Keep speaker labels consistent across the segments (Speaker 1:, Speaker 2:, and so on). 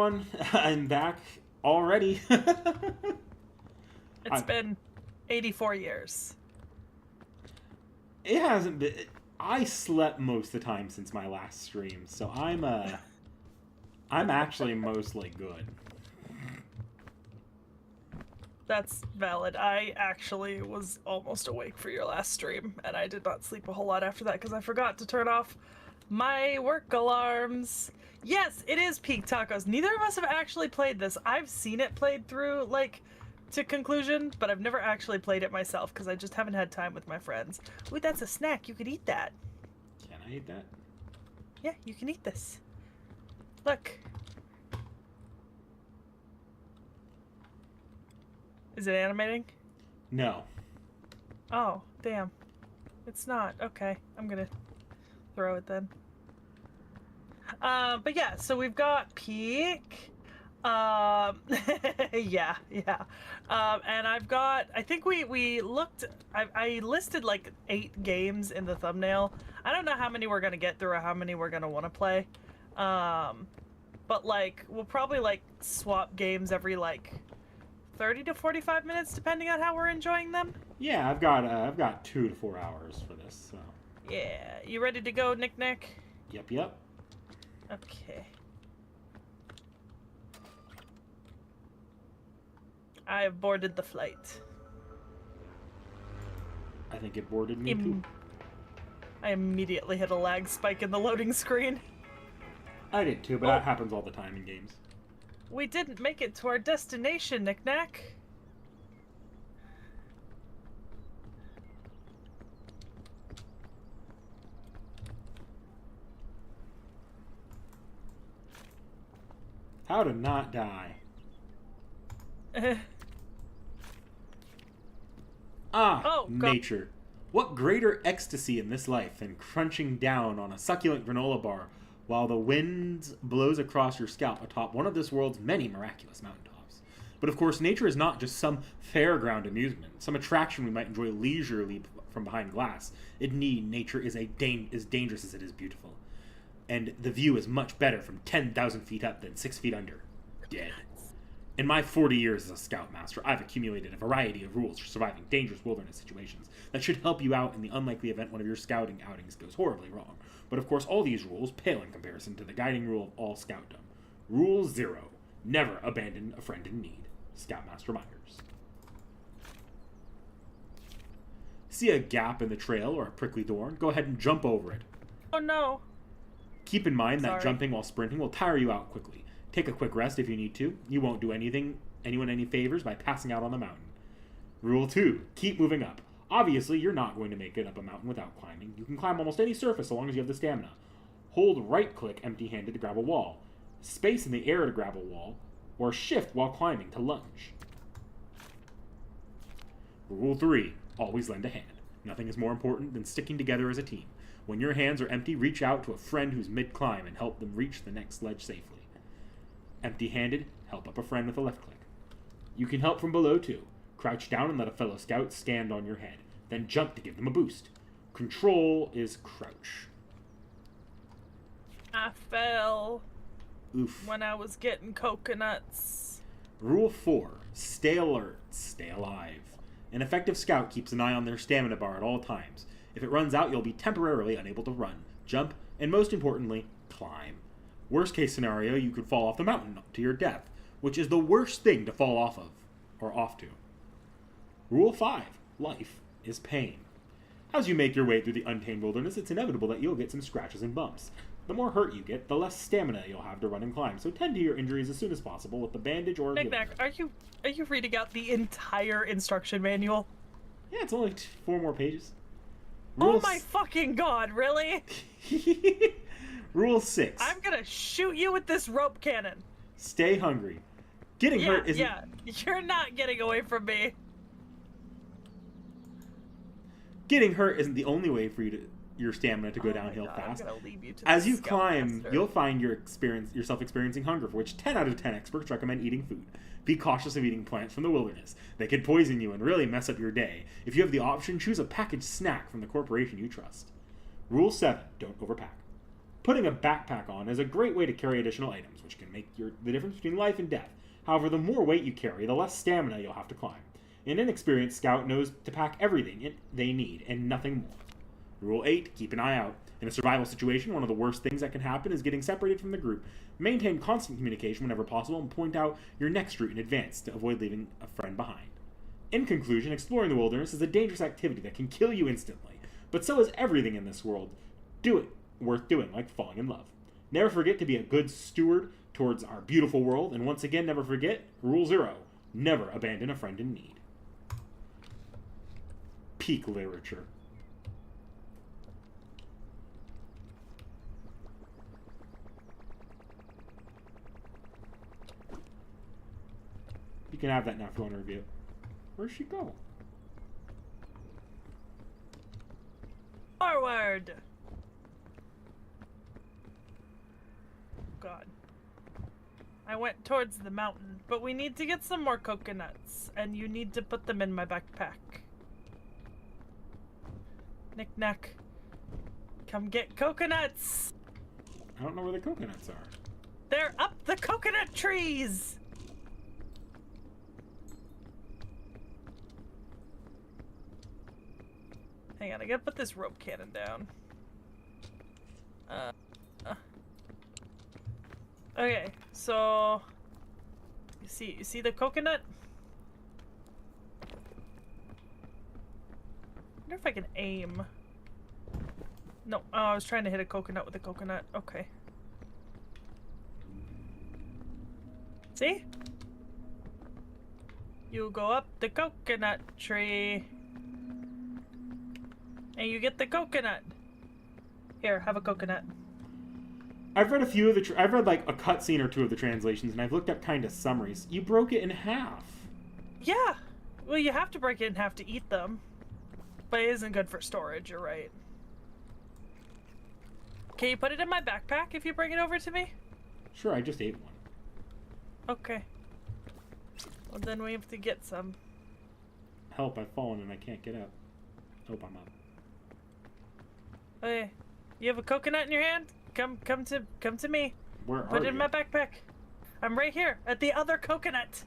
Speaker 1: everyone. I'm back already.
Speaker 2: It's been 84 years.
Speaker 1: It hasn't been... I slept most of the time since my last stream, so I'm actually mostly good.
Speaker 2: That's valid. I actually was almost awake for your last stream, and I did not sleep a whole lot after that because I forgot to turn off my work alarms. Yes, it is Peak Tacos. Neither of us have actually played this. I've seen it played through, like, to conclusion, but I've never actually played it myself because I just haven't had time with my friends. Ooh, that's a snack. You could eat that.
Speaker 1: Can I eat that?
Speaker 2: Yeah, you can eat this. Look. Is it animating?
Speaker 1: No.
Speaker 2: Oh, damn. It's not. Okay, I'm gonna throw it then. But yeah, so we've got Peak. Yeah. And I've got, I think we looked, I listed like 8 games in the thumbnail. I don't know how many we're gonna get through or how many we're gonna want to play. But like, we'll probably like swap games every like 30 to 45 minutes, depending on how we're enjoying them.
Speaker 1: Yeah, I've got 2 to 4 hours for this, so.
Speaker 2: Yeah, you ready to go, Nick?
Speaker 1: Yep.
Speaker 2: Okay. I have boarded the flight.
Speaker 1: I think it boarded me too.
Speaker 2: I immediately hit a lag spike in the loading screen.
Speaker 1: I did too, but that happens all the time in games.
Speaker 2: We didn't make it to our destination, Knick-Knack.
Speaker 1: How to not die. Nature. What greater ecstasy in this life than crunching down on a succulent granola bar while the wind blows across your scalp atop one of this world's many miraculous mountaintops. But of course, nature is not just some fairground amusement, some attraction we might enjoy leisurely from behind glass. Indeed, nature is as dangerous as it is beautiful. And the view is much better from 10,000 feet up than 6 feet under. Dead. In my 40 years as a scoutmaster, I've accumulated a variety of rules for surviving dangerous wilderness situations that should help you out in the unlikely event one of your scouting outings goes horribly wrong. But of course, all these rules pale in comparison to the guiding rule of all scoutdom. Rule 0. Never abandon a friend in need. Scoutmaster Myers. See a gap in the trail or a prickly thorn? Go ahead and jump over it.
Speaker 2: Oh no.
Speaker 1: Keep in mind that jumping while sprinting will tire you out quickly. Take a quick rest if you need to. You won't do anyone any favors by passing out on the mountain. Rule 2. Keep moving up. Obviously, you're not going to make it up a mountain without climbing. You can climb almost any surface so long as you have the stamina. Hold right-click empty-handed to grab a wall. Space in the air to grab a wall. Or shift while climbing to lunge. Rule 3. Always lend a hand. Nothing is more important than sticking together as a team. When your hands are empty, reach out to a friend who's mid-climb and help them reach the next ledge safely. Empty-handed, help up a friend with a left click. You can help from below too. Crouch down and let a fellow scout stand on your head. Then jump to give them a boost. Control is crouch.
Speaker 2: I fell.
Speaker 1: Oof.
Speaker 2: When I was getting coconuts.
Speaker 1: Rule 4. Stay alert. Stay alive. An effective scout keeps an eye on their stamina bar at all times. If it runs out, you'll be temporarily unable to run, jump, and most importantly, climb. Worst case scenario, you could fall off the mountain to your death, which is the worst thing to fall off of, or off to. Rule 5. Life is pain. As you make your way through the untamed wilderness, it's inevitable that you'll get some scratches and bumps. The more hurt you get, the less stamina you'll have to run and climb, so tend to your injuries as soon as possible with the bandage or
Speaker 2: Knick-Knack, are you reading out the entire instruction manual?
Speaker 1: Yeah, it's only 4 more pages.
Speaker 2: Oh my fucking god, really?
Speaker 1: Rule 6.
Speaker 2: I'm gonna shoot you with this rope cannon.
Speaker 1: Stay hungry. Getting hurt isn't...
Speaker 2: Yeah, you're not getting away from me.
Speaker 1: Getting hurt isn't the only way for your stamina to go downhill fast.
Speaker 2: I'm gonna leave you to
Speaker 1: As you climb, you'll find yourself experiencing hunger, for which 10 out of 10 experts recommend eating food. Be cautious of eating plants from the wilderness. They could poison you and really mess up your day. If you have the option, choose a packaged snack from the corporation you trust. Rule 7. Don't overpack. Putting a backpack on is a great way to carry additional items, which can make the difference between life and death. However, the more weight you carry, the less stamina you'll have to climb. An inexperienced scout knows to pack everything they need and nothing more. Rule 8, keep an eye out. In a survival situation, one of the worst things that can happen is getting separated from the group. Maintain constant communication whenever possible and point out your next route in advance to avoid leaving a friend behind. In conclusion, exploring the wilderness is a dangerous activity that can kill you instantly, but so is everything in this world. Do it worth doing, like falling in love. Never forget to be a good steward towards our beautiful world, and once again, never forget, Rule 0, never abandon a friend in need. Peak literature. You can have that now if you want to review it. Where'd she go?
Speaker 2: Forward! God. I went towards the mountain, but we need to get some more coconuts, and you need to put them in my backpack. Knick-knack. Come get coconuts!
Speaker 1: I don't know where the coconuts are.
Speaker 2: They're up the coconut trees! Hang on, I gotta put this rope cannon down. Okay, so you see the coconut? I wonder if I can aim. No, oh, I was trying to hit a coconut with a coconut. Okay. See? You go up the coconut tree. And you get the coconut. Here, have a coconut.
Speaker 1: I've read a few of the... I've read like a cutscene or two of the translations, and I've looked up kind of summaries. You broke it in half.
Speaker 2: Yeah. Well, you have to break it in half to eat them. But it isn't good for storage, you're right. Can you put it in my backpack if you bring it over to me?
Speaker 1: Sure, I just ate one.
Speaker 2: Okay. Well, then we have to get some.
Speaker 1: Help, I've fallen and I can't get up. Hope I'm up.
Speaker 2: Okay. You have a coconut in your hand? Come to me.
Speaker 1: Where are you?
Speaker 2: Put it in my backpack. I'm right here at the other coconut.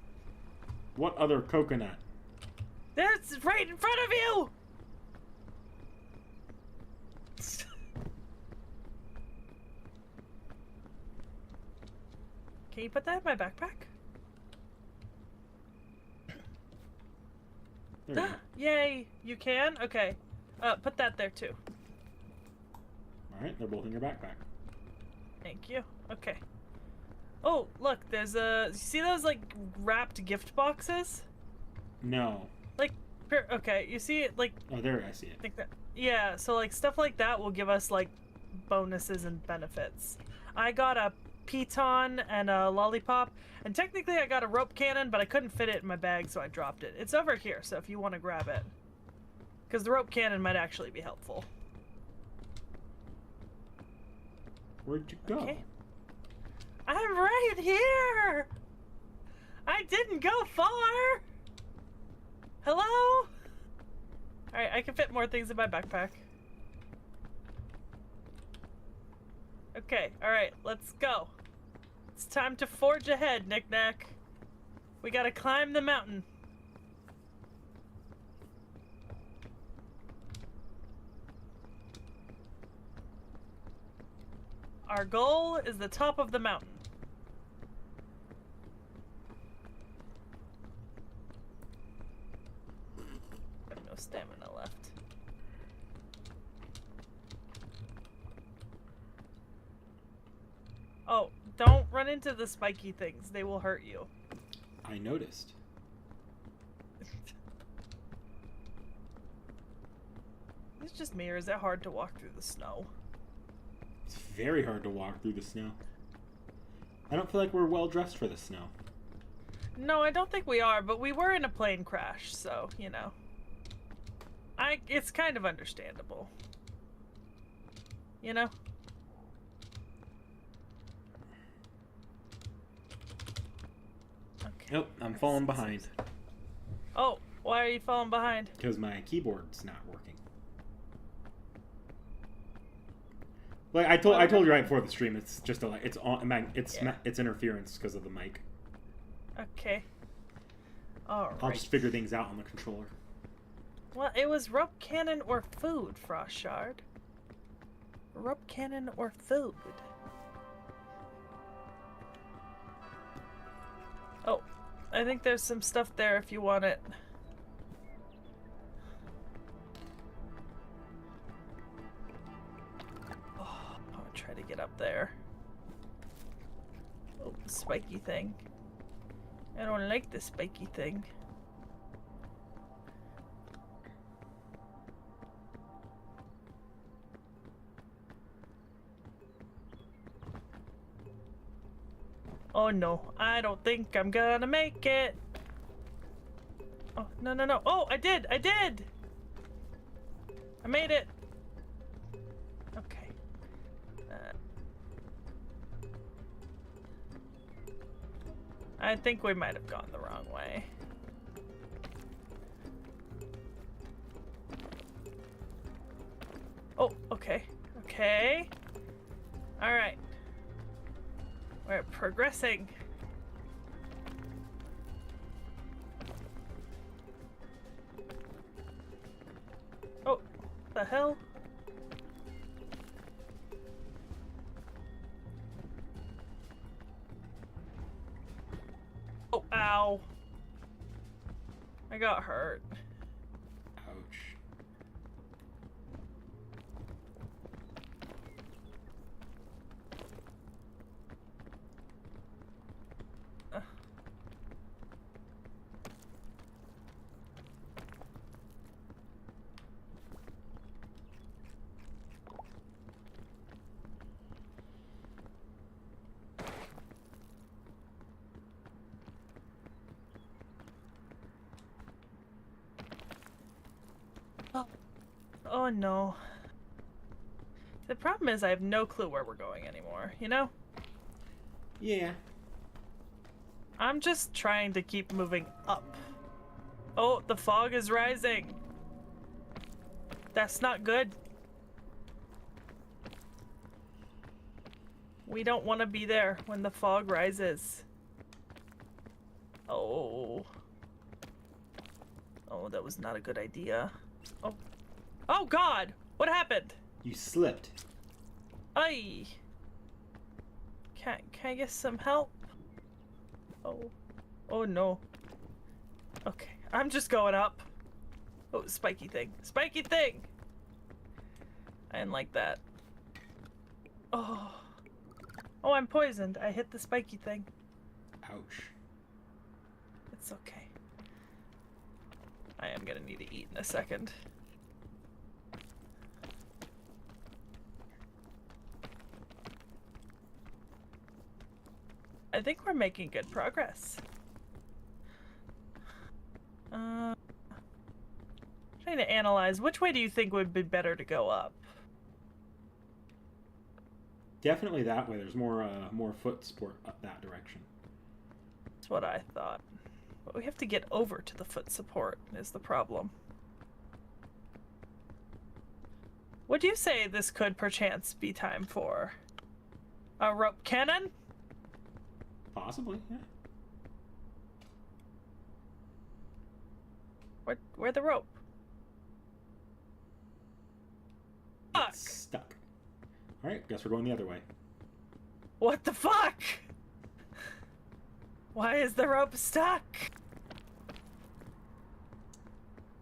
Speaker 1: What other coconut?
Speaker 2: It's right in front of you. Can you put that in my backpack?
Speaker 1: There you go.
Speaker 2: Yay! You can? Okay. Put that there too.
Speaker 1: Alright, they're both in your backpack.
Speaker 2: Thank you. Okay. Oh, look, there's you see those, like, wrapped gift boxes?
Speaker 1: No.
Speaker 2: Like, okay, you see it, like...
Speaker 1: Oh, there, I see it.
Speaker 2: Like that. Yeah, so, like, stuff like that will give us, like, bonuses and benefits. I got a piton and a lollipop, and technically I got a rope cannon, but I couldn't fit it in my bag, so I dropped it. It's over here, so if you want to grab it. Because the rope cannon might actually be helpful.
Speaker 1: Where'd you go?
Speaker 2: Okay. I'm right here! I didn't go far! Hello? Alright, I can fit more things in my backpack. Okay, alright, let's go. It's time to forge ahead, Knick-Knack. We gotta climb the mountain. Our goal is the top of the mountain. I have no stamina left. Oh, don't run into the spiky things. They will hurt you.
Speaker 1: I noticed.
Speaker 2: It's just me, or is it hard to walk through the snow?
Speaker 1: It's very hard to walk through the snow. I don't feel like we're well dressed for the snow.
Speaker 2: No, I don't think we are, but we were in a plane crash, so, you know. It's kind of understandable. You know? Okay.
Speaker 1: Nope, I'm falling behind.
Speaker 2: Oh, why are you falling behind?
Speaker 1: Because my keyboard's not working. Like I told you right before the stream. It's just
Speaker 2: Yeah.
Speaker 1: it's interference because of the mic.
Speaker 2: Okay. All right.
Speaker 1: I'll just figure things out on the controller.
Speaker 2: Well, it was rope cannon or food, Frost Shard. Rope cannon or food. Oh, I think there's some stuff there if you want it. Oh, I'll try to get up there. Oh, spiky thing. I don't like the spiky thing. Oh no, I don't think I'm gonna make it. Oh, no, no, no. Oh, I did! I did! I made it! Okay. I think we might have gone the wrong way. Oh, okay. Okay. Alright. We're progressing. Oh, the hell? Oh, ow. I got hurt.
Speaker 1: Ouch.
Speaker 2: Oh no. The problem is I have no clue where we're going anymore, you know?
Speaker 1: Yeah.
Speaker 2: I'm just trying to keep moving up. Oh, the fog is rising. That's not good. We don't want to be there when the fog rises. Oh. Oh, that was not a good idea. Oh. Oh God! What happened?
Speaker 1: You slipped.
Speaker 2: Aye. Can I get some help? Oh. Oh no. Okay, I'm just going up. Oh, spiky thing. Spiky thing! I didn't like that. Oh. Oh, I'm poisoned. I hit the spiky thing.
Speaker 1: Ouch.
Speaker 2: It's okay. I am gonna need to eat in a second. I think we're making good progress. Trying to analyze, which way do you think would be better to go up?
Speaker 1: Definitely that way. There's more foot support up that direction.
Speaker 2: That's what I thought. But we have to get over to the foot support is the problem. Would you say this could perchance be time for a rope cannon?
Speaker 1: Possibly, yeah.
Speaker 2: Where the rope? Fuck!
Speaker 1: It's stuck. Alright, guess we're going the other way.
Speaker 2: What the fuck? Why is the rope stuck?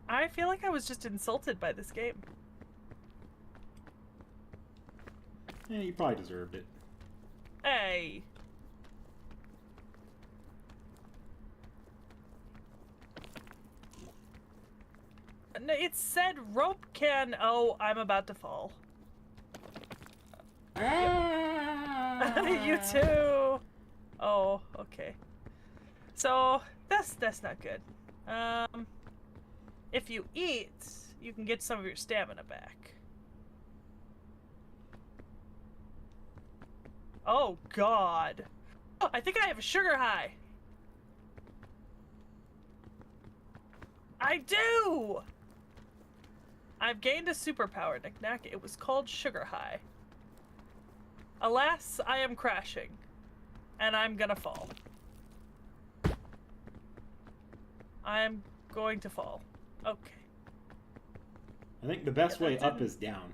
Speaker 2: I feel like I was just insulted by this game.
Speaker 1: Yeah, you probably deserved it.
Speaker 2: Hey. No, it said rope can. Oh, I'm about to fall. You too. Oh, okay. So that's not good. If you eat, you can get some of your stamina back. Oh God. Oh, I think I have a sugar high. I do! I've gained a superpower, Knick-Knack. It was called Sugar High. Alas, I am crashing. And I'm gonna fall. I'm going to fall. Okay.
Speaker 1: I think the best way up is down.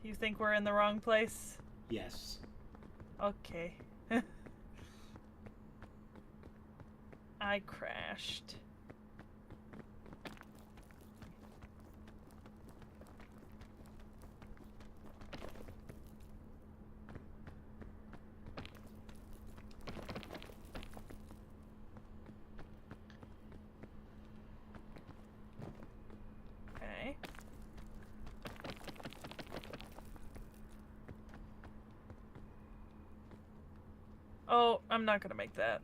Speaker 2: You think we're in the wrong place?
Speaker 1: Yes.
Speaker 2: Okay. I crashed. Okay. Oh, I'm not gonna make that.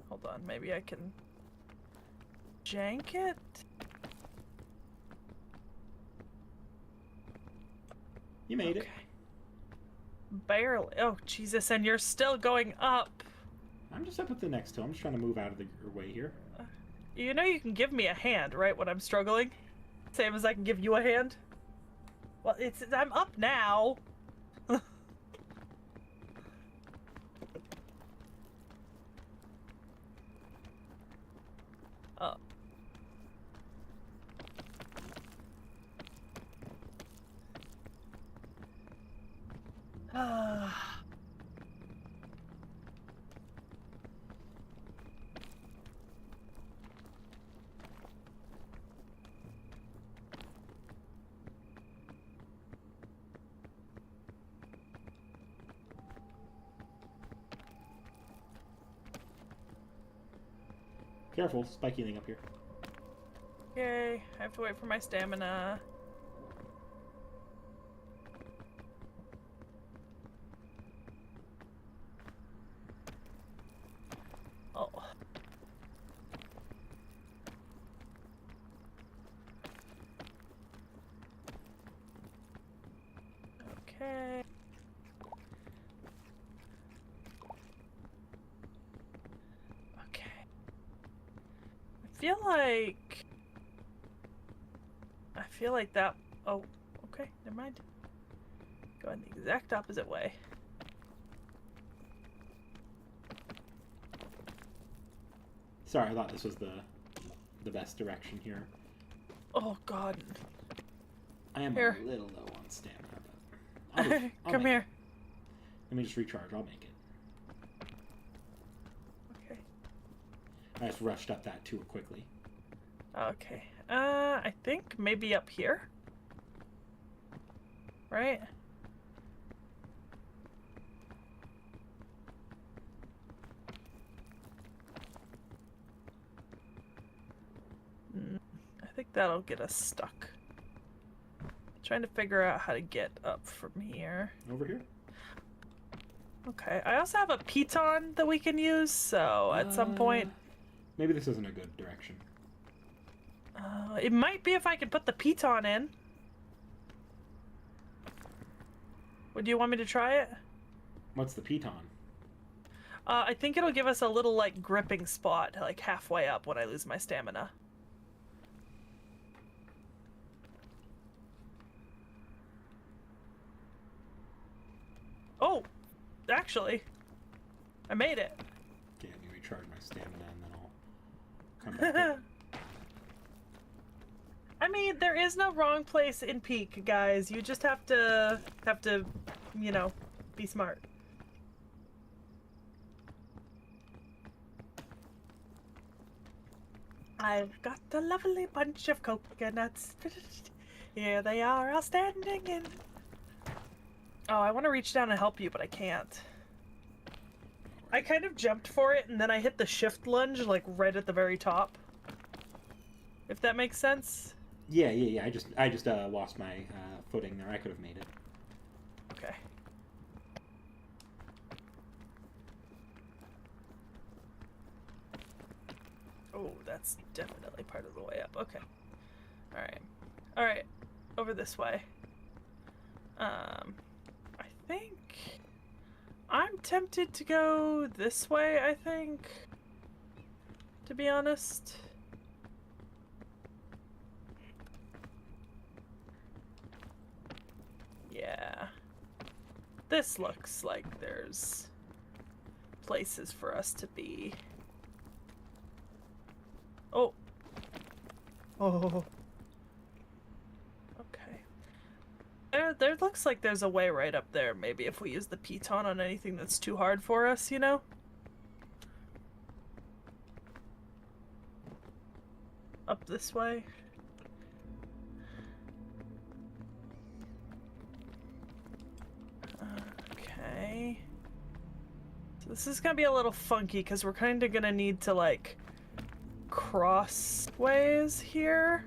Speaker 2: Hold on, maybe I can jank it?
Speaker 1: You made it.
Speaker 2: Barely. Oh, Jesus, and you're still going up.
Speaker 1: I'm just up at the next hill. I'm just trying to move out of your way here.
Speaker 2: You know you can give me a hand, right, when I'm struggling? Same as I can give you a hand? Well, I'm up now. Oh.
Speaker 1: Careful, spiky thing up here.
Speaker 2: Okay, I have to wait for my stamina. Oh. Okay. Okay. I feel like that. Oh, okay, never mind. Going the exact opposite way.
Speaker 1: Sorry, I thought this was the best direction here.
Speaker 2: Oh God.
Speaker 1: I am
Speaker 2: Here.
Speaker 1: a little low on stamina, but
Speaker 2: Come here.
Speaker 1: Let me just recharge. I'll make it.
Speaker 2: Okay.
Speaker 1: I just rushed up that too quickly.
Speaker 2: Okay. I think maybe up here. Right? I think that'll get us stuck. Trying to figure out how to get up from here.
Speaker 1: Over here?
Speaker 2: Okay. I also have a piton that we can use, so at some point...
Speaker 1: Maybe this isn't a good direction.
Speaker 2: It might be if I could put the piton in. Would you want me to try it?
Speaker 1: What's the piton?
Speaker 2: I think it'll give us a little, like, gripping spot, like, halfway up when I lose my stamina. Oh! Actually, I made it.
Speaker 1: Okay, let me recharge my stamina and then I'll come back.
Speaker 2: I mean, there is no wrong place in Peak, guys. You just have to, you know, be smart. I've got a lovely bunch of coconuts. Here they are, all standing in. Oh, I want to reach down and help you, but I can't. I kind of jumped for it, and then I hit the shift lunge, like, right at the very top. If that makes sense?
Speaker 1: Yeah. I just lost my footing there. I could have made it.
Speaker 2: Okay. Oh, that's definitely part of the way up. Okay. Alright. Over this way. I think... I'm tempted to go this way, I think. To be honest. Yeah. This looks like there's places for us to be. Oh. Oh. Okay. There looks like there's a way right up there. Maybe if we use the piton on anything that's too hard for us, you know? Up this way. Okay. So this is gonna be a little funky because we're kind of gonna need to like crossways here.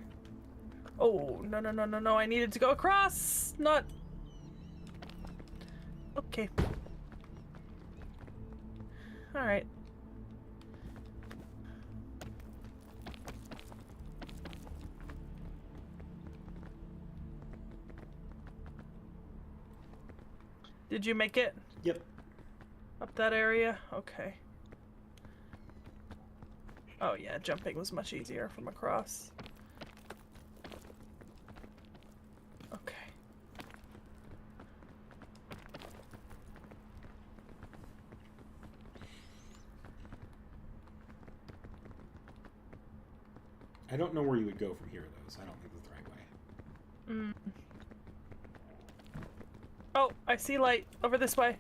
Speaker 2: Oh, no, no, no, no, no. I needed to go across, not... Okay. Alright. Did you make it?
Speaker 1: Yep.
Speaker 2: Up that area? Okay. Oh yeah, jumping was much easier from across. Okay.
Speaker 1: I don't know where you would go from here, though, so I don't think that's the right way.
Speaker 2: Oh, I see light. Over this way.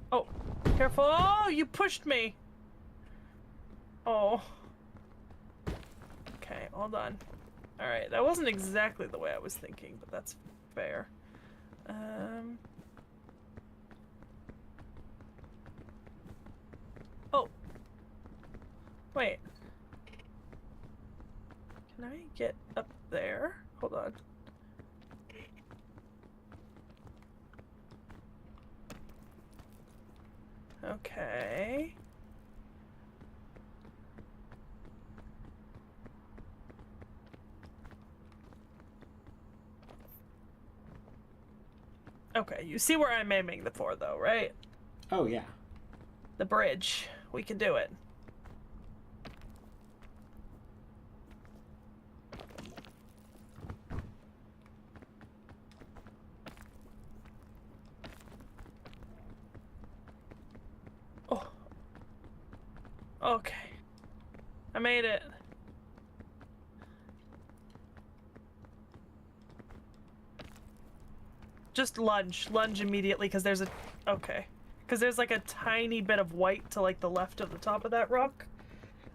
Speaker 2: Oh, careful. Oh, you pushed me. Oh. Okay, hold on. Alright, that wasn't exactly the way I was thinking, but that's fair. Oh. Wait. Can I get up there? Hold on. Okay. Okay, you see where I'm aiming for, though, right?
Speaker 1: Oh, yeah.
Speaker 2: The bridge. We can do it. Oh. Okay. I made it. Just lunge. Lunge immediately, because there's a... Okay. Because there's like a tiny bit of white to like the left of the top of that rock.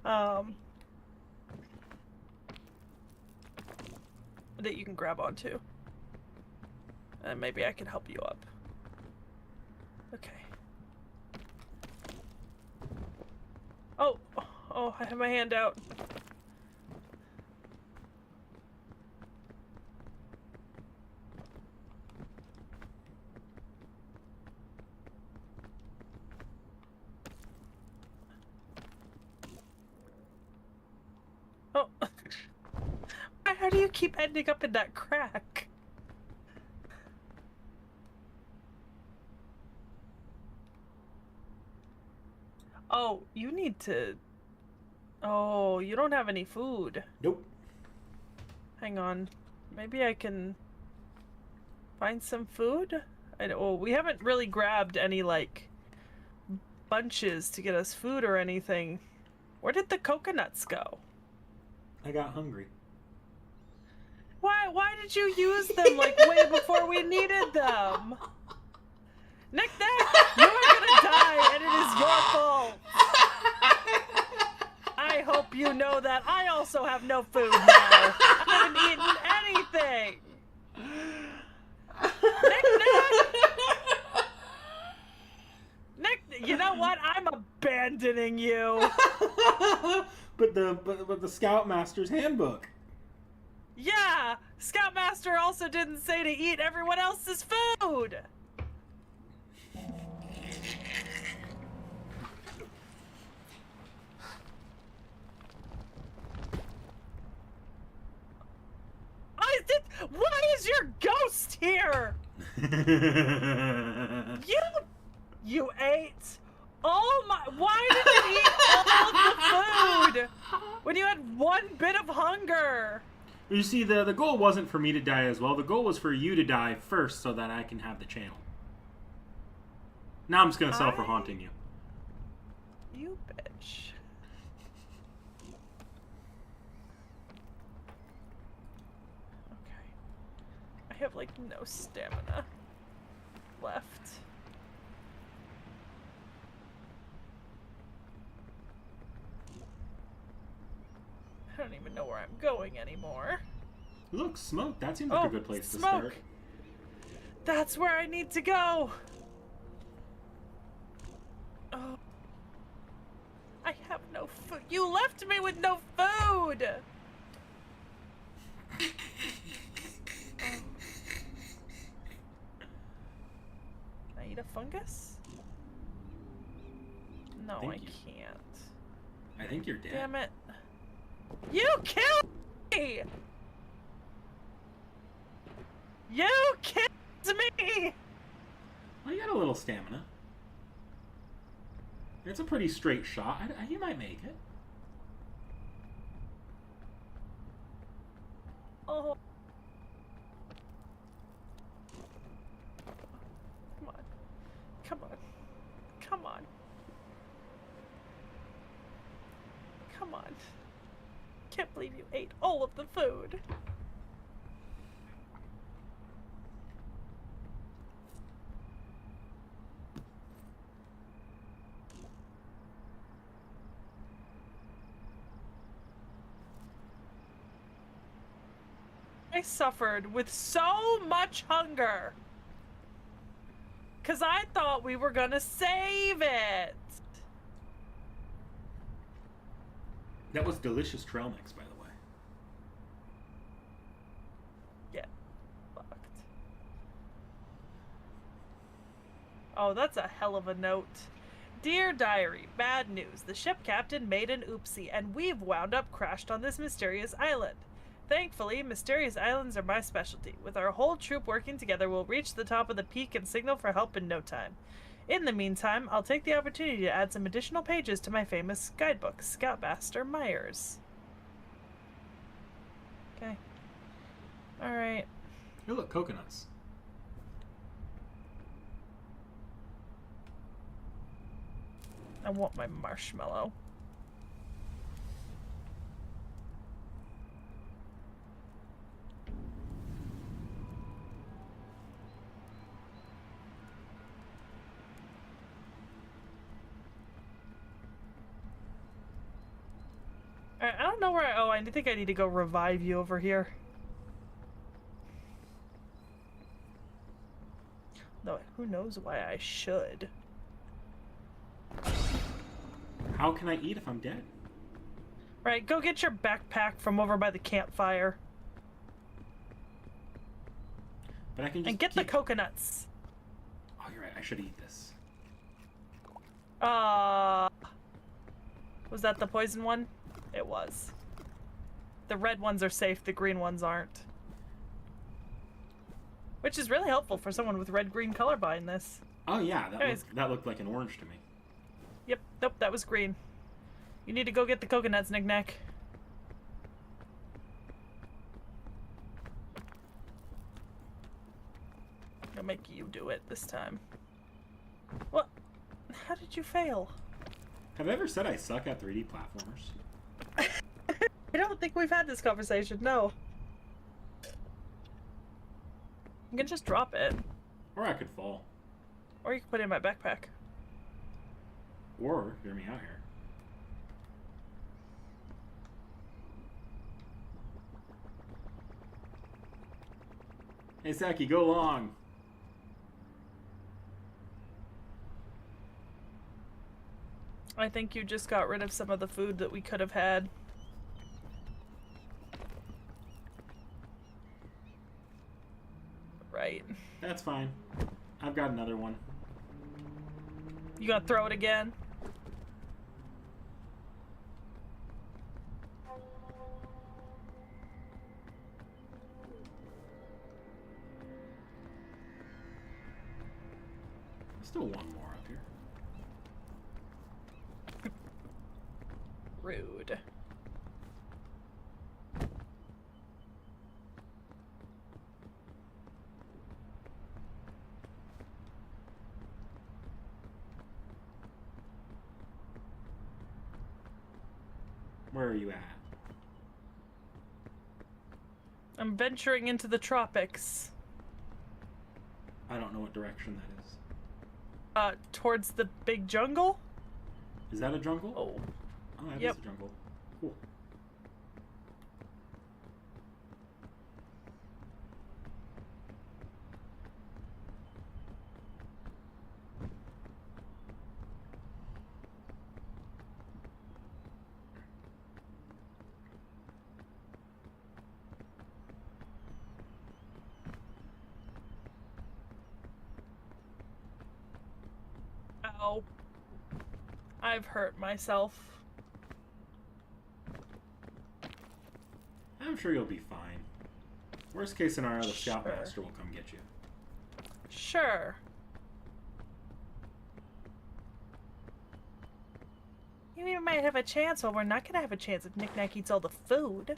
Speaker 2: That you can grab onto. And maybe I can help you up. Okay. Oh! Oh, I have my hand out. Oh. How do you keep ending up in that crack? Oh, you need to... Oh, you don't have any food.
Speaker 1: Nope.
Speaker 2: Hang on. Maybe I can find some food? Oh, we haven't really grabbed any, like, bunches to get us food or anything. Where did the coconuts go?
Speaker 1: I got hungry.
Speaker 2: Why did you use them, like, way before we needed them? Nick, you are gonna die, and it is your fault! I hope you know that. I also have no food now. I haven't eaten anything! Nick, you know what? I'm abandoning you.
Speaker 1: but the Scoutmaster's handbook.
Speaker 2: Yeah, Scoutmaster also didn't say to eat everyone else's food. Why is your ghost here? You ate all my. Why did you eat all of the food when you had one bit of hunger?
Speaker 1: You see, the goal wasn't for me to die as well. The goal was for you to die first so that I can have the channel. Now I'm just going to sell for haunting you.
Speaker 2: You bitch. Okay. I have, like, no stamina left. I don't even know where I'm going anymore.
Speaker 1: Look, smoke. That seems like a good place to start.
Speaker 2: That's where I need to go. Oh. I have no food. You left me with no food. Oh. Can I eat a fungus? No, I can't.
Speaker 1: I think you're dead.
Speaker 2: Damn it. You killed me! You killed me!
Speaker 1: Well, you got a little stamina. It's a pretty straight shot. You might make it.
Speaker 2: Oh. Come on. Come on. Come on. Come on. Can't believe you ate all of the food. I suffered with so much hunger. 'Cause I thought we were gonna save it.
Speaker 1: That was delicious trail mix, by the way.
Speaker 2: Get fucked. Oh, that's a hell of a note. Dear Diary, bad news. The ship captain made an oopsie, and we've wound up crashed on this mysterious island. Thankfully, mysterious islands are my specialty. With our whole troop working together, we'll reach the top of the peak and signal for help in no time. In the meantime, I'll take the opportunity to add some additional pages to my famous guidebook, Scoutmaster Myers. Okay. Alright.
Speaker 1: Oh, look, coconuts.
Speaker 2: I want my marshmallow. Alright, I don't know where I think I need to go revive you over here. Though, who knows why I should.
Speaker 1: How can I eat if I'm dead?
Speaker 2: Right, go get your backpack from over by the campfire.
Speaker 1: But I can just
Speaker 2: and get the coconuts.
Speaker 1: Oh, you're right. I should eat this.
Speaker 2: Was that the poison one? It was. The red ones are safe, the green ones aren't. Which is really helpful for someone with red-green color blindness.
Speaker 1: Oh yeah, that looked like an orange to me.
Speaker 2: Yep, nope, that was green. You need to go get the coconuts, Knick-Knack. I'll make you do it this time. What? How did you fail?
Speaker 1: Have I ever said I suck at 3D platformers?
Speaker 2: I don't think we've had this conversation, no. You can just drop it.
Speaker 1: Or I could fall.
Speaker 2: Or you can put it in my backpack.
Speaker 1: Or hear me out here. Hey Saki, go long.
Speaker 2: I think you just got rid of some of the food that we could have had. Right.
Speaker 1: That's fine. I've got another one.
Speaker 2: You gonna throw it again?
Speaker 1: Still one more up here.
Speaker 2: Rude.
Speaker 1: Where are you at?
Speaker 2: I'm venturing into the tropics.
Speaker 1: I don't know what direction that is.
Speaker 2: Towards the big jungle?
Speaker 1: Is that a jungle?
Speaker 2: Oh.
Speaker 1: Oh, that
Speaker 2: Yep.
Speaker 1: is a jungle. Cool.
Speaker 2: Ow. I've hurt myself.
Speaker 1: I'm sure you'll be fine. Worst case scenario, the
Speaker 2: Sure.
Speaker 1: Scoutmaster will come get you.
Speaker 2: Sure. You might have a chance, but we're not gonna have a chance if Knick Knack eats all the food.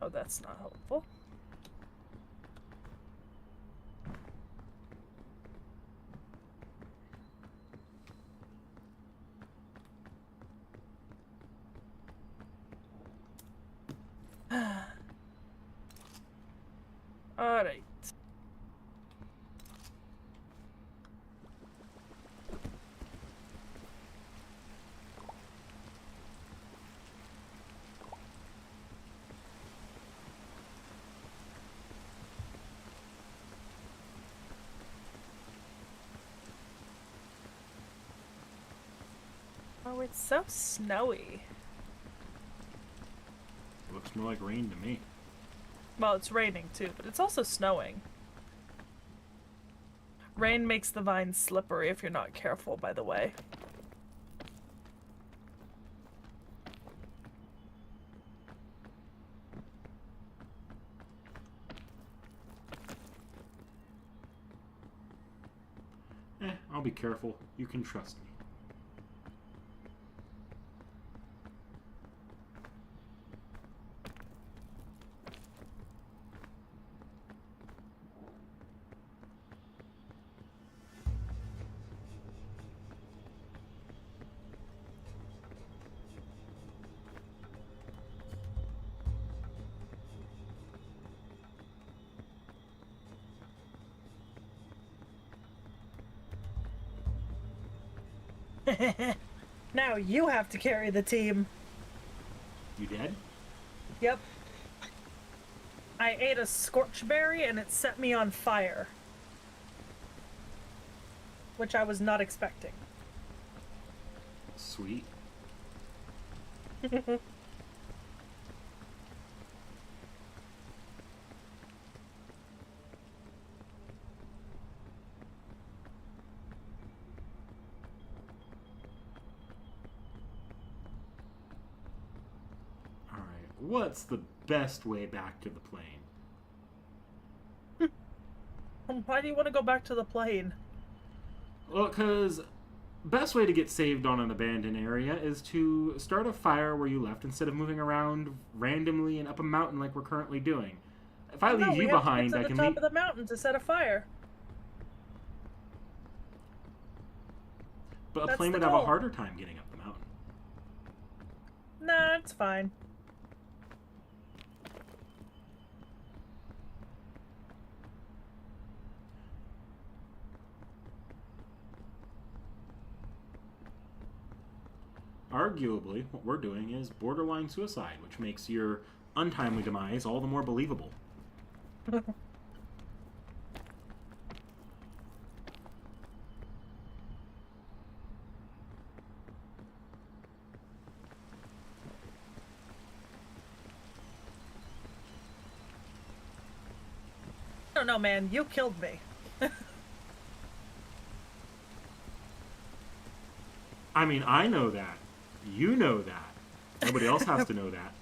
Speaker 2: Oh, that's not helpful. Alright. Oh, it's so snowy.
Speaker 1: Looks more like rain to me.
Speaker 2: Well, it's raining too, but it's also snowing. Rain makes the vines slippery if you're not careful, by the way.
Speaker 1: I'll be careful. You can trust me.
Speaker 2: Now you have to carry the team.
Speaker 1: You dead?
Speaker 2: Yep. I ate a scorch berry and it set me on fire. Which I was not expecting.
Speaker 1: Sweet. What's the best way back to the plane?
Speaker 2: Why do you want to go back to the plane?
Speaker 1: Well, because best way to get saved on an abandoned area is to start a fire where you left instead of moving around randomly and up a mountain like we're currently doing. If I leave you behind, I can
Speaker 2: leave. Top of the mountain to set a fire.
Speaker 1: But a plane would have a harder time getting up the mountain.
Speaker 2: Nah, it's fine.
Speaker 1: arguably, what we're doing is borderline suicide, which makes your untimely demise all the more believable.
Speaker 2: I don't know, man. You killed me.
Speaker 1: I mean, I know that. You know that. Nobody else has to know that.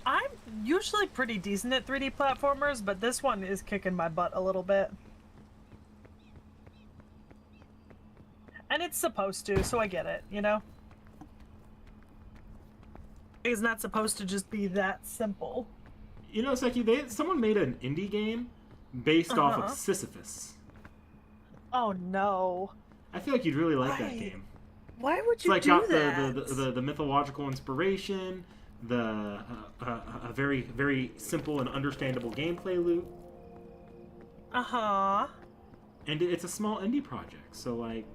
Speaker 2: I'm usually pretty decent at 3D platformers, but this one is kicking my butt a little bit. And it's supposed to, so I get it, you know? It's not supposed to just be that simple.
Speaker 1: You know, Seki, someone made an indie game based off of Sisyphus.
Speaker 2: Oh no.
Speaker 1: I feel like you'd really like that game.
Speaker 2: Why would you
Speaker 1: it's
Speaker 2: do
Speaker 1: got
Speaker 2: that?
Speaker 1: the mythological inspiration, a very, very simple and understandable gameplay loop.
Speaker 2: Uh-huh.
Speaker 1: And it's a small indie project, so like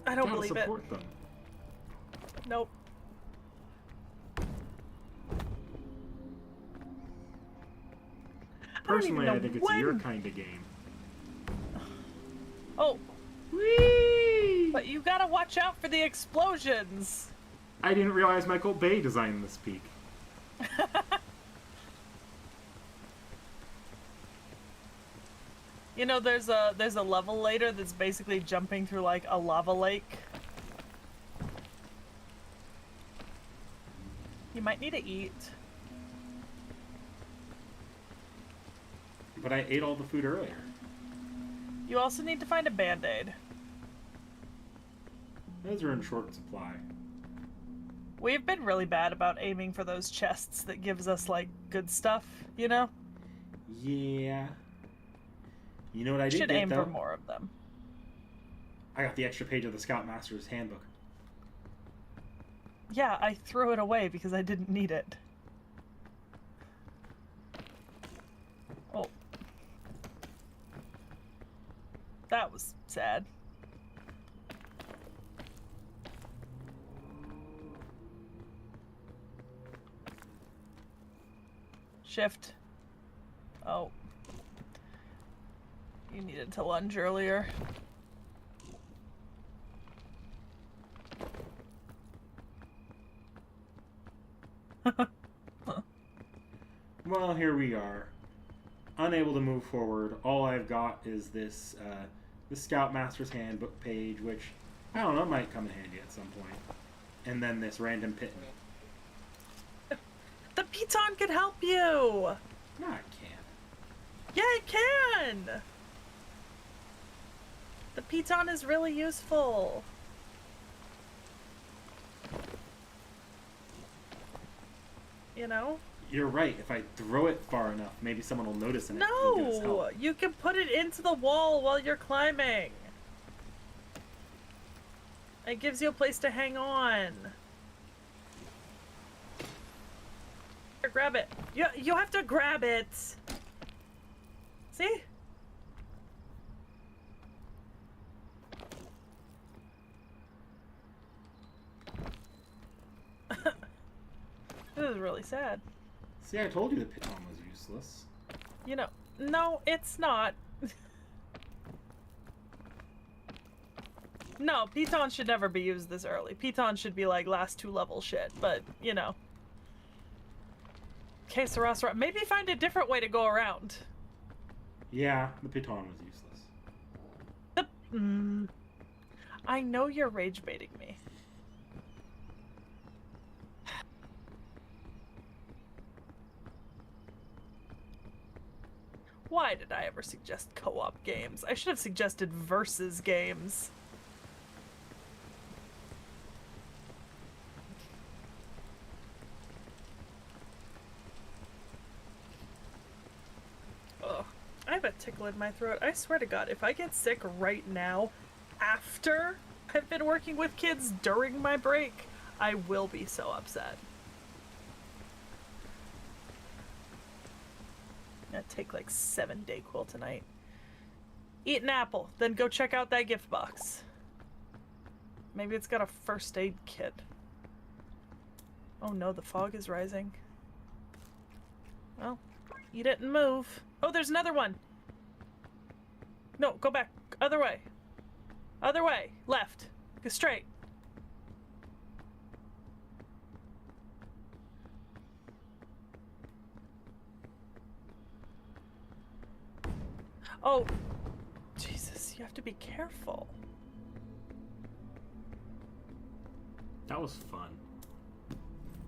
Speaker 2: I don't believe
Speaker 1: support
Speaker 2: it.
Speaker 1: them.
Speaker 2: Nope.
Speaker 1: Personally, I think it's your kind of game.
Speaker 2: Oh.
Speaker 1: Whee!
Speaker 2: But you gotta watch out for the explosions.
Speaker 1: I didn't realize Michael Bay designed this peak.
Speaker 2: You know, there's a level later that's basically jumping through like a lava lake. You might need to eat.
Speaker 1: But I ate all the food earlier.
Speaker 2: You also need to find a band-aid.
Speaker 1: Those are in short supply.
Speaker 2: We've been really bad about aiming for those chests that gives us, like, good stuff, you know?
Speaker 1: Yeah. You know what I did
Speaker 2: Should
Speaker 1: get,
Speaker 2: aim
Speaker 1: though?
Speaker 2: for more of them.
Speaker 1: I got the extra page of the Scoutmaster's Handbook.
Speaker 2: Yeah, I threw it away because I didn't need it. Oh. That was sad. Shift. Oh. You needed to lunge earlier.
Speaker 1: Well, here we are. Unable to move forward. All I've got is this the Scoutmaster's Handbook page, which, I don't know, might come in handy at some point. And then this random pittance.
Speaker 2: The piton could help you!
Speaker 1: No, it can't.
Speaker 2: Yeah, it can! The piton is really useful. You know?
Speaker 1: You're right. If I throw it far enough, maybe someone will notice and it'll give us
Speaker 2: No!
Speaker 1: help.
Speaker 2: You can put it into the wall while you're climbing. It gives you a place to hang on. Here, grab it. You have to grab it. See? This is really sad.
Speaker 1: See, I told you the piton was useless.
Speaker 2: You know, no, it's not. No, piton should never be used this early. Piton should be like last 2 level shit, but, you know. Okay, Sarasra, maybe find a different way to go around.
Speaker 1: Yeah, the piton was useless.
Speaker 2: I know you're rage baiting me. Why did I ever suggest co-op games? I should have suggested versus games. Ugh. I have a tickle in my throat. I swear to God, if I get sick right now, after I've been working with kids during my break, I will be so upset. I'm gonna take like 7 Dayquil tonight. Eat an apple, then go check out that gift box. Maybe it's got a first aid kit. Oh no, the fog is rising. Well, you didn't move. Oh, there's another one. No, go back. Other way. Other way. Left. Go straight. Oh, Jesus, you have to be careful.
Speaker 1: That was fun.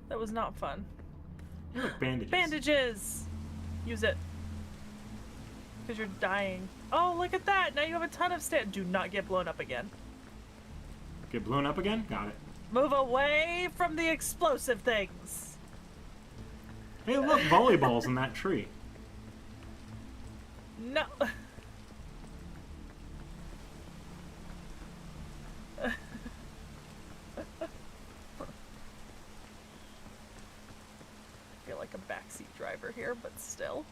Speaker 2: That was not fun.
Speaker 1: Look, bandages.
Speaker 2: Bandages! Use it. Because you're dying. Oh, look at that! Now you have a ton of Do not get blown up again.
Speaker 1: Get blown up again? Got it.
Speaker 2: Move away from the explosive things.
Speaker 1: Hey, look, volleyballs in that tree.
Speaker 2: No. I feel like a backseat driver here, but still.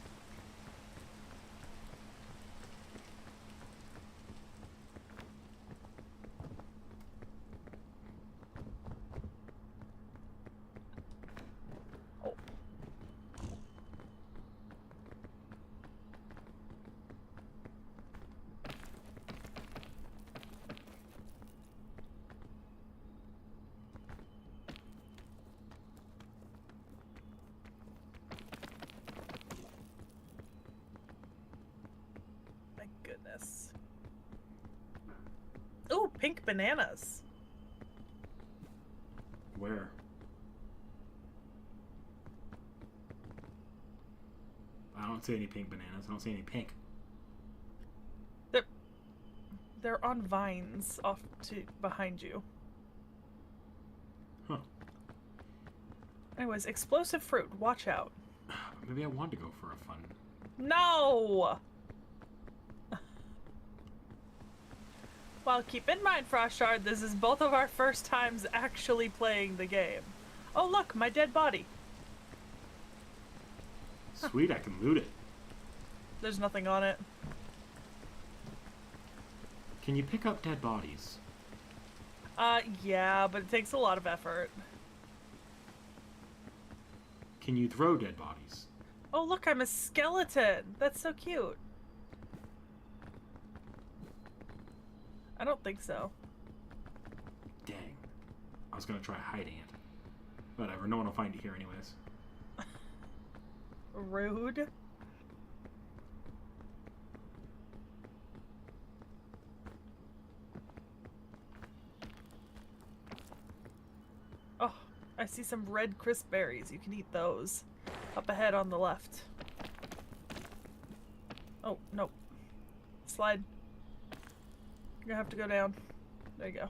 Speaker 2: Oh. My goodness. Ooh, pink bananas.
Speaker 1: Where? I don't see any pink bananas. I don't see any pink.
Speaker 2: They're on vines off to behind you.
Speaker 1: Huh.
Speaker 2: Anyways, explosive fruit. Watch out.
Speaker 1: Maybe I want to go for a fun.
Speaker 2: No! Well, keep in mind, Frostshard, this is both of our first times actually playing the game. Oh, look, my dead body.
Speaker 1: Sweet, I can loot it.
Speaker 2: There's nothing on it.
Speaker 1: Can you pick up dead bodies?
Speaker 2: Yeah, but it takes a lot of effort.
Speaker 1: Can you throw dead bodies?
Speaker 2: Oh, look, I'm a skeleton. That's so cute. I don't think so.
Speaker 1: Dang. I was gonna try hiding it. Whatever, no one will find you here anyways.
Speaker 2: Rude. Oh, I see some red crisp berries. You can eat those. Up ahead on the left. Oh, nope. Slide. You're gonna have to go down. There you go.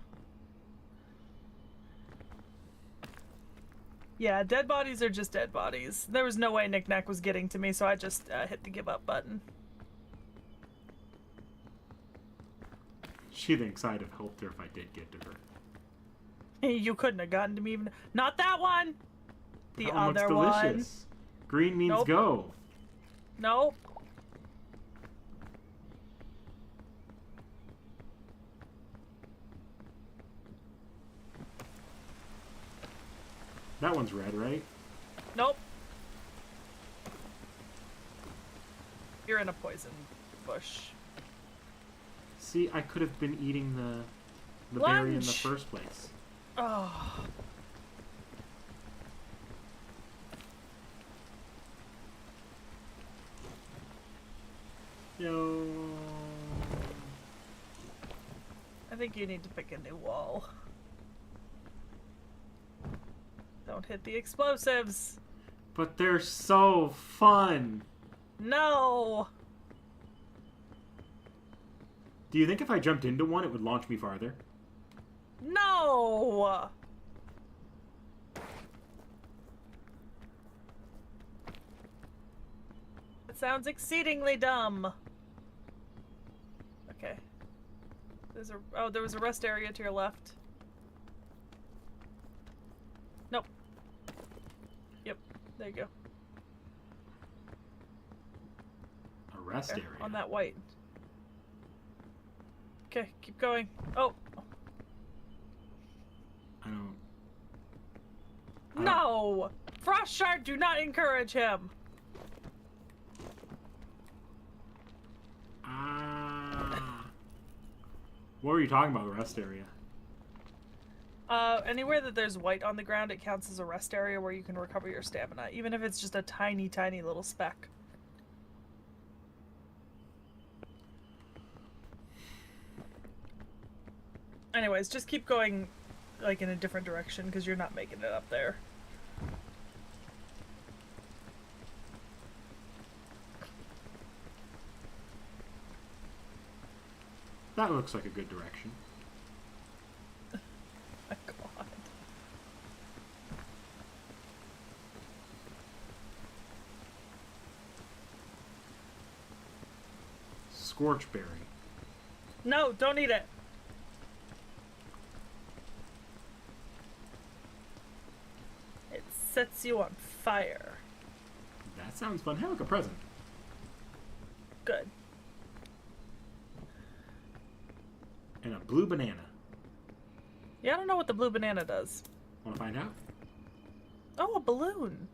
Speaker 2: Yeah, dead bodies are just dead bodies. There was no way Knick Knack was getting to me, so I just hit the give up button.
Speaker 1: She thinks I'd have helped her if I did get to her.
Speaker 2: You couldn't have gotten to me even. Not that one! The
Speaker 1: That one
Speaker 2: other
Speaker 1: looks
Speaker 2: one.
Speaker 1: delicious. Green means
Speaker 2: Nope.
Speaker 1: go.
Speaker 2: Nope.
Speaker 1: That one's red, right?
Speaker 2: Nope. You're in a poison bush.
Speaker 1: See, I could have been eating the berry in the first place.
Speaker 2: Oh.
Speaker 1: Yo.
Speaker 2: I think you need to pick a new wall. Don't hit the explosives.
Speaker 1: But they're so fun.
Speaker 2: No.
Speaker 1: Do you think if I jumped into one, it would launch me farther?
Speaker 2: No. It sounds exceedingly dumb. Okay. There was a rest area to your left. Nope. Yep. There you go.
Speaker 1: A rest
Speaker 2: There,
Speaker 1: area.
Speaker 2: on that white. Okay, keep going. Oh.
Speaker 1: I don't...
Speaker 2: No! Frost Shard, do not encourage him!
Speaker 1: What were you talking about, the rest area?
Speaker 2: Anywhere that there's white on the ground, it counts as a rest area where you can recover your stamina, even if it's just a tiny, tiny little speck. Anyways, just keep going, like, in a different direction, because you're not making it up there.
Speaker 1: That looks like a good direction.
Speaker 2: My God.
Speaker 1: Scorchberry.
Speaker 2: No, don't eat it. It sets you on fire.
Speaker 1: That sounds fun. Hey, look, a present.
Speaker 2: Good.
Speaker 1: And a blue banana.
Speaker 2: Yeah, I don't know what the blue banana does.
Speaker 1: Want to find out?
Speaker 2: Oh, a balloon.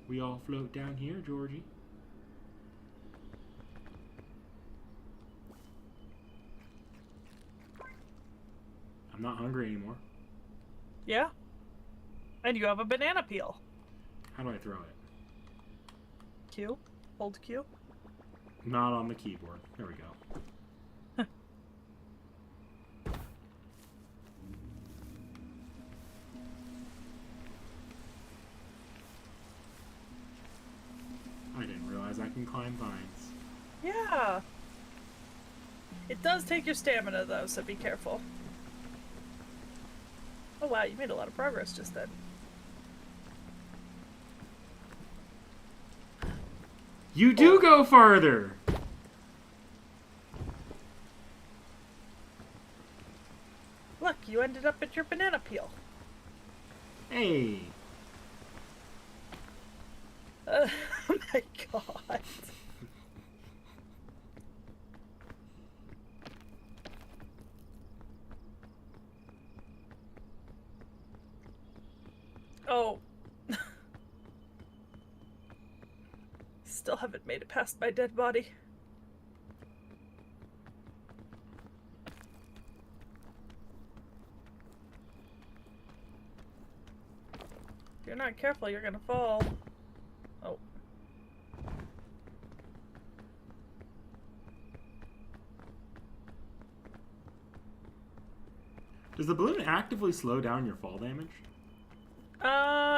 Speaker 1: We all float down here, Georgie. I'm not hungry anymore.
Speaker 2: Yeah? And you have a banana peel.
Speaker 1: How do I throw it?
Speaker 2: Q? Hold Q?
Speaker 1: Not on the keyboard. There we go. I didn't realize I can climb vines.
Speaker 2: Yeah. It does take your stamina, though, so be careful. Oh, wow, you made a lot of progress just then.
Speaker 1: You do go farther!
Speaker 2: Look, you ended up at your banana peel.
Speaker 1: Hey!
Speaker 2: Oh my God. Oh. Still haven't made it past my dead body. If you're not careful, you're gonna fall. Oh.
Speaker 1: Does the balloon actively slow down your fall damage?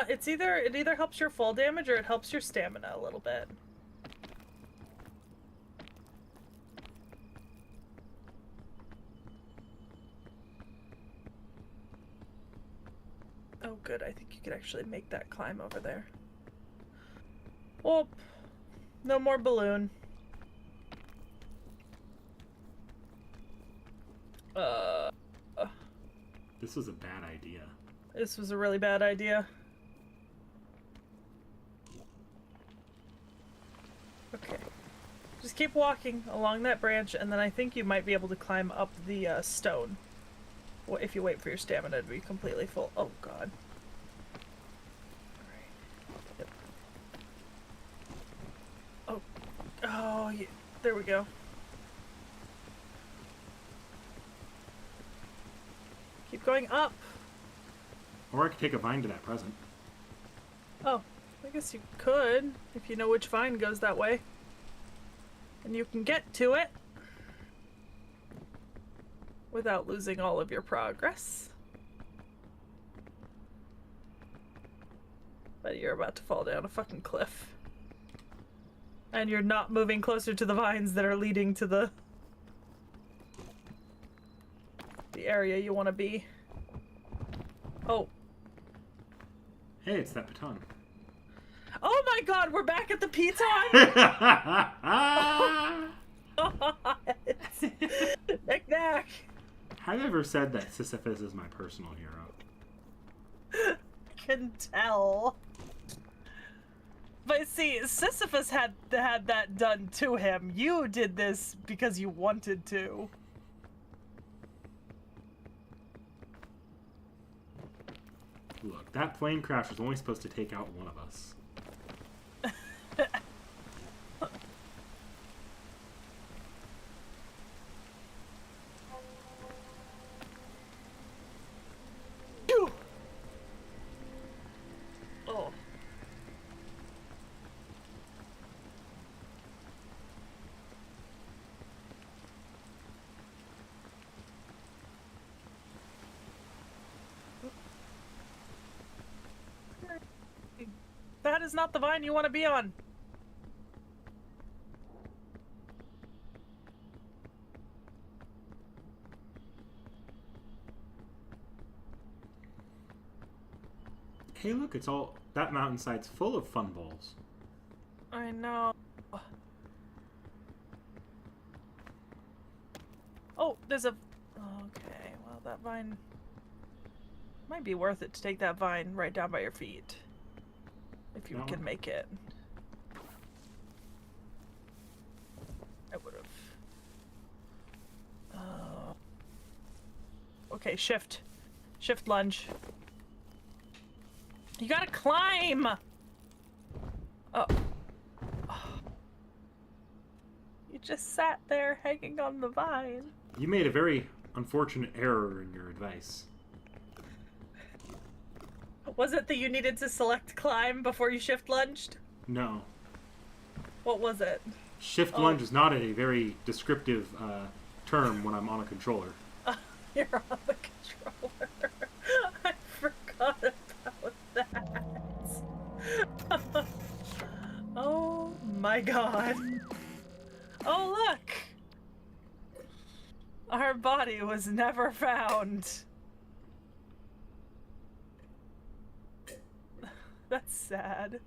Speaker 2: It either helps your fall damage or it helps your stamina a little bit. Oh good, I think you could actually make that climb over there. Oh, no more balloon.
Speaker 1: This was a bad idea.
Speaker 2: This was a really bad idea. Okay. Just keep walking along that branch, and then I think you might be able to climb up the stone. Well, if you wait for your stamina to be completely full. Oh, God. Alright. Yep. Oh. Oh, yeah. There we go. Keep going up.
Speaker 1: Or I could take a vine to that present.
Speaker 2: Oh, I guess you could, if you know which vine goes that way. And you can get to it without losing all of your progress. But you're about to fall down a fucking cliff. And you're not moving closer to the vines that are leading to the area you want to be. Oh.
Speaker 1: Hey, it's that baton.
Speaker 2: Oh my God, we're back at the piton! Knick-knack!
Speaker 1: Have you ever said that Sisyphus is my personal hero?
Speaker 2: I can tell. But see, Sisyphus had that done to him. You did this because you wanted to.
Speaker 1: Look, that plane crash was only supposed to take out one of us.
Speaker 2: Oh. That is not the vine you want to be on.
Speaker 1: Hey, look, it's all... That mountainside's full of fun balls.
Speaker 2: I know. Oh, there's a... Okay, well, that vine... Might be worth it to take that vine right down by your feet. If you can make it. I would have. Okay, shift. Shift lunge. You gotta climb! Oh. You just sat there hanging on the vine.
Speaker 1: You made a very unfortunate error in your advice.
Speaker 2: Was it that you needed to select climb before you shift lunged?
Speaker 1: No.
Speaker 2: What was it?
Speaker 1: Shift lunge is not a very descriptive term when I'm on a controller.
Speaker 2: You're on the controller. I forgot about that. Oh my god. Oh look! Our body was never found. That's sad.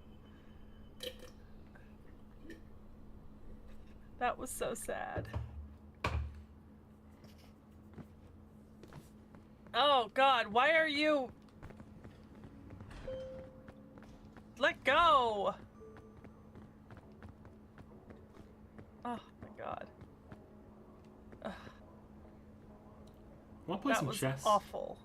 Speaker 2: That was so sad. Oh god, why are you... Let go! Oh my god.
Speaker 1: Want to play some chess?
Speaker 2: That was awful.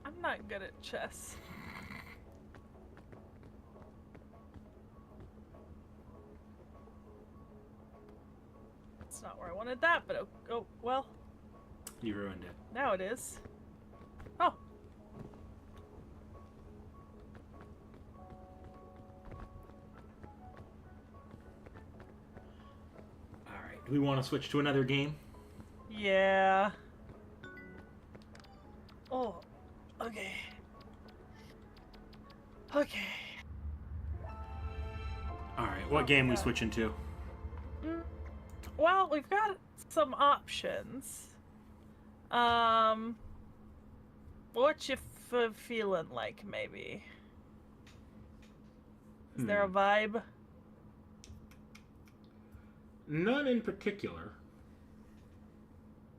Speaker 2: I'm not good at chess. That's not where I wanted that, but oh well.
Speaker 1: You ruined it.
Speaker 2: Now it is. Oh.
Speaker 1: Alright, do we want to switch to another game?
Speaker 2: Yeah. Oh. Okay. Okay.
Speaker 1: Alright, what game we switching to?
Speaker 2: Well, we've got some options. What you feeling like, maybe? Is there a vibe?
Speaker 1: None in particular.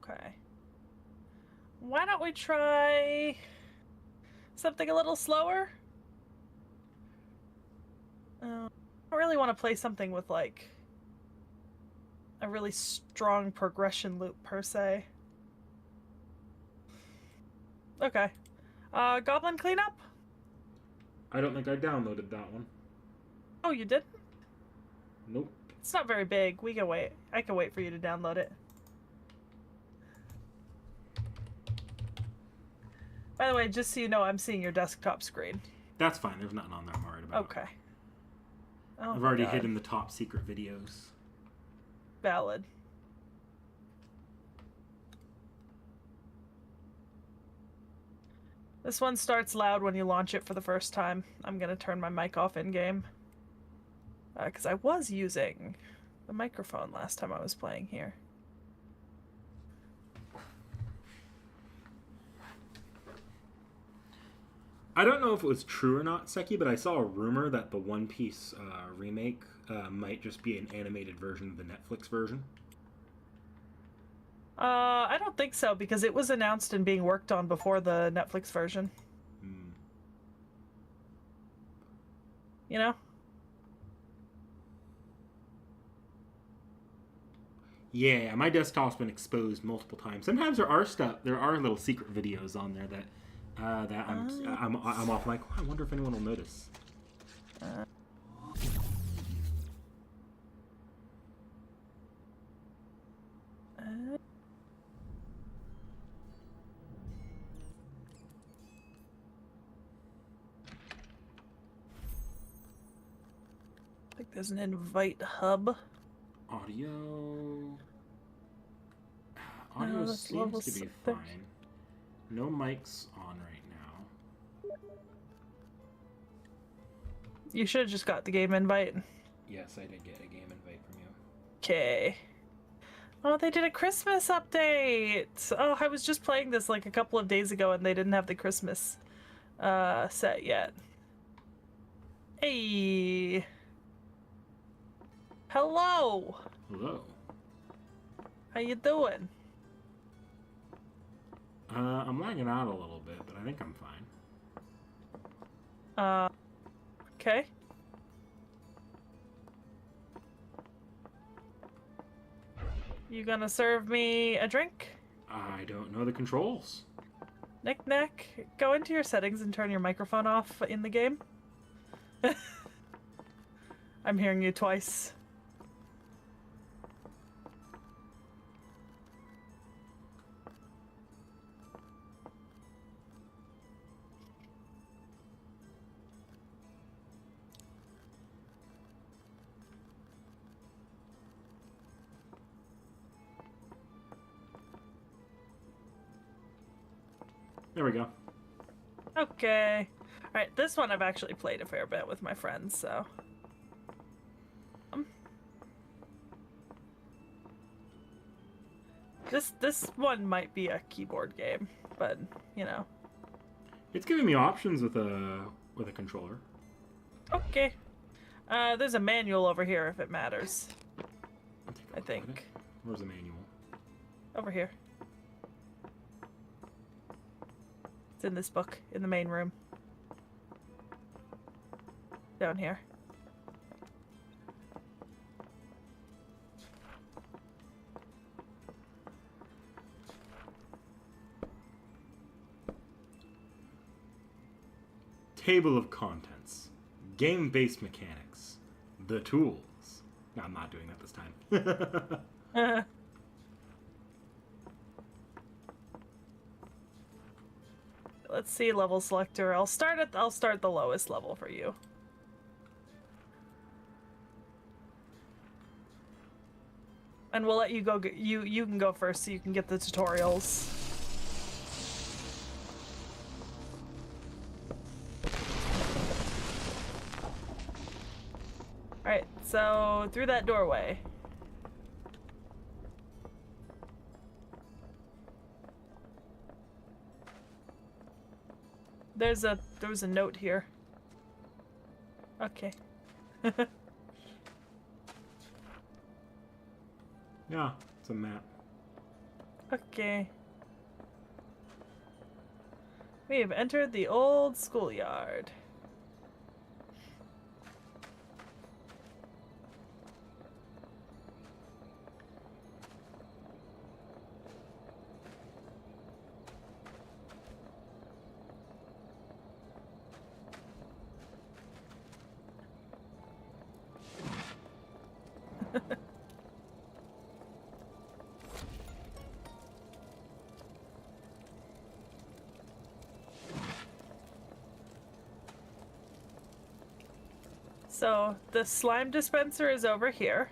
Speaker 2: Okay. Why don't we try something a little slower? I really want to play something with, like, a really strong progression loop, per se. Okay. Goblin Cleanup?
Speaker 1: I don't think I downloaded that one.
Speaker 2: Oh, you didn't?
Speaker 1: Nope.
Speaker 2: It's not very big. We can wait. I can wait for you to download it. By the way, just so you know, I'm seeing your desktop screen.
Speaker 1: That's fine. There's nothing on there I'm worried about.
Speaker 2: Okay. Oh,
Speaker 1: I've already hidden the top secret videos.
Speaker 2: Valid. This one starts loud when you launch it for the first time. I'm gonna turn my mic off in-game. Because I was using the microphone last time I was playing here.
Speaker 1: I don't know if it was true or not, Seki, but I saw a rumor that the One Piece remake might just be an animated version of the Netflix version.
Speaker 2: I don't think so, because it was announced and being worked on before the Netflix version.
Speaker 1: Hmm.
Speaker 2: You know?
Speaker 1: Yeah, my desktop's been exposed multiple times. Sometimes there are little secret videos on there that I'm off like, oh, I wonder if anyone will notice.
Speaker 2: I think there's an invite hub.
Speaker 1: Audio seems to be fine. No mics on right now.
Speaker 2: You should have just got the game invite.
Speaker 1: Yes, I did get a game invite from you.
Speaker 2: Okay. Oh, they did a Christmas update! Oh, I was just playing this like a couple of days ago and they didn't have the Christmas set yet. Hey! Hello!
Speaker 1: Hello.
Speaker 2: How you doing?
Speaker 1: I'm lagging out a little bit, but I think I'm fine.
Speaker 2: Okay. You gonna serve me a drink?
Speaker 1: I don't know the controls.
Speaker 2: Knick-knack. Go into your settings and turn your microphone off in the game. I'm hearing you twice.
Speaker 1: There we go.
Speaker 2: Okay. Alright, this one I've actually played a fair bit with my friends, so... This one might be a keyboard game, but, you know.
Speaker 1: It's giving me options with a controller.
Speaker 2: Okay. There's a manual over here if it matters. I think.
Speaker 1: Where's the manual?
Speaker 2: Over here. It's in this book, in the main room. Down here.
Speaker 1: Table of contents. Game-based mechanics. The tools. No, I'm not doing that this time.
Speaker 2: Let's see, level selector. I'll start the lowest level for you. And we'll let you go. You can go first so you can get the tutorials. Alright, so through that doorway. There was a note here. Okay.
Speaker 1: Yeah, it's a map.
Speaker 2: Okay. We have entered the old schoolyard. So, the slime dispenser is over here.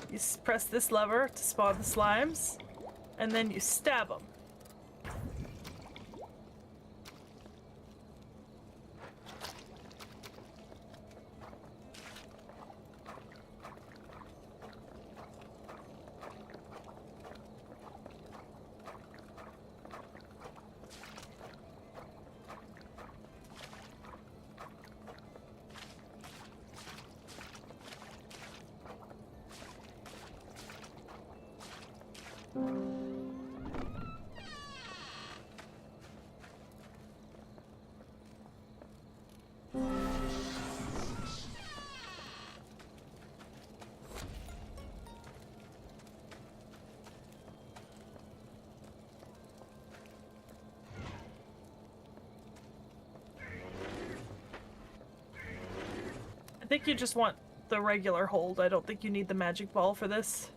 Speaker 2: You press this lever to spawn the slimes, and then you stab them. I think you just want the regular hold. I don't think you need the magic ball for this.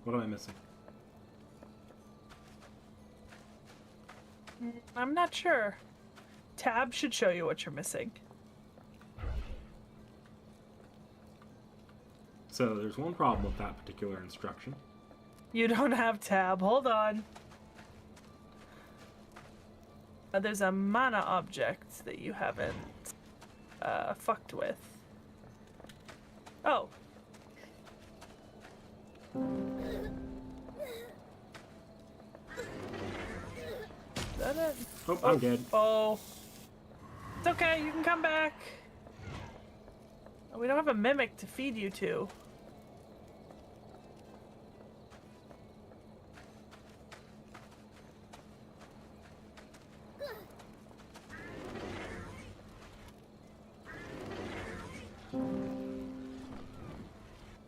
Speaker 1: What am I missing?
Speaker 2: I'm not sure. Tab should show you what you're missing.
Speaker 1: So there's one problem with that particular instruction.
Speaker 2: You don't have tab. Hold on. There's a mana object that you haven't fucked with. Oh. Is that it?
Speaker 1: Oh, I'm dead.
Speaker 2: Oh. It's okay, you can come back. We don't have a mimic to feed you to.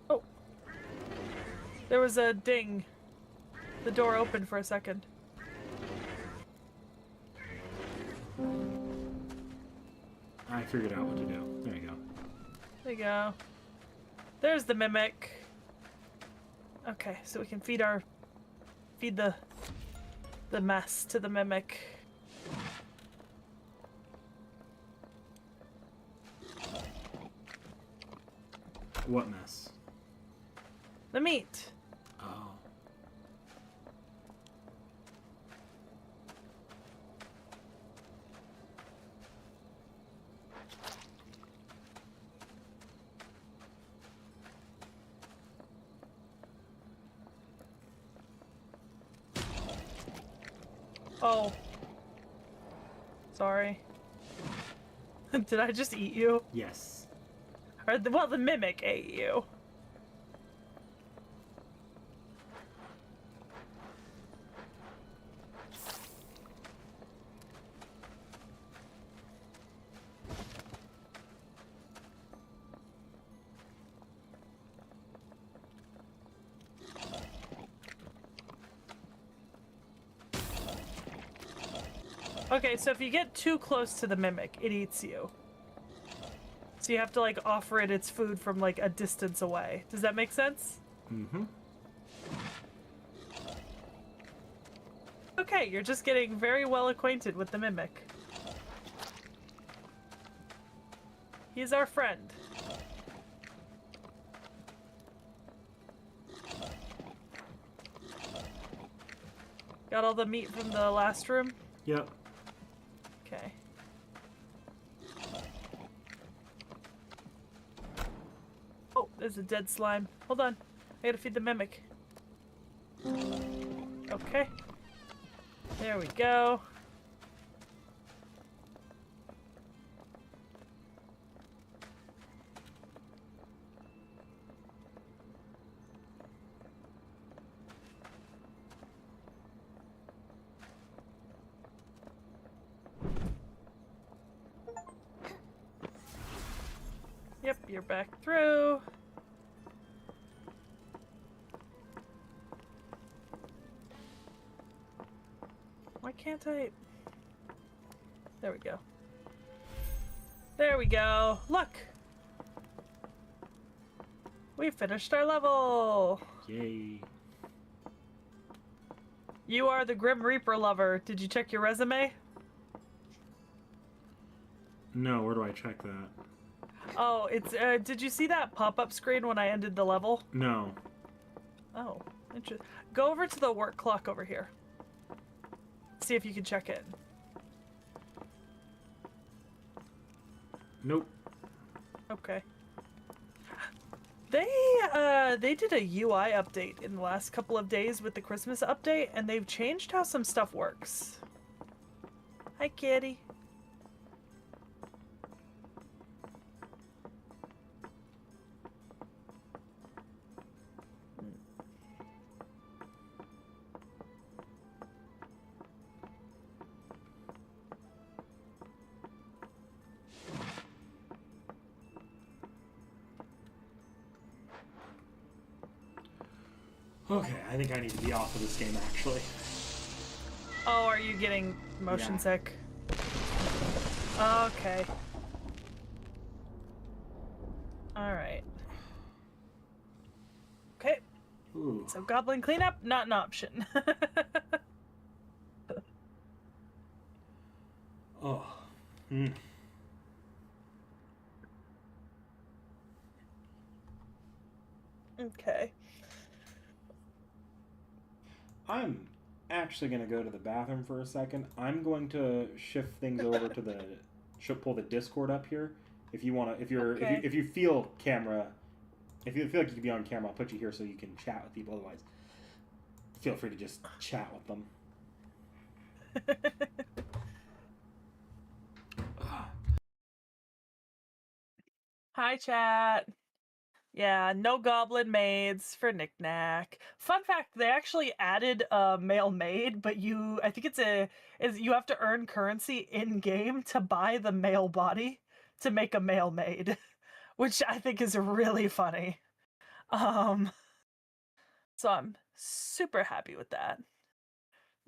Speaker 2: Oh. There was a ding. The door opened for a second.
Speaker 1: I figured out what to do. There you go.
Speaker 2: There you go. There's the mimic. Okay, so we can feed the mess to the mimic.
Speaker 1: What mess?
Speaker 2: The meat.
Speaker 1: Oh.
Speaker 2: Oh. Sorry. Did I just eat you?
Speaker 1: Yes.
Speaker 2: Or well, the mimic ate you. Okay, so if you get too close to the mimic, it eats you. So you have to, like, offer it its food from, like, a distance away. Does that make sense?
Speaker 1: Mm-hmm.
Speaker 2: Okay, you're just getting very well acquainted with the mimic. He's our friend. Got all the meat from the last room?
Speaker 1: Yep.
Speaker 2: Okay. Oh, there's a dead slime. Hold on. I gotta feed the mimic. Okay. There we go. Yep, you're back through. Why can't I? There we go. There we go. Look! We finished our level!
Speaker 1: Yay.
Speaker 2: You are the Grim Reaper lover. Did you check your resume?
Speaker 1: No, where do I check that?
Speaker 2: Oh, it's did you see that pop-up screen when I ended the level?
Speaker 1: No.
Speaker 2: Oh, interesting. Go over to the work clock over here. See if you can check it.
Speaker 1: Nope.
Speaker 2: Okay. They did a UI update in the last couple of days with the Christmas update, and they've changed how some stuff works. Hi, kitty.
Speaker 1: Okay, I think I need to be off of this game, actually.
Speaker 2: Oh, are you getting motion sick? Okay. Alright. Okay.
Speaker 1: Ooh.
Speaker 2: So goblin cleanup, not an option.
Speaker 1: Oh. Hmm.
Speaker 2: Okay.
Speaker 1: I'm actually going to go to the bathroom for a second. I'm going to shift things over to the pull the Discord up here. If you want to, if you feel camera, if you feel like you can be on camera, I'll put you here so you can chat with people. Otherwise, feel free to just chat with them.
Speaker 2: Hi, chat. Yeah, no goblin maids for Knick-Knack. Fun fact, they actually added a male maid, but I think you have to earn currency in-game to buy the male body to make a male maid, which I think is really funny. So I'm super happy with that.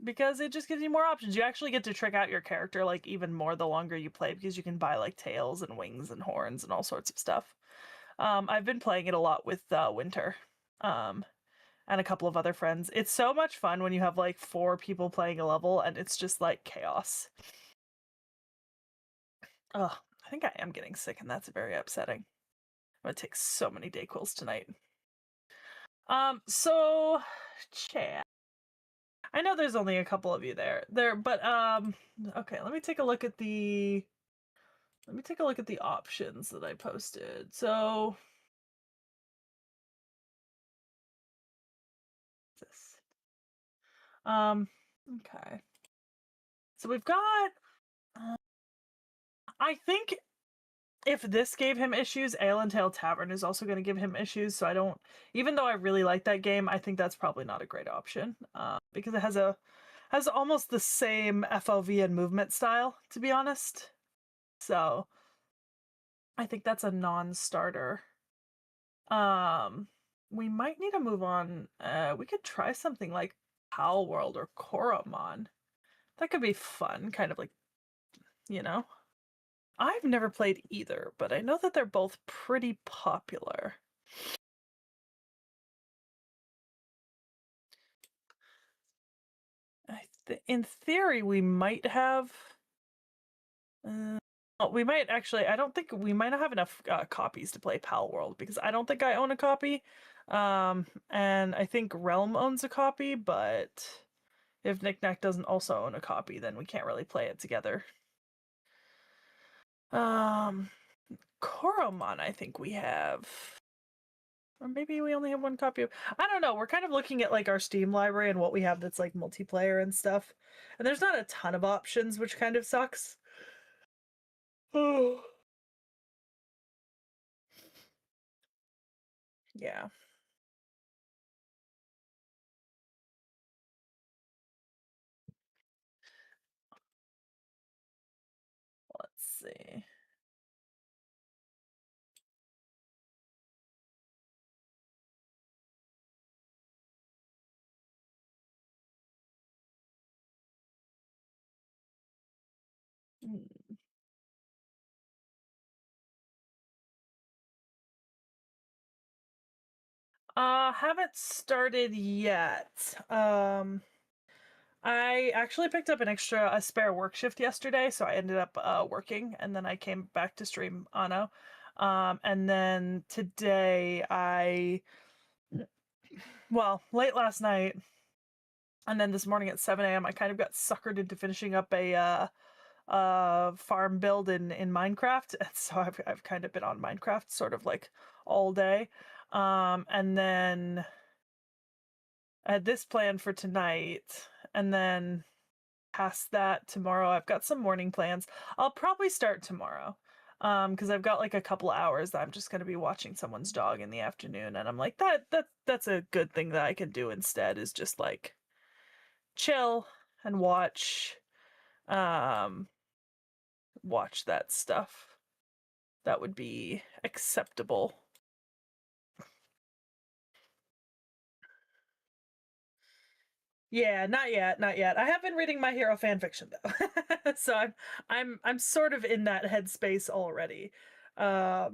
Speaker 2: Because it just gives you more options. You actually get to trick out your character like even more the longer you play because you can buy like tails and wings and horns and all sorts of stuff. I've been playing it a lot with Winter and a couple of other friends. It's so much fun when you have like 4 people playing a level and it's just like chaos. Ugh, I think I am getting sick and that's very upsetting. I'm gonna take so many Dayquils tonight. So chat. I know there's only a couple of you there, but okay, let me take a look at the options that I posted. So this okay. So we've got I think if this gave him issues, Ale and Tail Tavern is also going to give him issues. So I don't, even though I really like that game, I think that's probably not a great option because it has almost the same FOV and movement style, to be honest. So I think that's a non-starter. We might need to move on. We could try something like Pal World or Koromon. That could be fun, kind of like, you know. I've never played either, but I know that they're both pretty popular. In theory, we might have. We might actually. I don't think we might not have enough copies to play Pal World because I don't think I own a copy. And I think Realm owns a copy, but if Knick-Knack doesn't also own a copy, then we can't really play it together. Koromon, I think we have. Or maybe we only have one copy of. I don't know. We're kind of looking at like our Steam library and what we have that's like multiplayer and stuff. And there's not a ton of options, which kind of sucks. Oh. Yeah. Let's see. Haven't started yet. I actually picked up a spare work shift yesterday, so I ended up working, and then I came back to stream Anno. And then today late last night, and then this morning at 7 a.m. I kind of got suckered into finishing up a farm build in Minecraft. And so I've kind of been on Minecraft sort of like all day. And then I had this plan for tonight, and then past that tomorrow I've got some morning plans. I'll probably start tomorrow. Because I've got like a couple hours that I'm just gonna be watching someone's dog in the afternoon, and I'm like that's a good thing that I can do instead, is just like chill and um watch that stuff. That would be acceptable. Yeah, not yet, not yet. I have been reading My Hero fan fiction though. So I'm sort of in that headspace already. I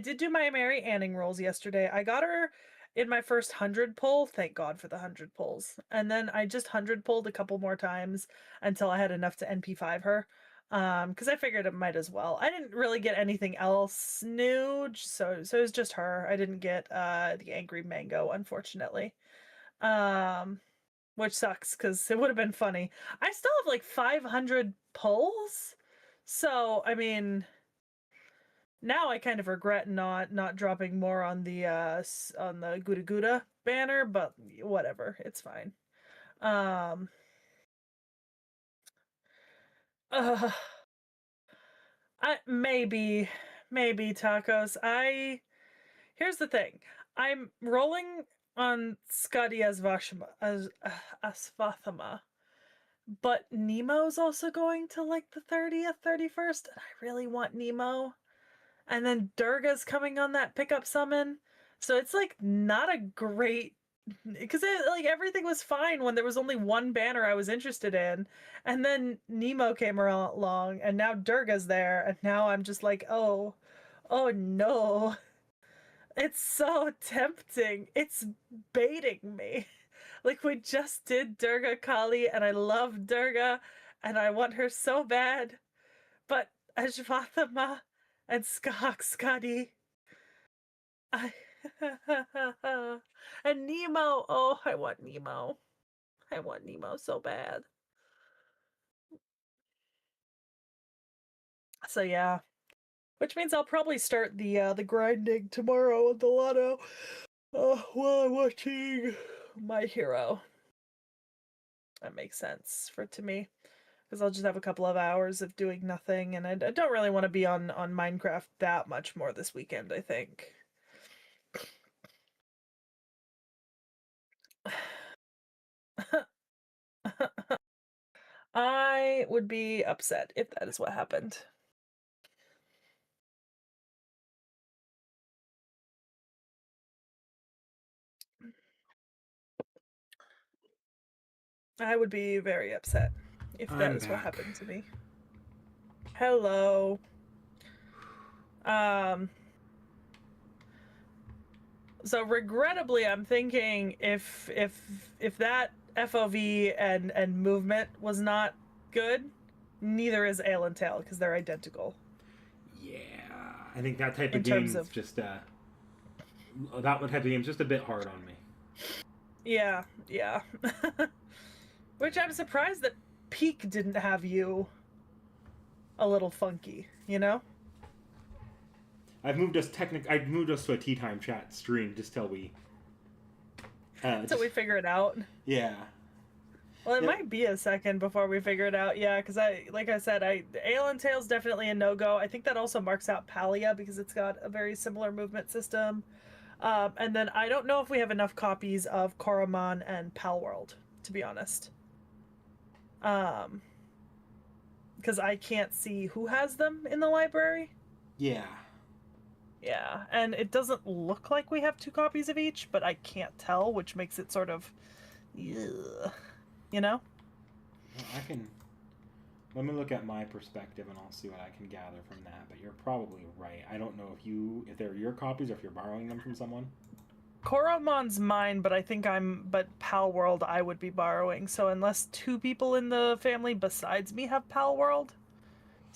Speaker 2: did do my Mary Anning rolls yesterday. I got her in my first 100 pull. Thank God for the 100 pulls. And then I just 100 pulled a couple more times until I had enough to NP5 her. Because I figured it might as well. I didn't really get anything else new, so it was just her. I didn't get the Angry Mango, unfortunately. Which sucks because it would have been funny. I still have like 500 pulls, so I mean, now I kind of regret not dropping more on the Gouda Gouda banner, but whatever, it's fine. Um, uh, I maybe tacos. Here's the thing. I'm rolling on Skadi as Asvathama. But Nemo's also going to like the 30th, 31st, and I really want Nemo. And then Durga's coming on that pickup summon. So it's like not a great, because like everything was fine when there was only one banner I was interested in. And then Nemo came along, and now Durga's there, and now I'm just like, oh no. It's so tempting. It's baiting me. Like, we just did Durga Kali, and I love Durga, and I want her so bad. But Ajvathama and Skadi, I and Nemo. Oh, I want Nemo. I want Nemo so bad. So yeah, which means I'll probably start the grinding tomorrow with the lotto. While I'm watching My Hero. That makes sense to me, because I'll just have a couple of hours of doing nothing, and I don't really want to be on Minecraft that much more this weekend, I think. I would be upset if that is what happened. I would be very upset if that is what happened to me. Hello. So regrettably, I'm thinking if that FOV and movement was not good, neither is Ale and Tail, because they're identical.
Speaker 1: Yeah, I think that type of game is just that type of game is just a bit hard on me.
Speaker 2: Yeah. Which I'm surprised that Peak didn't have you a little funky, you know?
Speaker 1: I've moved us to a tea time chat stream just till we
Speaker 2: we figure it out.
Speaker 1: Yeah.
Speaker 2: Well, it might be a second before we figure it out, yeah, because like I said, Ale and Tail's definitely a no-go. I think that also marks out Palia because it's got a very similar movement system. And then I don't know if we have enough copies of Koromon and Palworld, to be honest. Because I can't see who has them in the library.
Speaker 1: Yeah.
Speaker 2: Yeah, and it doesn't look like we have 2 copies of each, but I can't tell, which makes it sort of, ugh, you know?
Speaker 1: Let me look at my perspective and I'll see what I can gather from that, but you're probably right. I don't know if they're your copies or if you're borrowing them from someone.
Speaker 2: Koromon's mine, but Palworld I would be borrowing, so unless 2 people in the family besides me have Palworld,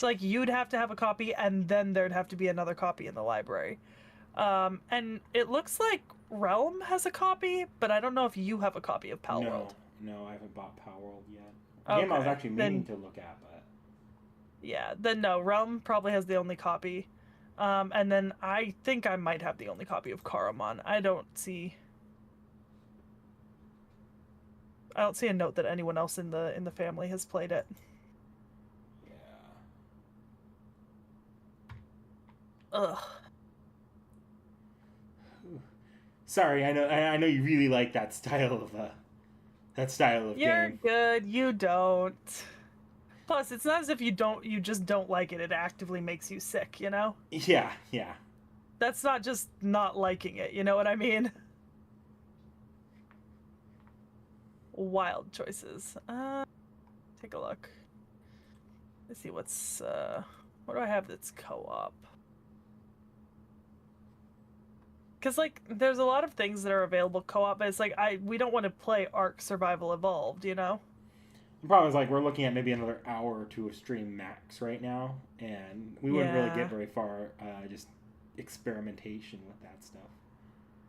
Speaker 2: So like you'd have to have a copy, and then there'd have to be another copy in the library. And it looks like Realm has a copy, but I don't know if you have a copy of Palworld.
Speaker 1: No, I haven't bought Palworld yet. A
Speaker 2: Okay.
Speaker 1: game I was actually meaning to look at, but
Speaker 2: yeah, then no, Realm probably has the only copy. And then I think I might have the only copy of Karamon. I don't see a note that anyone else in the family has played it.
Speaker 1: yeah.
Speaker 2: Ugh.
Speaker 1: Sorry, I know you really like that style of
Speaker 2: You're
Speaker 1: game.
Speaker 2: good. You don't. Plus, it's not as if you just don't like it. It actively makes you sick, you know?
Speaker 1: Yeah, yeah.
Speaker 2: That's not just not liking it, you know what I mean? Wild choices. Take a look. Let's see what do I have that's co-op? Because, like, there's a lot of things that are available co-op, but it's like, we don't want to play Ark Survival Evolved, you know?
Speaker 1: The problem is, like, we're looking at maybe another hour or two of stream max right now, and we wouldn't really get very far, just experimentation with that stuff.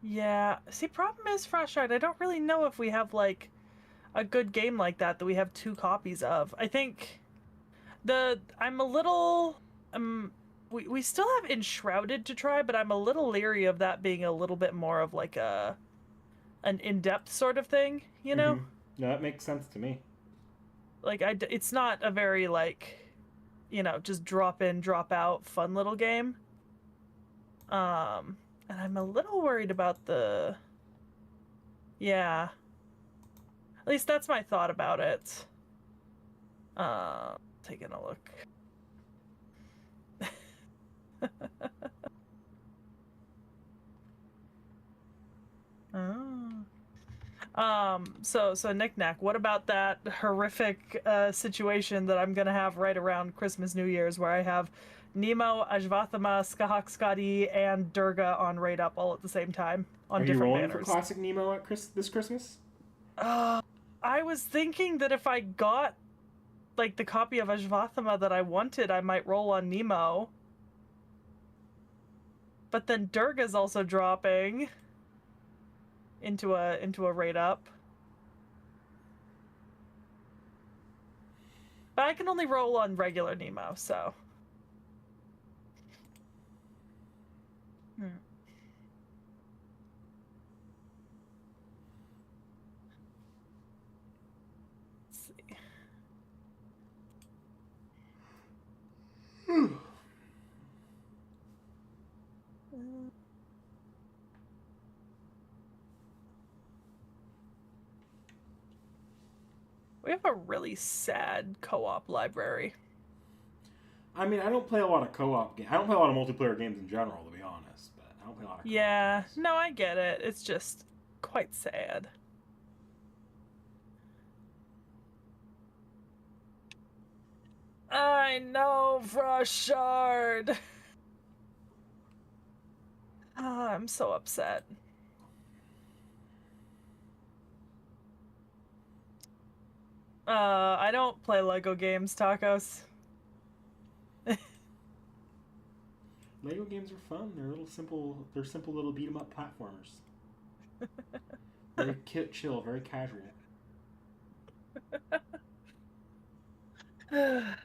Speaker 1: Yeah.
Speaker 2: See, problem is, Frostshard, I don't really know if we have, like, a good game like that we have 2 copies of. I think I'm a little... We still have Enshrouded to try, but I'm a little leery of that being a little bit more of like an in-depth sort of thing, you know?
Speaker 1: Mm-hmm. No, that makes sense to me.
Speaker 2: Like, it's not a very, like, you know, just drop in, drop out, fun little game. And I'm a little worried about yeah. At least that's my thought about it. Taking a look. So Knick-Knack, what about that horrific situation that I'm gonna have right around Christmas, New Year's, where I have Nemo, Ajvathama, Skahak Skadi, and Durga on Raid Up all at the same time on different banners.
Speaker 1: Are you rolling for Classic Nemo at this Christmas?
Speaker 2: I was thinking that if I got, like, the copy of Ajvathama that I wanted, I might roll on Nemo. But then Durga's also dropping into a Raid Up. But I can only roll on regular Nemo, so. Let's see. We have a really sad co-op library.
Speaker 1: I mean, I don't play a lot of co-op games. I don't play a lot of multiplayer games in general, to be honest. But I don't play a lot of co-op games.
Speaker 2: No, I get it. It's just quite sad. I know, Frostshard. I'm so upset. I don't play Lego games, Tacos.
Speaker 1: Lego games are fun. They're simple little beat 'em up platformers. Very chill, very casual. They're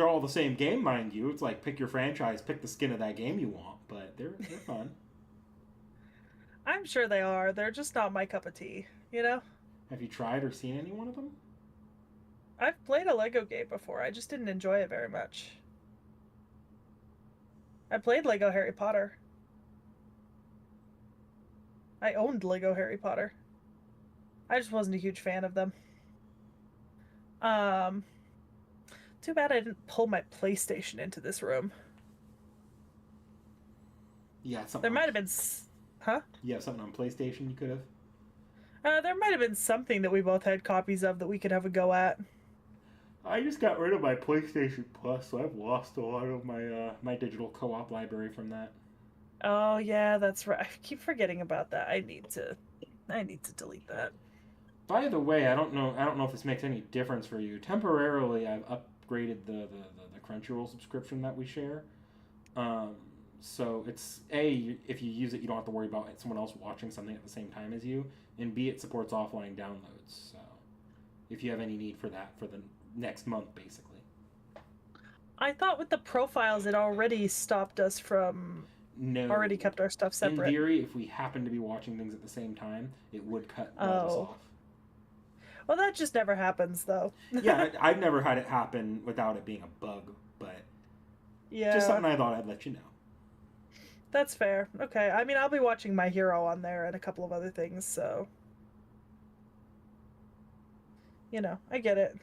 Speaker 1: all the same game, mind you. It's like pick your franchise, pick the skin of that game you want, but they're fun.
Speaker 2: I'm sure they are. They're just not my cup of tea, you know?
Speaker 1: Have you tried or seen any one of them?
Speaker 2: I've played a Lego game before. I just didn't enjoy it very much. I played Lego Harry Potter. I owned Lego Harry Potter. I just wasn't a huge fan of them. Too bad I didn't pull my PlayStation into this room.
Speaker 1: Yeah, something.
Speaker 2: There might have been... Huh?
Speaker 1: Yeah, something on PlayStation you could have?
Speaker 2: There might have been something that we both had copies of that we could have a go at.
Speaker 1: I just got rid of my PlayStation Plus, so I've lost a lot of my my digital co-op library from that.
Speaker 2: Oh yeah, that's right. I keep forgetting about that. I need to delete that.
Speaker 1: By the way, I don't know if this makes any difference for you. Temporarily, I've upgraded the Crunchyroll subscription that we share. So it's A, if you use it, you don't have to worry about someone else watching something at the same time as you, and B, it supports offline downloads. So if you have any need for that for the next month, basically.
Speaker 2: I thought with the profiles, it already stopped us from.
Speaker 1: No.
Speaker 2: Already kept our stuff separate.
Speaker 1: In theory, if we happen to be watching things at the same time, it would cut us off.
Speaker 2: Well, that just never happens, though.
Speaker 1: Yeah, I've never had it happen without it being a bug, but
Speaker 2: yeah,
Speaker 1: just something I thought I'd let you know.
Speaker 2: That's fair. Okay, I mean, I'll be watching My Hero on there and a couple of other things, so... You know, I get it.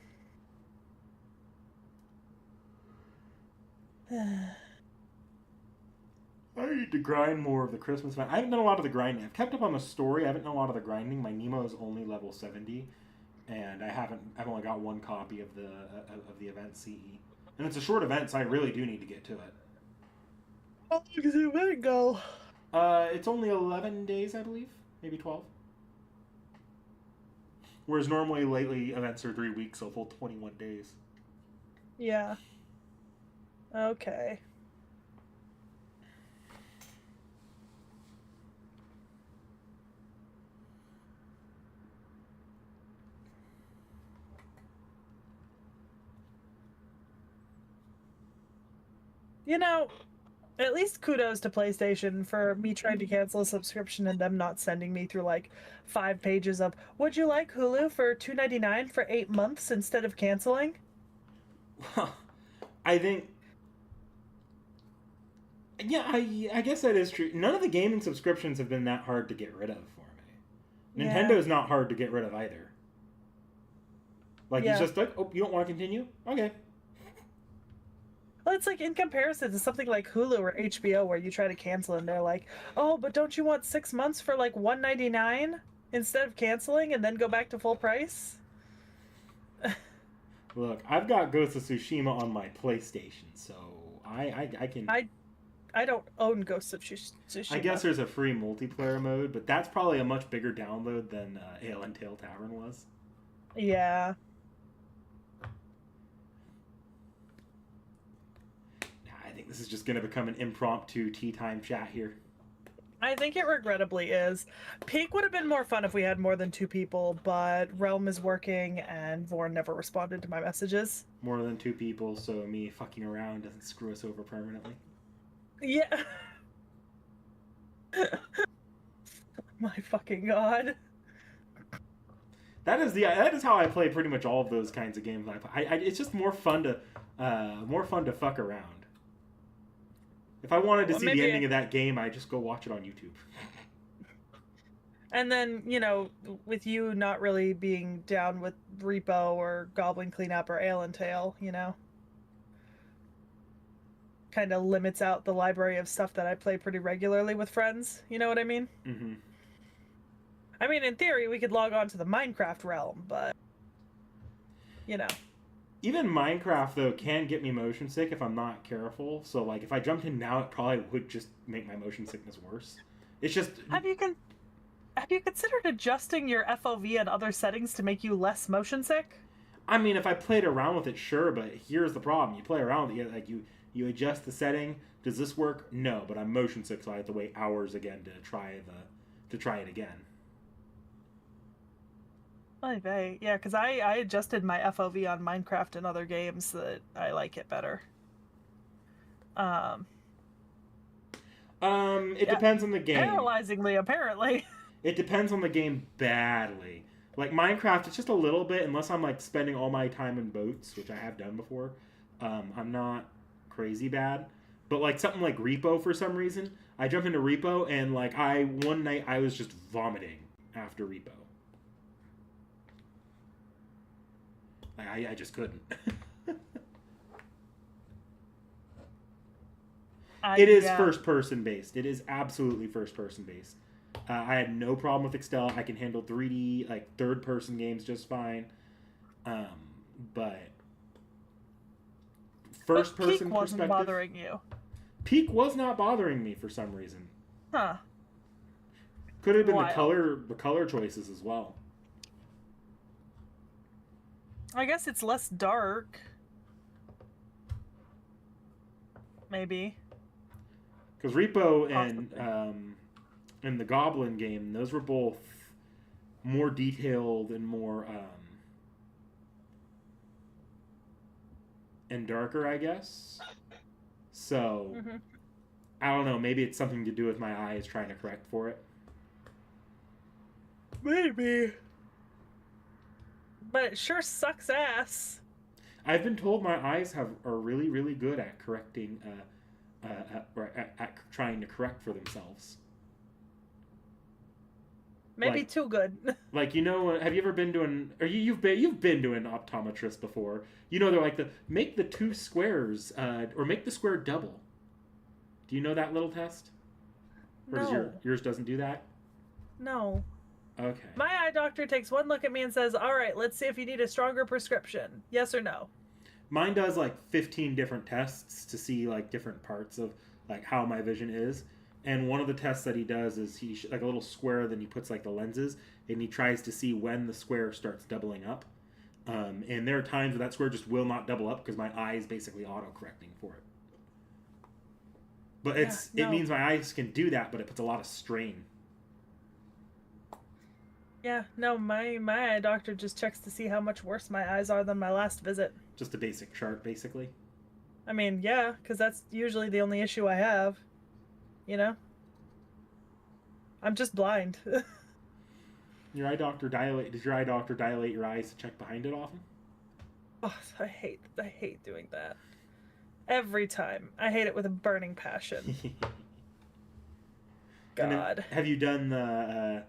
Speaker 1: I need to grind more of the Christmas event. I haven't done a lot of the grinding. I've kept up on the story. I haven't done a lot of the grinding. My Nemo is only level 70, and I've only got one copy of the event CE. And it's a short event, so I really do need to get to it.
Speaker 2: How long does the event go?
Speaker 1: It's only 11 days, I believe. Maybe 12. Whereas normally, lately, events are 3 weeks, so full 21 days.
Speaker 2: Yeah. Okay. You know, at least kudos to PlayStation for me trying to cancel a subscription and them not sending me through like 5 pages of, would you like Hulu for $2.99 for 8 months instead of canceling?
Speaker 1: Well, I think... Yeah, I guess that is true. None of the gaming subscriptions have been that hard to get rid of for me.
Speaker 2: Yeah.
Speaker 1: Nintendo's not hard to get rid of either. Like,
Speaker 2: Yeah.
Speaker 1: it's just like, oh, you don't want to continue? Okay.
Speaker 2: Well, it's like in comparison to something like Hulu or HBO where you try to cancel and they're like, oh, but don't you want 6 months for like $1.99 instead of canceling and then go back to full price?
Speaker 1: Look, I've got Ghost of Tsushima on my PlayStation, so I can...
Speaker 2: I don't own Ghost of Tsushima.
Speaker 1: I guess there's a free multiplayer mode, but that's probably a much bigger download than Ale and Tail Tavern was.
Speaker 2: Yeah.
Speaker 1: I think this is just going to become an impromptu tea time chat here.
Speaker 2: I think it regrettably is. Peak would have been more fun if we had more than 2 people, but Realm is working and Vorn never responded to my messages.
Speaker 1: More than 2 people, so me fucking around doesn't screw us over permanently.
Speaker 2: Yeah. My fucking god.
Speaker 1: That is how I play pretty much all of those kinds of games. It's just more fun to fuck around. If I wanted to see the ending of that game, I just go watch it on YouTube.
Speaker 2: And then, you know, with you not really being down with Repo or Goblin Cleanup or Ale and Tail, you know, kind of limits out the library of stuff that I play pretty regularly with friends. You know what I mean?
Speaker 1: Mm-hmm.
Speaker 2: I mean, in theory, we could log on to the Minecraft realm, but, you know.
Speaker 1: Even Minecraft, though, can get me motion sick if I'm not careful. So, like, if I jumped in now, it probably would just make my motion sickness worse. It's just...
Speaker 2: Have you considered adjusting your FOV and other settings to make you less motion sick?
Speaker 1: I mean, if I played around with it, sure, but here's the problem. You play around with it, like, you adjust the setting. Does this work? No, but I'm motion sick, so I have to wait hours again to try it again.
Speaker 2: Yeah, because I adjusted my FOV on Minecraft and other games so that I like it better.
Speaker 1: It depends on the game.
Speaker 2: Paralyzingly, apparently.
Speaker 1: It depends on the game badly. Like Minecraft, it's just a little bit, unless I'm like spending all my time in boats, which I have done before. I'm not crazy bad. But like something like Repo, for some reason, I jump into Repo and like one night I was just vomiting after Repo. I just couldn't. It is first-person based. It is absolutely first-person based. I had no problem with Excel. I can handle 3D, like third-person games just fine. But first-person
Speaker 2: Peak wasn't
Speaker 1: perspective,
Speaker 2: bothering you.
Speaker 1: Peak was not bothering me for some reason.
Speaker 2: Huh.
Speaker 1: Could have been the color choices as well.
Speaker 2: I guess it's less dark. Maybe.
Speaker 1: Because Repo
Speaker 2: Possibly.
Speaker 1: and the Goblin game, those were both more detailed and more and darker, I guess. So
Speaker 2: Hmm.
Speaker 1: I don't know. Maybe it's something to do with my eyes trying to correct for it.
Speaker 2: Maybe. But it sure sucks ass.
Speaker 1: I've been told my eyes are really really good at correcting, or at trying to correct for themselves.
Speaker 2: Maybe
Speaker 1: Like
Speaker 2: too good.
Speaker 1: Like, have you ever been to you've been to an optometrist before? They're like make the two squares, or make the square double. Do you know that little test? Or does
Speaker 2: No.
Speaker 1: yours doesn't do that?
Speaker 2: No.
Speaker 1: Okay.
Speaker 2: My eye doctor takes one look at me and says, "All right, let's see if you need a stronger prescription. Yes or no?"
Speaker 1: Mine does like 15 different tests to see like different parts of like how my vision is. And one of the tests that he does is like a little square, then he puts like the lenses, and he tries to see when the square starts doubling up. And there are times where that square just will not double up because my eye is basically auto correcting for it. But
Speaker 2: Yeah,
Speaker 1: it
Speaker 2: no.
Speaker 1: means my eyes can do that, but it puts a lot of strain.
Speaker 2: Yeah, no, my eye doctor just checks to see how much worse my eyes are than my last visit.
Speaker 1: Just a basic chart, basically.
Speaker 2: I mean, yeah, because that's usually the only issue I have. You know? I'm just blind.
Speaker 1: Your eye doctor dilate? Does your eye doctor dilate your eyes to check behind it often?
Speaker 2: Oh, I hate doing that. Every time. I hate it with a burning passion.
Speaker 1: And
Speaker 2: God.
Speaker 1: have you done the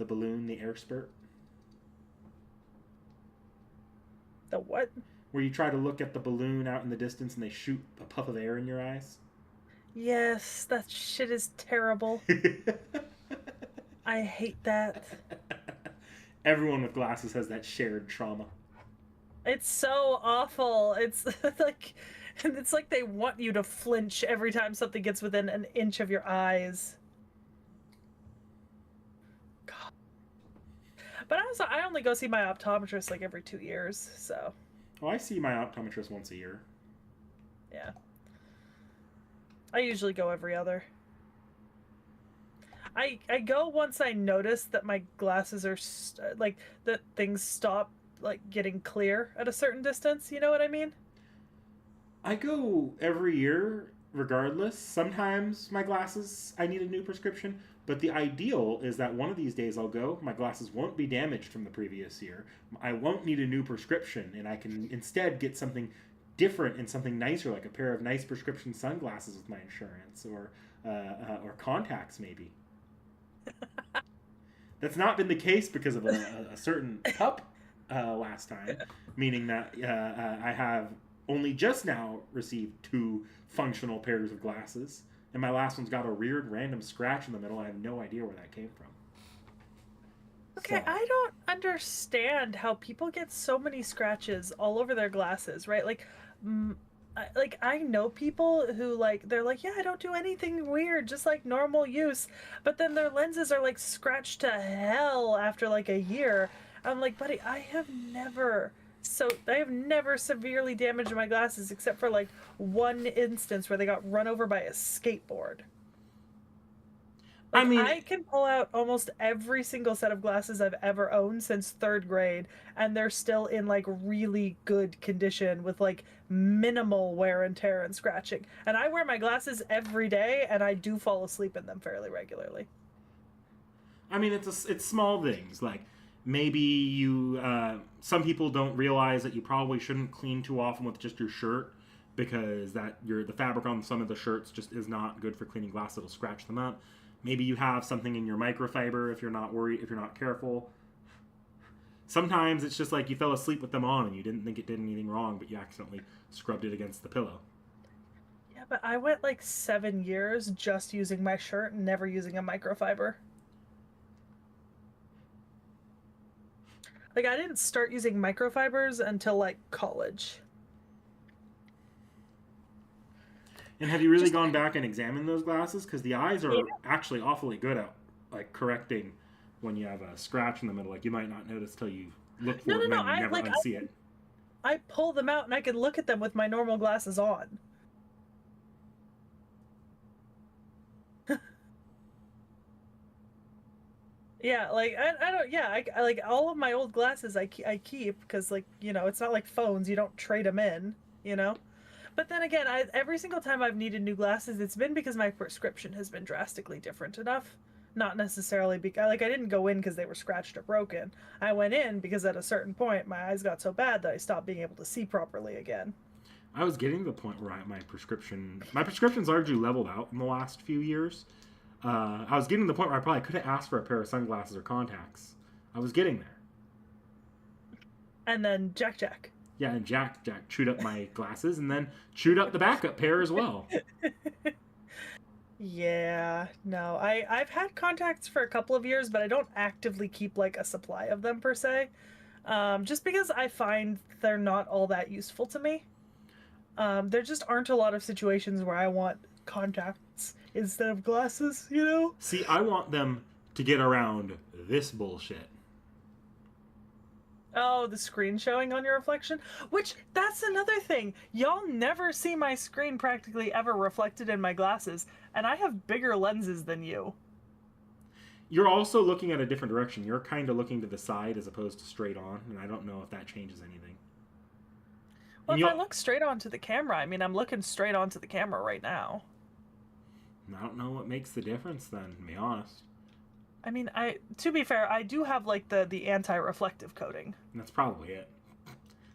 Speaker 1: balloon, the air spurt,
Speaker 2: The what?
Speaker 1: where you try to look at the balloon out in the distance and they shoot a puff of air in your eyes?
Speaker 2: Yes, that shit is terrible. I hate that.
Speaker 1: Everyone with glasses has that shared trauma.
Speaker 2: It's so awful. It's like they want you to flinch every time something gets within an inch of your eyes. God. But also, I only go see my optometrist like every 2 years, so
Speaker 1: Oh, I see my optometrist once a year.
Speaker 2: yeah. I usually go every other. I go once I notice that my glasses are like that things stop like getting clear at a certain distance. You know what I mean?
Speaker 1: I go every year regardless. Sometimes my glasses, I need a new prescription, but the ideal is that one of these days I'll go, my glasses won't be damaged from the previous year. I won't need a new prescription, and I can instead get something different and something nicer, like a pair of nice prescription sunglasses with my insurance, or contacts maybe. That's not been the case because of a certain pup last time, meaning that I have only just now received two functional pairs of glasses, and my last one's got a weird random scratch in the middle. I have no idea where that came from.
Speaker 2: Okay,
Speaker 1: So,
Speaker 2: I don't understand how people get so many scratches all over their glasses, right? Like, I know people who like they're like, yeah, I don't do anything weird, just like normal use, but then their lenses are like scratched to hell after like a year. I'm like, buddy, I have never severely damaged my glasses except for like one instance where they got run over by a skateboard.
Speaker 1: I
Speaker 2: Like,
Speaker 1: mean,
Speaker 2: I can pull out almost every single set of glasses I've ever owned since third grade, and they're still in like really good condition with like minimal wear and tear and scratching. And I wear my glasses every day, and I do fall asleep in them fairly regularly.
Speaker 1: it's small things like maybe some people don't realize that you probably shouldn't clean too often with just your shirt because the fabric on some of the shirts just is not good for cleaning glass. It'll scratch them up. Maybe you have something in your microfiber if you're not careful. Sometimes it's just like you fell asleep with them on and you didn't think it did anything wrong, but you accidentally scrubbed it against the pillow.
Speaker 2: Yeah, but I went like 7 years just using my shirt and never using a microfiber. Like, I didn't start using microfibers until like college.
Speaker 1: And have you really
Speaker 2: Just
Speaker 1: gone back and examined those glasses? Because the eyes
Speaker 2: yeah.
Speaker 1: are actually awfully good at like correcting when you have a scratch in the middle. Like you might not notice till you look
Speaker 2: No,
Speaker 1: for it
Speaker 2: no,
Speaker 1: and
Speaker 2: no.
Speaker 1: then you never unsee it.
Speaker 2: I pull them out and I can look at them with my normal glasses on. Yeah, like I don't. Yeah, I like all of my old glasses. I keep because like it's not like phones. You don't trade them in. You know. But then again, every single time I've needed new glasses, it's been because my prescription has been drastically different enough. Not necessarily because like I didn't go in because they were scratched or broken. I went in because at a certain point my eyes got so bad that I stopped being able to see properly again.
Speaker 1: I was getting to the point where my prescription's largely leveled out in the last few years. I was getting to the point where I probably could have asked for a pair of sunglasses or contacts. I was getting there.
Speaker 2: And then Jack.
Speaker 1: Yeah, and Jack chewed up my glasses and then chewed up the backup pair as well.
Speaker 2: Yeah, no. I've had contacts for a couple of years, but I don't actively keep like a supply of them per se. Just because I find they're not all that useful to me. There just aren't a lot of situations where I want contacts instead of glasses, you know?
Speaker 1: See, I want them to get around this bullshit.
Speaker 2: Oh, the screen showing on your reflection? Which, that's another thing. Y'all never see my screen practically ever reflected in my glasses, and I have bigger lenses than you.
Speaker 1: You're also looking at a different direction. You're kind of looking to the side as opposed to straight on, and I don't know if that changes anything.
Speaker 2: Well, if I look straight onto the camera, I mean, I'm looking straight onto the camera right now.
Speaker 1: I don't know what makes the difference then, to be honest.
Speaker 2: I mean, to be fair, I do have like the anti-reflective coating.
Speaker 1: That's probably it.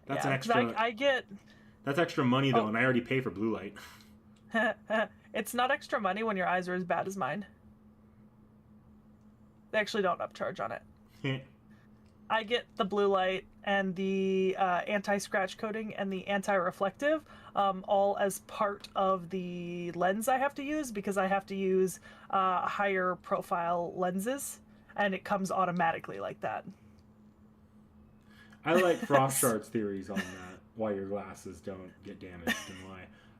Speaker 1: That's
Speaker 2: an extra. I get.
Speaker 1: That's extra money though, and I already pay for blue light.
Speaker 2: It's not extra money when your eyes are as bad as mine. They actually don't upcharge on it. I get the blue light and the anti-scratch coating and the anti-reflective all as part of the lens I have to use because I have to use higher profile lenses, and it comes automatically like that.
Speaker 1: I like Frost theories on that, why your glasses don't get damaged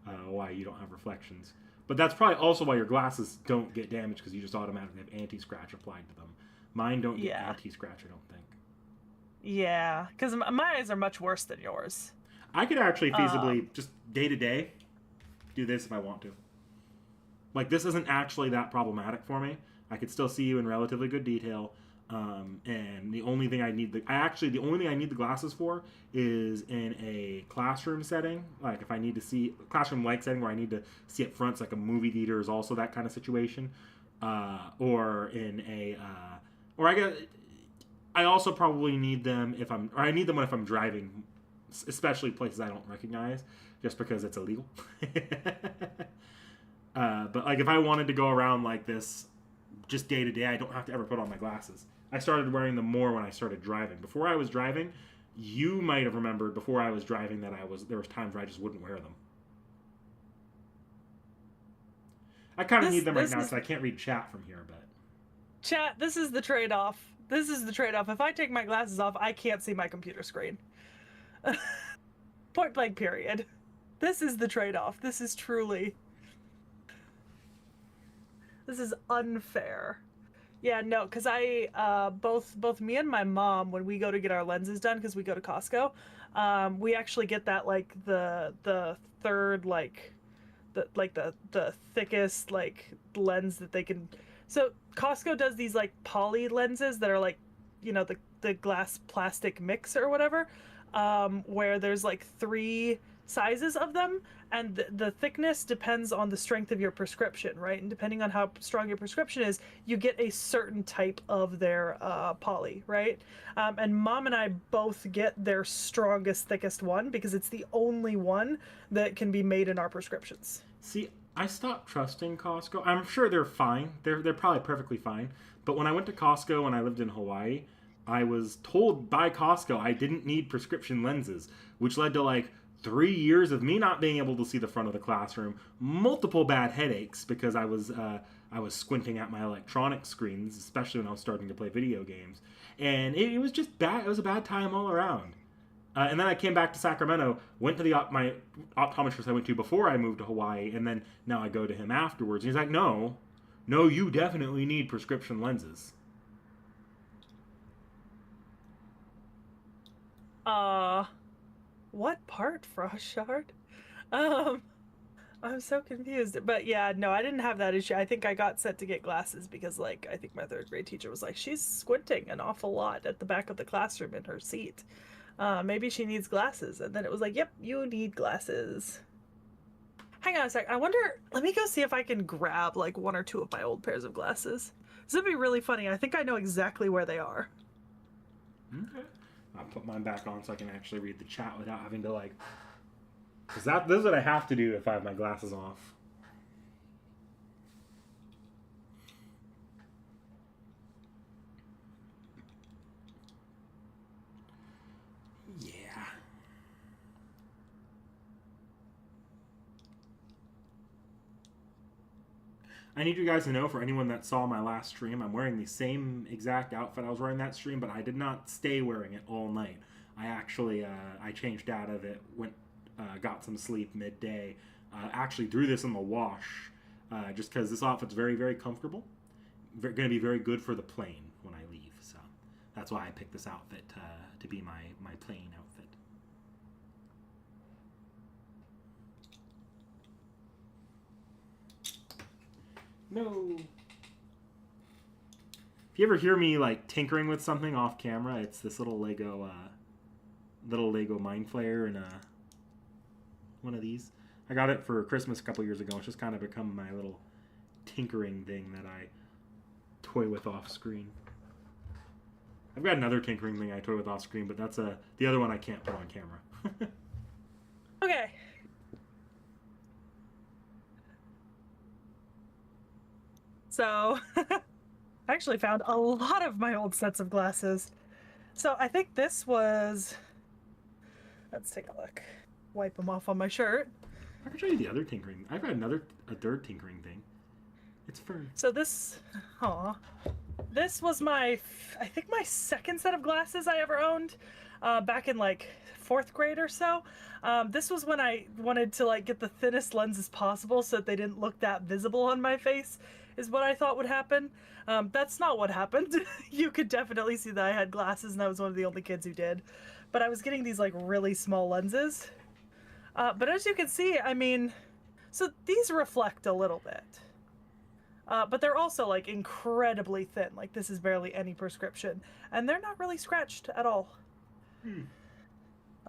Speaker 1: and why you don't have reflections. But that's probably also why your glasses don't get damaged because you just automatically have anti-scratch applied to them. Mine don't get anti-scratch, I don't think.
Speaker 2: Yeah, because my eyes are much worse than yours.
Speaker 1: I could actually feasibly, just day to day, do this if I want to. Like, this isn't actually that problematic for me. I could still see you in relatively good detail. And the only thing I need the only thing I need the glasses for is in a classroom setting. Like if I need to see classroom-like setting where I need to see up front, like a movie theater is also that kind of situation. Or in a, I also probably need them I need them if I'm driving, especially places I don't recognize, just because it's illegal. But like if I wanted to go around like this, just day to day, I don't have to ever put on my glasses. I started wearing them more when I started driving. Before I was driving, you might have remembered before I was driving that there was times where I just wouldn't wear them. I kind of need them right now because I can't read chat from here, but...
Speaker 2: Chat, this is the trade-off. This is the trade-off. If I take my glasses off, I can't see my computer screen. Point blank period. This is the trade-off. This is truly... This is unfair. Yeah, no, because both me and my mom, when we go to get our lenses done, because we go to Costco, we actually get that, like, the third, like, the thickest, like, lens that they can... So, Costco does these, like, poly lenses that are, like, you know, the glass plastic mix or whatever, where there's, like, 3 sizes of them, and the thickness depends on the strength of your prescription, right? And depending on how strong your prescription is, you get a certain type of their poly, right? And Mom and I both get their strongest, thickest one because it's the only one that can be made in our prescriptions.
Speaker 1: See, I stopped trusting Costco. I'm sure they're fine. They're probably perfectly fine. But when I went to Costco when I lived in Hawaii, I was told by Costco I didn't need prescription lenses, which led to like 3 years of me not being able to see the front of the classroom, multiple bad headaches because I was squinting at my electronic screens, especially when I was starting to play video games, and it was just bad. It was a bad time all around. And then I came back to Sacramento, went to my optometrist I went to before I moved to Hawaii, and then now I go to him afterwards. And he's like, no, you definitely need prescription lenses.
Speaker 2: What part, Frostshard? I'm so confused. But yeah, no, I didn't have that issue. I think I got set to get glasses because, like, I think my third grade teacher was like, she's squinting an awful lot at the back of the classroom in her seat. Maybe she needs glasses. And then it was like, yep, you need glasses. Hang on a sec. I wonder, let me go see if I can grab like one or two of my old pairs of glasses. This would be really funny. I think I know exactly where they are.
Speaker 1: Okay. I'll put mine back on so I can actually read the chat without having to like... Because this is what I have to do if I have my glasses off. Yeah. I need you guys to know, for anyone that saw my last stream, I'm wearing the same exact outfit I was wearing that stream, but I did not stay wearing it all night. I actually, I changed out of it, got some sleep midday, actually threw this in the wash, just because this outfit's very, very comfortable. Going to be very good for the plane when I leave, so that's why I picked this outfit to be my plane outfit. No. If you ever hear me like tinkering with something off camera, it's this little Lego Mind Flayer and one of these. I got it for Christmas a couple years ago. It's just kind of become my little tinkering thing that I toy with off screen. I've got another tinkering thing I toy with off screen, but that's the other one I can't put on camera.
Speaker 2: Okay. So, I actually found a lot of my old sets of glasses. So I think this was... Let's take a look. Wipe them off on my shirt.
Speaker 1: I can show you the other tinkering. I've got a third tinkering thing. It's for...
Speaker 2: So this... Aw. This was I think my second set of glasses I ever owned. Back in like 4th grade or so. This was when I wanted to like get the thinnest lenses possible so that they didn't look that visible on my face, is what I thought would happen. That's not what happened. You could definitely see that I had glasses and I was one of the only kids who did. But I was getting these like really small lenses. But as you can see, I mean, so these reflect a little bit. But they're also like incredibly thin. Like this is barely any prescription. And they're not really scratched at all.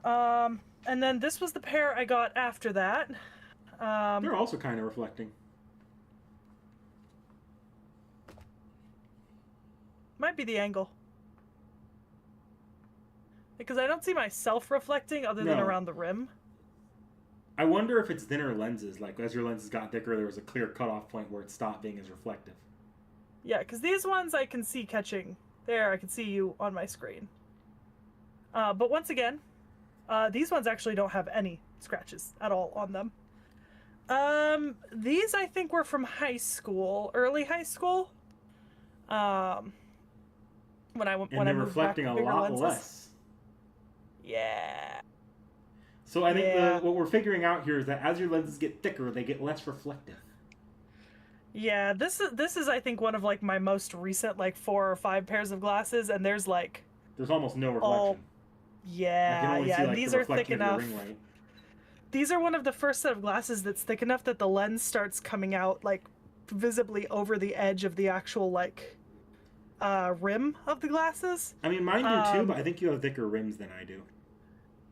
Speaker 2: And then this was the pair I got after that.
Speaker 1: They're also kind of reflecting.
Speaker 2: Might be the angle. Because I don't see myself reflecting other than around the rim.
Speaker 1: I wonder if it's thinner lenses. Like, as your lenses got thicker, there was a clear cutoff point where it stopped being as reflective.
Speaker 2: Yeah, because these ones I can see catching. There, I can see you on my screen. But once again, these ones actually don't have any scratches at all on them. These I think were from high school, early high school. When I moved
Speaker 1: reflecting
Speaker 2: back
Speaker 1: a lot
Speaker 2: lenses.
Speaker 1: less.
Speaker 2: Yeah.
Speaker 1: So I think what we're figuring out here is that as your lenses get thicker, they get less reflective.
Speaker 2: Yeah, this is I think one of like my most recent like 4 or 5 pairs of glasses, and there's
Speaker 1: almost no reflection.
Speaker 2: Yeah,
Speaker 1: see, like,
Speaker 2: these
Speaker 1: the
Speaker 2: are thick
Speaker 1: reflection of your
Speaker 2: enough.
Speaker 1: rim light.
Speaker 2: These are one of the first set of glasses that's thick enough that the lens starts coming out like visibly over the edge of the actual like rim of the glasses.
Speaker 1: I mean, mine do too, but I think you have thicker rims than I do.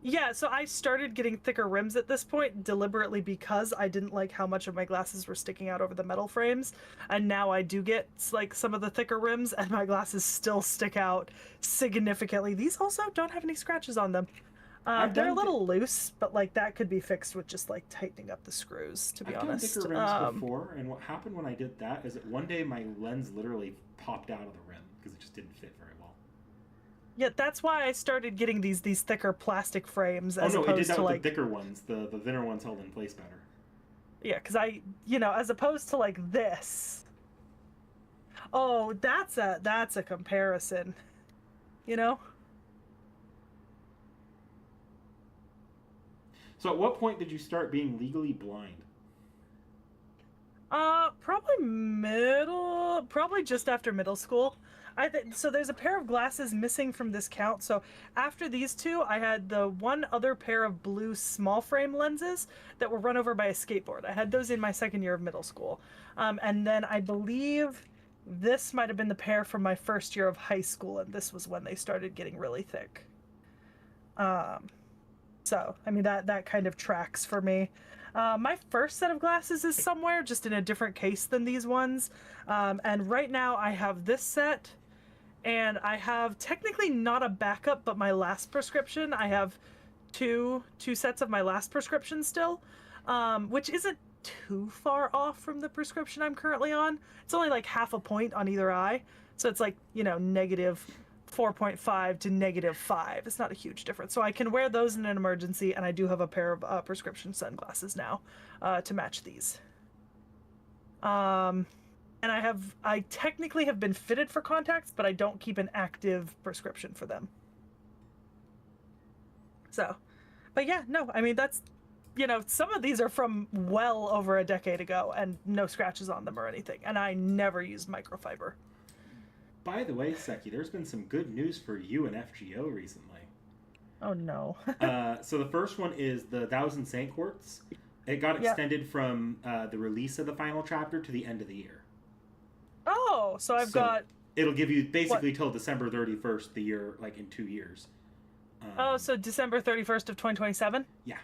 Speaker 2: Yeah, so I started getting thicker rims at this point deliberately because I didn't like how much of my glasses were sticking out over the metal frames, and now I do get like some of the thicker rims and my glasses still stick out significantly. These also don't have any scratches on them. They're a little loose, but like that could be fixed with just like tightening up the screws, to be honest.
Speaker 1: I've done thicker rims before, and what happened when I did that is that one day my lens literally popped out of the rim because it just didn't fit very well.
Speaker 2: Yeah, that's why I started getting these thicker plastic frames as opposed
Speaker 1: it did that
Speaker 2: to
Speaker 1: with
Speaker 2: like
Speaker 1: the thicker ones. The thinner ones held in place better.
Speaker 2: Yeah, because as opposed to like this. Oh, that's a comparison. You know?
Speaker 1: So at what point did you start being legally blind?
Speaker 2: Probably middle. probably just after middle school. So there's a pair of glasses missing from this count. So after these two, I had the one other pair of blue small frame lenses that were run over by a skateboard. I had those in my second year of middle school. And then I believe this might have been the pair from my first year of high school, and this was when they started getting really thick. So, I mean, that kind of tracks for me. My first set of glasses is somewhere, just in a different case than these ones. And right now I have this set, and I have technically not a backup, but my last prescription. I have two sets of my last prescription still, which isn't too far off from the prescription I'm currently on. It's only like half a point on either eye. So it's like, negative 4.5 to -5. It's not a huge difference. So I can wear those in an emergency, and I do have a pair of prescription sunglasses now to match these. And I technically have been fitted for contacts, but I don't keep an active prescription for them. So, but yeah, no, I mean, that's, some of these are from well over a decade ago and no scratches on them or anything. And I never used microfiber.
Speaker 1: By the way, Seki, there's been some good news for you and FGO recently.
Speaker 2: Oh, no.
Speaker 1: So the first one is the 1,000 Saint Quartz. It got extended from the release of the final chapter to the end of the year.
Speaker 2: Oh, so I've got...
Speaker 1: It'll give you basically till December 31st, the year, like in 2 years.
Speaker 2: So December 31st of 2027?
Speaker 1: Yeah.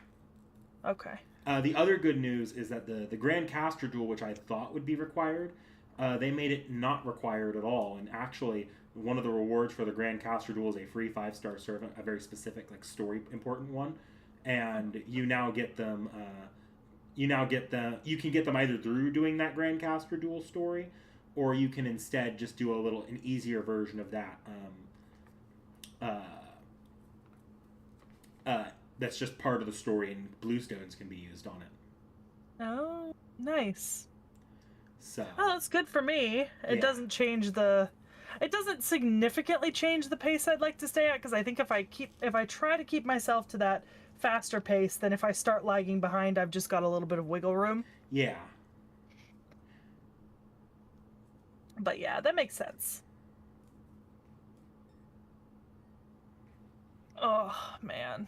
Speaker 2: Okay.
Speaker 1: The other good news is that the Grand Caster Duel, which I thought would be required, they made it not required at all. And actually, one of the rewards for the Grand Caster Duel is a free 5-star servant, a very specific, like, story important one. And you now get them... you can get them either through doing that Grand Caster Duel story, or you can instead just do an easier version of that. That's just part of the story, and bluestones can be used on it.
Speaker 2: Oh, nice.
Speaker 1: So.
Speaker 2: Oh, that's good for me. It doesn't change it doesn't significantly change the pace I'd like to stay at, because I think if I try to keep myself to that faster pace, then if I start lagging behind, I've just got a little bit of wiggle room.
Speaker 1: Yeah.
Speaker 2: But yeah, that makes sense. Oh man,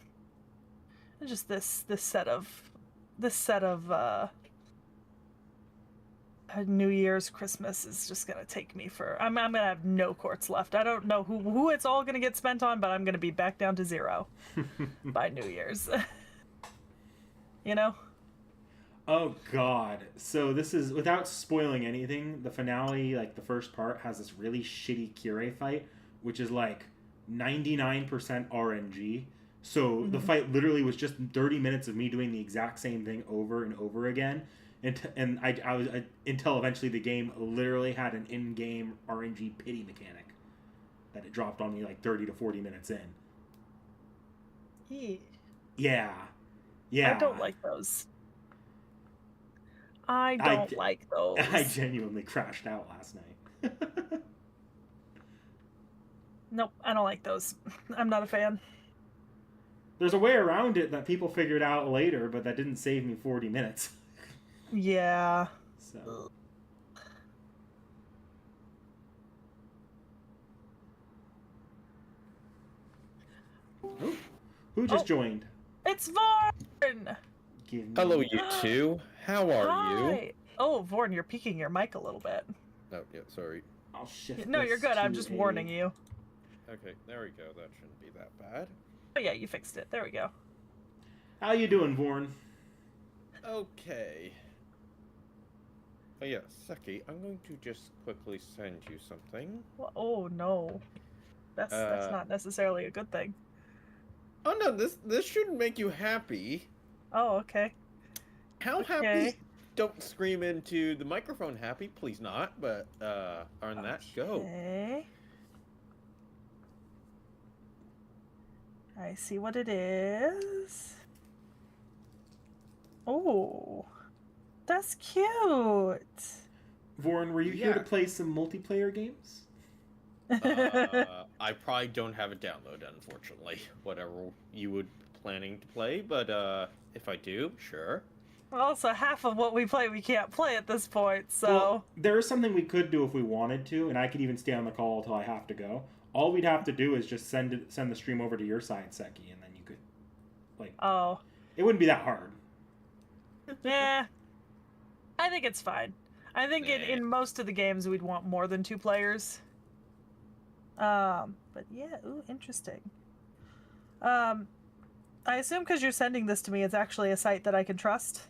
Speaker 2: just this set of New Year's, Christmas is just gonna take me for. I'm gonna have no quartz left. I don't know who it's all gonna get spent on, but I'm gonna be back down to 0 by New Year's.
Speaker 1: Oh God! So this is, without spoiling anything, the finale, like the first part, has this really shitty Kyrie fight, which is like 99% RNG. So the fight literally was just 30 minutes of me doing the exact same thing over and over again, and I was until eventually the game literally had an in-game RNG pity mechanic that it dropped on me like 30 to 40 minutes in. Yeah.
Speaker 2: I don't like those. I don't like those.
Speaker 1: I genuinely crashed out last night.
Speaker 2: Nope, I don't like those. I'm not a fan.
Speaker 1: There's a way around it that people figured out later, but that didn't save me 40 minutes.
Speaker 2: Yeah.
Speaker 1: So. Ooh. Who just joined?
Speaker 2: It's Vorn!
Speaker 3: Hello, you two. How are you?
Speaker 2: Oh, Vorn, you're peeking your mic a little bit.
Speaker 3: Oh, yeah, sorry.
Speaker 1: I'll shift.
Speaker 2: No, you're good. I'm just warning you.
Speaker 3: Okay, there we go. That shouldn't be that bad.
Speaker 2: Oh yeah, you fixed it. There we go.
Speaker 1: How you doing, Vorn?
Speaker 3: Okay. Oh yeah, Seki, I'm going to just quickly send you something.
Speaker 2: Well, oh no, that's not necessarily a good thing.
Speaker 3: Oh no, this shouldn't make you happy.
Speaker 2: Oh, okay.
Speaker 3: How happy? Don't scream into the microphone happy, please not, but on that, go.
Speaker 2: Okay. I see what it is. Oh, that's cute.
Speaker 1: Vorn, were you here to play some multiplayer games?
Speaker 3: I probably don't have it downloaded, unfortunately. Whatever you would planning to play, but if I do, sure.
Speaker 2: Also, half of what we play we can't play at this point, so...
Speaker 1: Well, there is something we could do if we wanted to, and I could even stay on the call until I have to go. All we'd have to do is just send the stream over to your side, Seki, and then you could, like...
Speaker 2: Oh.
Speaker 1: It wouldn't be that hard.
Speaker 2: Yeah. I think it's fine. I think in most of the games we'd want more than 2 players. But yeah, ooh, interesting. I assume because you're sending this to me, it's actually a site that I can trust?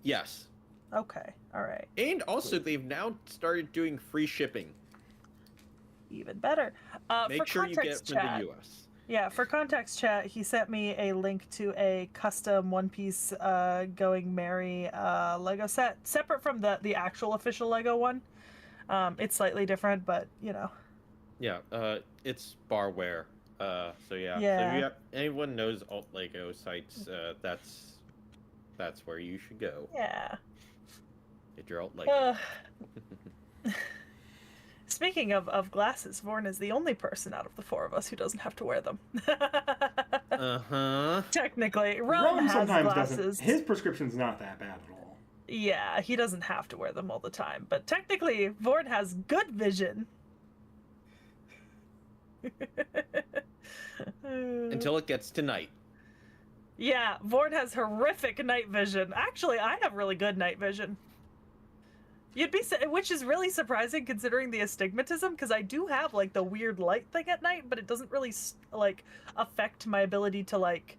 Speaker 3: Yes.
Speaker 2: Okay, alright.
Speaker 3: And also, they've now started doing free shipping.
Speaker 2: Even better.
Speaker 3: Make sure you get it from the US.
Speaker 2: Yeah, for context chat, he sent me a link to a custom one-piece Going Merry Lego set, separate from the actual official Lego one. It's slightly different, but, you know.
Speaker 3: Yeah, it's barware. So yeah.
Speaker 2: Yeah.
Speaker 3: So if you have, anyone knows alt Lego sites, that's where you should go.
Speaker 2: Yeah.
Speaker 3: Get your alt Lego.
Speaker 2: Speaking of glasses, Vorn is the only person out of the 4 of us who doesn't have to wear them. Technically, Rome has
Speaker 1: sometimes
Speaker 2: glasses.
Speaker 1: doesn't. His prescription's not that bad at all.
Speaker 2: Yeah, he doesn't have to wear them all the time, but technically, Vorn has good vision.
Speaker 3: Until it gets to night.
Speaker 2: Yeah, Vorn has horrific night vision. Actually, I have really good night vision. Which is really surprising considering the astigmatism, because I do have like the weird light thing at night, but it doesn't really like affect my ability to like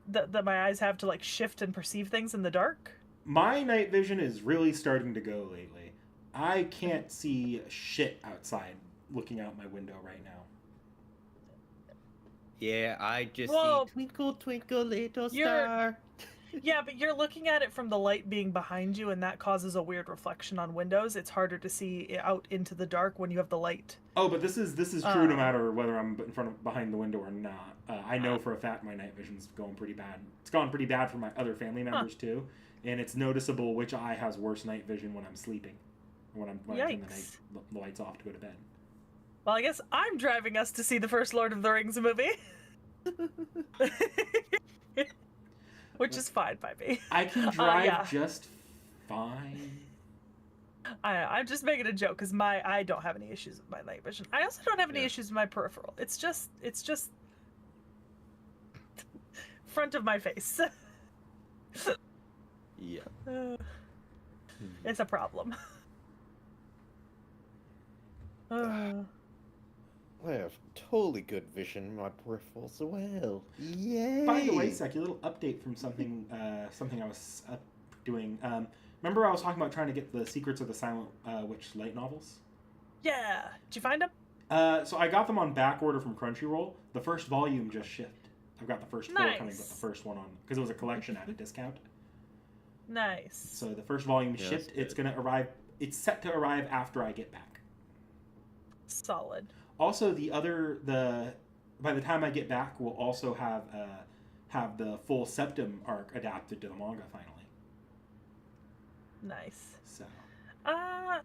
Speaker 2: that my eyes have to like shift and perceive things in the dark.
Speaker 1: My night vision is really starting to go lately. I can't see shit outside looking out my window right now.
Speaker 3: Yeah, I just
Speaker 2: Well,
Speaker 3: see twinkle, twinkle, little star.
Speaker 2: Yeah, but you're looking at it from the light being behind you, and that causes a weird reflection on windows. It's harder to see out into the dark when you have the light.
Speaker 1: Oh, but this is true no matter whether I'm behind the window or not. I know for a fact my night vision's going pretty bad. It's gone pretty bad for my other family members too, and it's noticeable which eye has worse night vision when I'm sleeping, or when I turn the lights off to go to bed.
Speaker 2: Well, I guess I'm driving us to see the first Lord of the Rings movie. Which is fine by me.
Speaker 1: I can drive just fine.
Speaker 2: I'm just making a joke because I don't have any issues with my night vision. I also don't have any issues with my peripheral. It's just front of my face.
Speaker 3: Yeah.
Speaker 2: It's a problem.
Speaker 3: I have totally good vision in my peripherals as well. Yay!
Speaker 1: By the way, Seki, a little update from something I was doing. Remember I was talking about trying to get the Secrets of the Silent Witch light novels?
Speaker 2: Yeah. Did you find them?
Speaker 1: So I got them on back order from Crunchyroll. The first volume just shipped. I've got the first 4 coming, but the first one on because it was a collection at a discount.
Speaker 2: Nice.
Speaker 1: So the first volume shipped. It's gonna arrive. It's set to arrive after I get back.
Speaker 2: Solid.
Speaker 1: Also, by the time I get back, we'll also have the full Septum arc adapted to the manga finally.
Speaker 2: Nice.
Speaker 1: So.
Speaker 2: I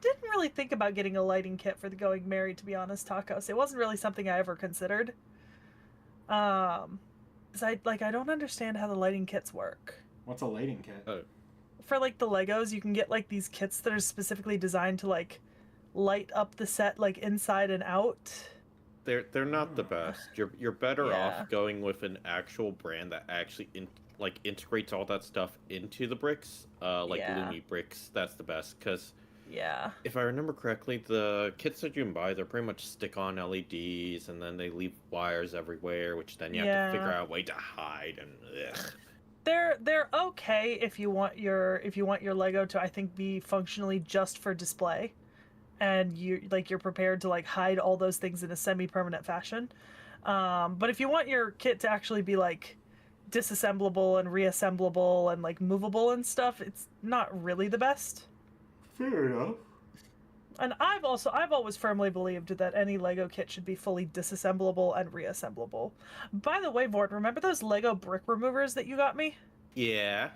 Speaker 2: didn't really think about getting a lighting kit for the Going Merry, to be honest, Tacos. It wasn't really something I ever considered. Because I don't understand how the lighting kits work.
Speaker 1: What's a lighting kit?
Speaker 3: Oh.
Speaker 2: For like the Legos, you can get like these kits that are specifically designed to like light up the set like inside and out.
Speaker 3: They're not the best. You're better off going with an actual brand that actually integrates all that stuff into the bricks, Lumi bricks. That's the best because if I remember correctly, the kits that you can buy, they're pretty much stick-on LEDs, and then they leave wires everywhere, which then you have to figure out a way to hide. And ugh.
Speaker 2: They're okay if you want your Lego to, I think, be functionally just for display, and you're prepared to like hide all those things in a semi-permanent fashion. But if you want your kit to actually be like disassemblable and reassemblable and like movable and stuff, it's not really the best.
Speaker 1: Fair enough.
Speaker 2: And I've always firmly believed that any Lego kit should be fully disassemblable and reassemblable. By the way, Vort, remember those Lego brick removers that you got me?
Speaker 3: Yeah.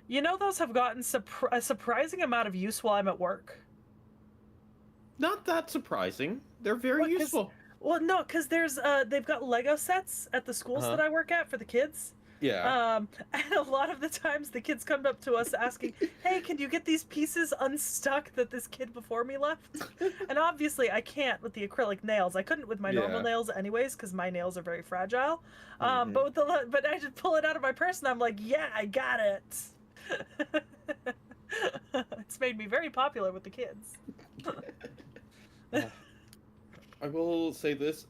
Speaker 2: You know those have gotten a surprising amount of use while I'm at work.
Speaker 3: Not that surprising. They're very useful.
Speaker 2: Well, no, because there's they've got Lego sets at the schools that I work at for the kids.
Speaker 3: Yeah.
Speaker 2: And a lot of the times the kids come up to us asking, hey, can you get these pieces unstuck that this kid before me left? And obviously I can't with the acrylic nails. I couldn't with my normal nails anyways, because my nails are very fragile. But I just pull it out of my purse and I'm like, yeah, I got it. It's made me very popular with the kids.
Speaker 3: I will say this,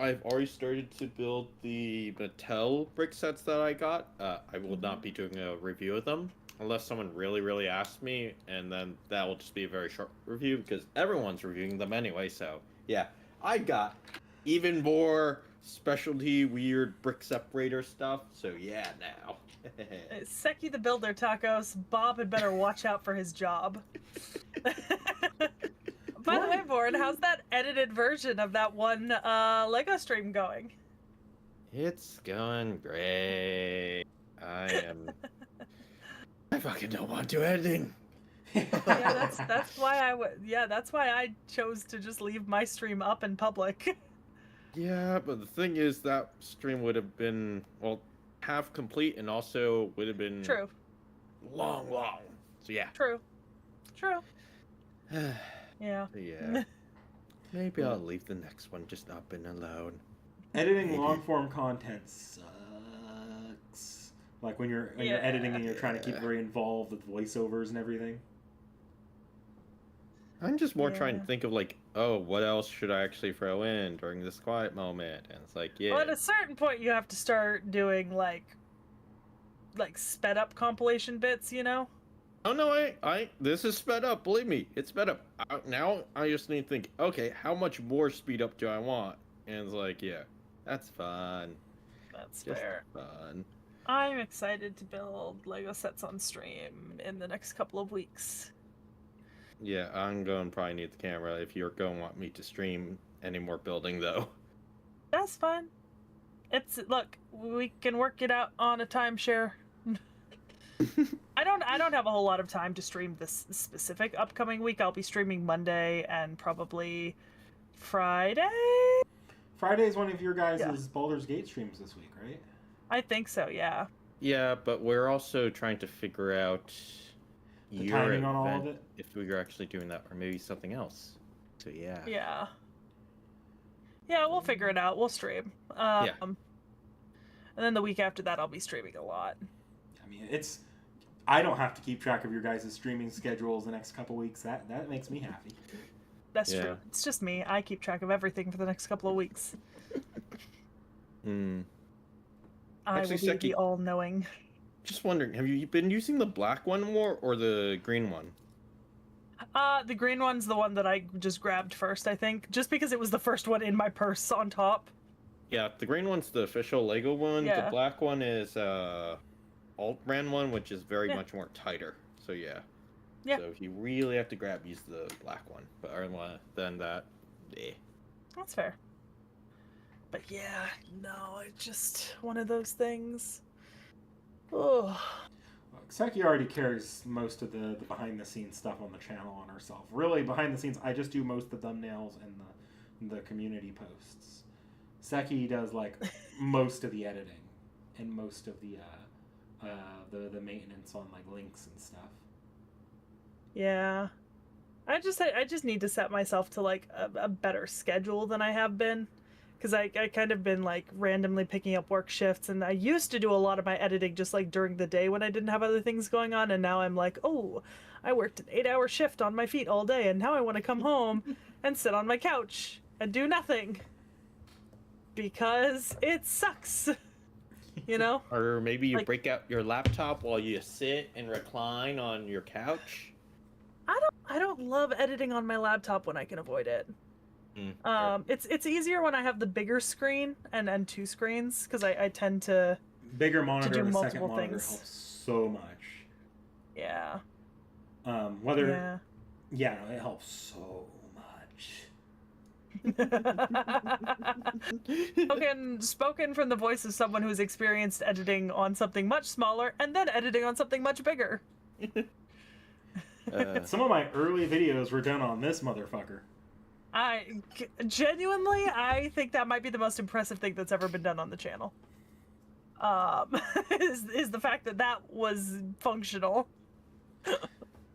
Speaker 3: I've already started to build the Mattel brick sets that I got. I will not be doing a review of them unless someone really asks me, and then that will just be a very short review because everyone's reviewing them anyway. So yeah, I got even more specialty weird brick separator stuff. So yeah, now.
Speaker 2: Seki the Builder Tacos, Bob had better watch out for his job. By the way, Board, how's that edited version of that one Lego stream going?
Speaker 3: It's going great. I fucking don't want to editing.
Speaker 2: Yeah, that's why that's why I chose to just leave my stream up in public.
Speaker 3: Yeah, but the thing is that stream would have been, well, half complete and also would have been
Speaker 2: True.
Speaker 3: Long. So yeah.
Speaker 2: True.
Speaker 3: Yeah. Maybe I'll leave the next one just up and alone.
Speaker 1: Editing long-form content sucks. Like when you're editing and you're trying to keep very involved with voiceovers and everything.
Speaker 3: I'm just more trying to think of like, oh, what else should I actually throw in during this quiet moment? And it's like, yeah.
Speaker 2: Well, at a certain point, you have to start doing like sped up compilation bits, you know?
Speaker 3: Oh no, this is sped up. Believe me, it's sped up. Now I just need to think. Okay, how much more speed up do I want? And it's like, yeah, that's fun.
Speaker 2: That's just fair.
Speaker 3: Fun.
Speaker 2: I'm excited to build Lego sets on stream in the next couple of weeks.
Speaker 3: Yeah, I'm going to probably need the camera if you're going to want me to stream any more building, though.
Speaker 2: That's fine. Look, we can work it out on a timeshare. I don't have a whole lot of time to stream this specific upcoming week. I'll be streaming Monday and probably Friday.
Speaker 1: Friday is one of your guys' Baldur's Gate streams this week, right?
Speaker 2: I think so, yeah.
Speaker 3: Yeah, but we're also trying to figure out
Speaker 1: the timing on all of it.
Speaker 3: If we were actually doing that, or maybe something else. So yeah.
Speaker 2: Yeah, we'll figure it out. We'll stream. And then the week after that, I'll be streaming a lot.
Speaker 1: I mean, I don't have to keep track of your guys' streaming schedules the next couple weeks. That makes me happy.
Speaker 2: That's true. It's just me. I keep track of everything for the next couple of weeks. I will be the all-knowing.
Speaker 3: Just wondering, have you been using the black one more or the green one?
Speaker 2: The green one's the one that I just grabbed first, I think. Just because it was the first one in my purse on top.
Speaker 3: Yeah, the green one's the official Lego one. Yeah. The black one is alt brand one, which is very much more tighter. So yeah. So if you really have to grab, use the black one. But other than that,
Speaker 2: That's fair. But yeah, no, it's just one of those things. Oh.
Speaker 1: Seki already carries most of the behind-the-scenes stuff on the channel on herself. Really, behind the scenes, I just do most of the thumbnails and the community posts. Seki does like most of the editing and most of the maintenance on like links and stuff.
Speaker 2: Yeah, I just need to set myself to like a better schedule than I have been. Because I kind of been like randomly picking up work shifts, and I used to do a lot of my editing just like during the day when I didn't have other things going on, and now I'm like, oh, I worked an 8-hour shift on my feet all day, and now I want to come home and sit on my couch and do nothing. Because it sucks. You know?
Speaker 3: Or maybe you break out your laptop while you sit and recline on your couch.
Speaker 2: I don't love editing on my laptop when I can avoid it. It's easier when I have the bigger screen and two screens, because I tend to
Speaker 1: bigger monitor
Speaker 2: to do
Speaker 1: and a
Speaker 2: multiple
Speaker 1: second monitor
Speaker 2: things.
Speaker 1: Helps so much.
Speaker 2: Yeah.
Speaker 1: It helps so much.
Speaker 2: Spoken from the voice of someone who's experienced editing on something much smaller and then editing on something much bigger.
Speaker 1: Some of my early videos were done on this motherfucker.
Speaker 2: I think that might be the most impressive thing that's ever been done on the channel. is the fact that that was functional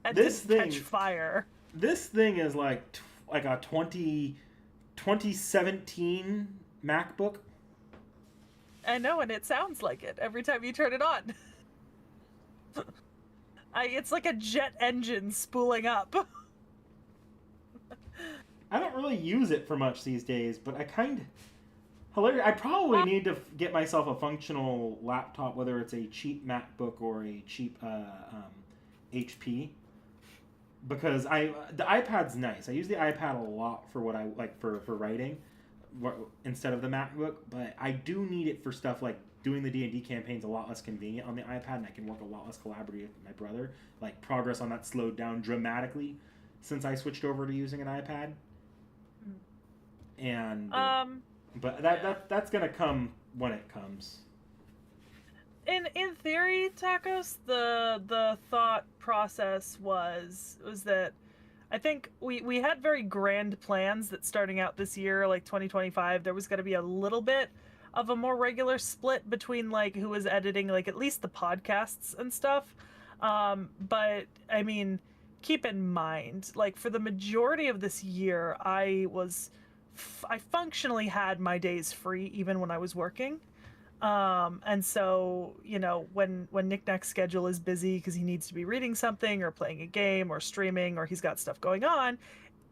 Speaker 2: and
Speaker 1: This
Speaker 2: didn't
Speaker 1: thing-
Speaker 2: catch fire.
Speaker 1: This thing is like a 2017 MacBook.
Speaker 2: I know, and it sounds like it every time you turn it on. It's like a jet engine spooling up.
Speaker 1: I don't really use it for much these days, but I hilarious. I probably need to get myself a functional laptop, whether it's a cheap MacBook or a cheap HP, because the iPad's nice. I use the iPad a lot for what I like for writing, instead of the MacBook. But I do need it for stuff like doing the D&D campaign's a lot less convenient on the iPad, and I can work a lot less collaboratively with my brother. Like, progress on that slowed down dramatically since I switched over to using an iPad. And but that's gonna come when it comes.
Speaker 2: In theory, Tacos, the thought process was that I think we had very grand plans that starting out this year, like 2025, there was going to be a little bit of a more regular split between like who was editing like at least the podcasts and stuff. But I mean, keep in mind, like for the majority of this year, I functionally had my days free even when I was working. And so, you know, when Knickknack's schedule is busy because he needs to be reading something or playing a game or streaming or he's got stuff going on,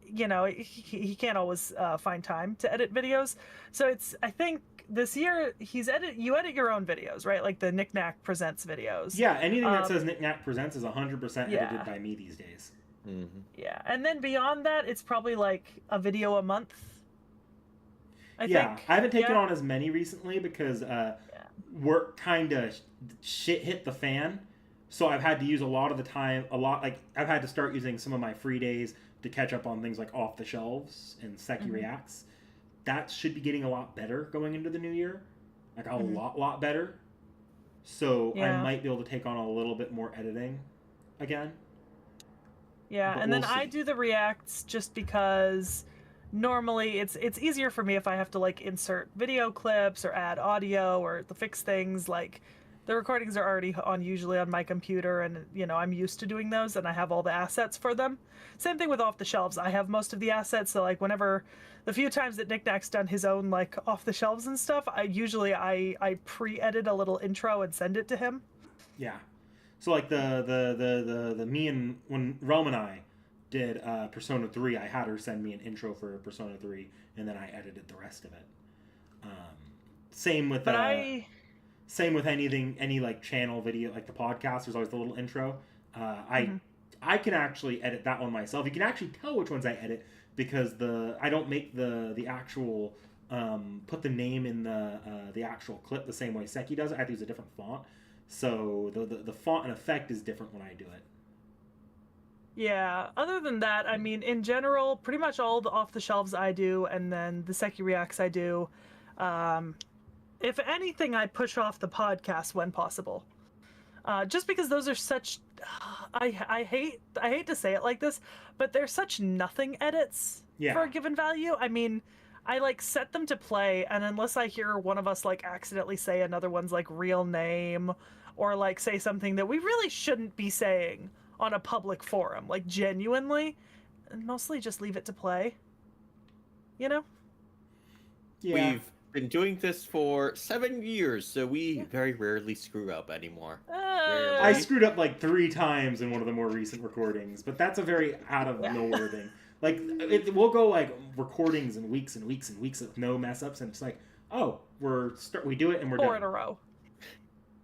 Speaker 2: you know, he can't always find time to edit videos. So I think this year you edit your own videos, right? Like the Knickknack Presents videos.
Speaker 1: Yeah, anything that says Knickknack Presents is 100% edited by me these days.
Speaker 3: Mm-hmm.
Speaker 2: Yeah, and then beyond that, it's probably like a video a month. I think.
Speaker 1: I haven't taken on as many recently because work kind of shit hit the fan. So I've had to use a lot of the time, like I've had to start using some of my free days to catch up on things like Off the Shelves and Seki Reacts. That should be getting a lot better going into the new year. Like a lot better. So I might be able to take on a little bit more editing again.
Speaker 2: Yeah,
Speaker 1: But
Speaker 2: and then
Speaker 1: we'll
Speaker 2: I
Speaker 1: see.
Speaker 2: do the reacts just because normally it's easier for me if I have to like insert video clips or add audio or to fix things. Like the recordings are already usually on my computer, and you know I'm used to doing those, and I have all the assets for them. Same thing with Off the Shelves. I have most of the assets, so like whenever the few times that Knickknack's done his own like Off the Shelves and stuff, I pre-edit a little intro and send it to him.
Speaker 1: Yeah. So like the me and when Rome and I did Persona 3, I had her send me an intro for Persona 3, and then I edited the rest of it. Same with same with any like channel video, like the podcast. There's always the little intro. I can actually edit that one myself. You can actually tell which ones I edit because I don't make the actual put the name in the actual clip the same way Seki does it. I have to use a different font. So the font and effect is different when I do it.
Speaker 2: Yeah, other than that, I mean, in general, pretty much all the Off the Shelves I do, and then the Seki Reacts I do. If anything, I push off the podcast when possible. Just because those are such... I hate to say it like this, but they're such nothing edits for a given value. I mean, I like set them to play, and unless I hear one of us like accidentally say another one's like real name, or like say something that we really shouldn't be saying on a public forum, like genuinely, and mostly just leave it to play. You know?
Speaker 3: Yeah. We've been doing this for 7 years, so we very rarely screw up anymore.
Speaker 1: I screwed up like 3 times in one of the more recent recordings, but that's a very out of nowhere thing. Like, we'll go like recordings and weeks and weeks and weeks with no mess ups, and it's like, oh, we do it and we're
Speaker 2: 4
Speaker 1: done.
Speaker 2: in a row.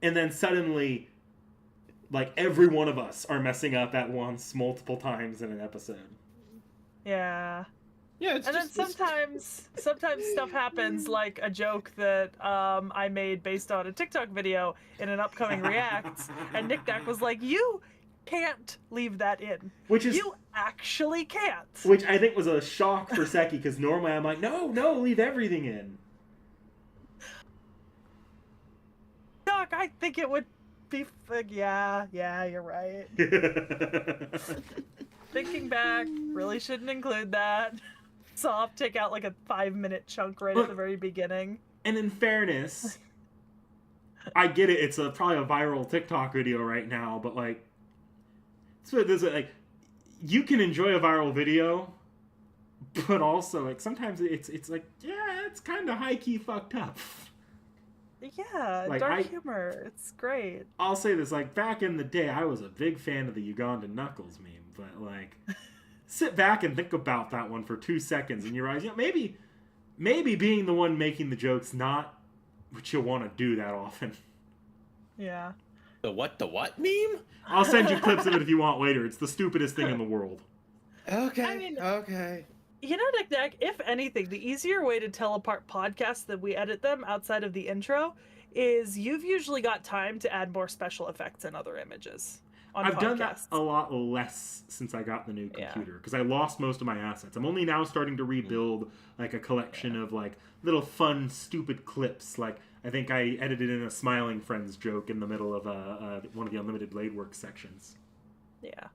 Speaker 1: And then suddenly, like every one of us are messing up at once multiple times in an episode.
Speaker 2: Yeah.
Speaker 3: Yeah, it's
Speaker 2: and then sometimes stuff happens, like a joke that I made based on a TikTok video in an upcoming React, and Knickknack was like, "You can't leave that in. You actually can't."
Speaker 1: Which I think was a shock for Seki, because normally I'm like, no, leave everything in.
Speaker 2: Doc, I think it would be... Yeah, you're right. Thinking back, really shouldn't include that. So I'll take out like a 5-minute chunk right at the very beginning.
Speaker 1: And in fairness, I get it. It's probably a viral TikTok video right now, but like, so there's like, you can enjoy a viral video, but also like sometimes it's like, yeah, it's kind of high key fucked up.
Speaker 2: Yeah,
Speaker 1: like,
Speaker 2: dark humor. It's great.
Speaker 1: I'll say this, like, back in the day, I was a big fan of the Ugandan Knuckles meme, but like, sit back and think about that one for 2 seconds, and you realize, you know, maybe being the one making the joke's not what you want to do that often.
Speaker 2: Yeah.
Speaker 3: The what meme?
Speaker 1: I'll send you clips of it if you want later. It's the stupidest thing in the world.
Speaker 3: Okay.
Speaker 2: I mean,
Speaker 3: okay.
Speaker 2: You know, Nick, if anything, the easier way to tell apart podcasts that we edit them outside of the intro is you've usually got time to add more special effects and other images on
Speaker 1: I've
Speaker 2: podcasts.
Speaker 1: done that a lot less since I got the new computer because I lost most of my assets. I'm only now starting to rebuild like a collection of like little fun, stupid clips. Like I think I edited in a Smiling Friends joke in the middle of one of the Unlimited Blade Works sections.
Speaker 2: Yeah.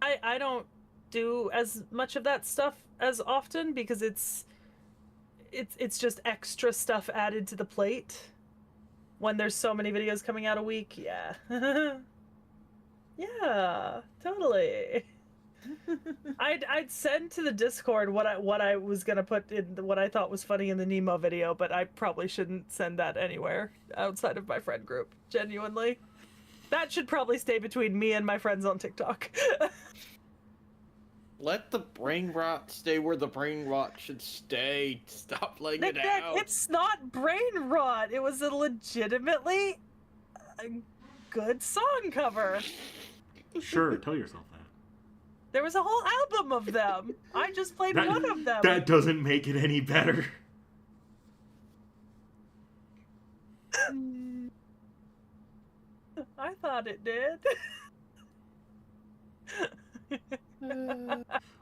Speaker 2: I don't do as much of that stuff as often because it's just extra stuff added to the plate when there's so many videos coming out a week. Yeah. Yeah, totally. I'd send to the Discord what I was gonna put in what I thought was funny in the Nemo video, but I probably shouldn't send that anywhere outside of my friend group. Genuinely, that should probably stay between me and my friends on TikTok.
Speaker 3: Let the brain rot stay where the brain rot should stay. Stop letting it out.
Speaker 2: It's not brain rot. It was a legitimately good song cover.
Speaker 1: Sure, tell yourself that.
Speaker 2: There was a whole album of them. I just played one of them.
Speaker 1: That doesn't make it any better.
Speaker 2: I thought it did.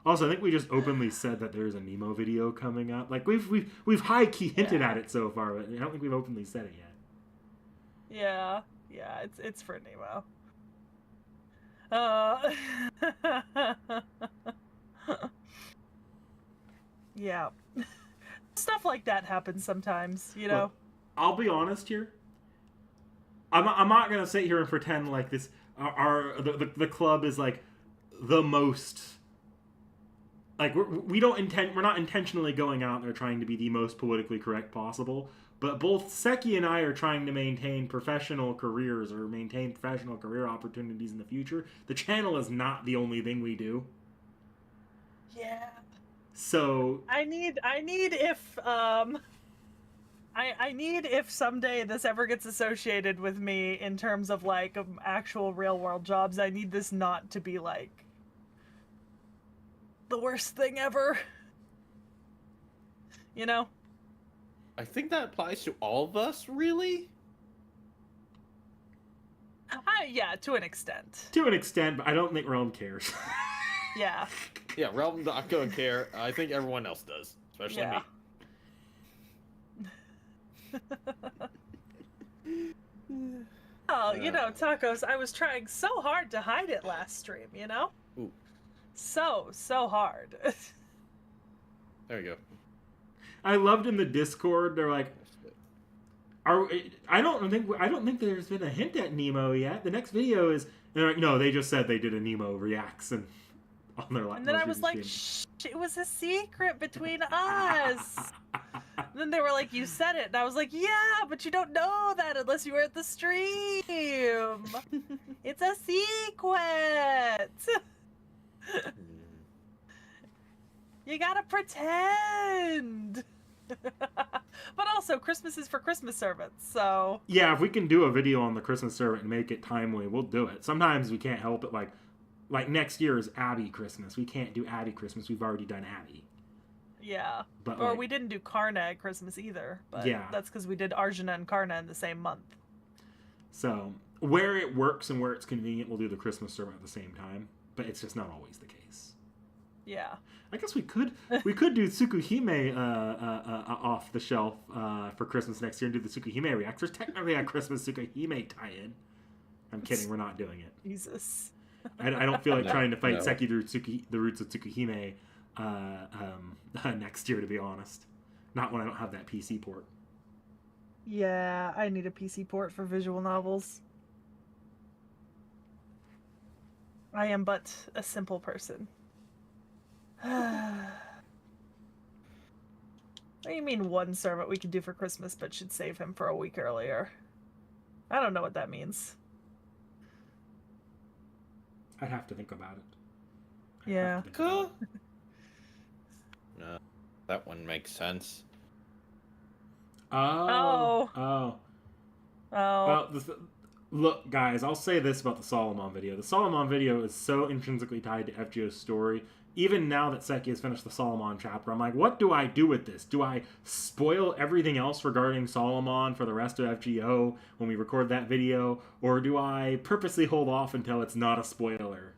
Speaker 1: Also, I think we just openly said that there's a Nemo video coming up. Like we've high key hinted at it so far, but I don't think we've openly said it yet.
Speaker 2: Yeah, it's for Nemo. Yeah. Stuff like that happens sometimes, you know.
Speaker 1: Look, I'll be honest here. I'm not gonna sit here and pretend like this. The club is like the most. Like we're not intentionally going out there trying to be the most politically correct possible. But both Seki and I are trying to maintain professional careers or maintain professional career opportunities in the future. The channel is not the only thing we do.
Speaker 2: Yeah.
Speaker 1: So
Speaker 2: I need if someday this ever gets associated with me in terms of like actual real world jobs, I need this not to be like the worst thing ever. You know?
Speaker 3: I think that applies to all of us, really?
Speaker 2: Yeah, to an extent.
Speaker 1: To an extent, but I don't think Realm cares.
Speaker 2: Yeah.
Speaker 3: Yeah, Realm not gonna care. I think everyone else does, especially me.
Speaker 2: Oh, you know, Tacos, I was trying so hard to hide it last stream, you know?
Speaker 3: Ooh.
Speaker 2: So hard.
Speaker 3: There you go.
Speaker 1: I loved in the Discord. They're like, I don't think there's been a hint at Nemo yet. The next video is. They're like, no, they just said they did a Nemo reacts and on their
Speaker 2: And then I was like, shh, it was a secret between us. And then they were like, you said it, and I was like, yeah, but you don't know that unless you were at the stream. It's a secret. You gotta pretend. But also, Christmas is for Christmas servants, so...
Speaker 1: Yeah, if we can do a video on the Christmas servant and make it timely, we'll do it. Sometimes we can't help it, like next year is Abby Christmas. We can't do Abby Christmas. We've already done Abby.
Speaker 2: Yeah.
Speaker 1: But
Speaker 2: or we didn't do Karna Christmas either, but
Speaker 1: yeah.
Speaker 2: That's because we did Arjuna and Karna in the same month.
Speaker 1: So, where it works and where it's convenient, we'll do the Christmas servant at the same time, but it's just not always the case.
Speaker 2: Yeah.
Speaker 1: I guess we could do Tsukuhime off the shelf for Christmas next year and do the Tsukuhime reacts. There's technically a Christmas Tsukuhime tie-in. I'm kidding, we're not doing it.
Speaker 2: Jesus.
Speaker 1: I don't feel like trying to fight Seki through the roots of Tsukuhime next year, to be honest. Not when I don't have that PC port.
Speaker 2: Yeah, I need a PC port for visual novels. I am but a simple person. What do you mean one servant we can do for Christmas but should save him for a week earlier? I don't know what that means.
Speaker 1: I'd have to think about it.
Speaker 2: Yeah.
Speaker 3: Cool. No, that one makes sense.
Speaker 2: Oh.
Speaker 1: Well, look, guys, I'll say this about the Solomon video. The Solomon video is so intrinsically tied to FGO's story. Even now that Seki has finished the Solomon chapter, I'm like, what do I do with this? Do I spoil everything else regarding Solomon for the rest of FGO when we record that video? Or do I purposely hold off until it's not a spoiler?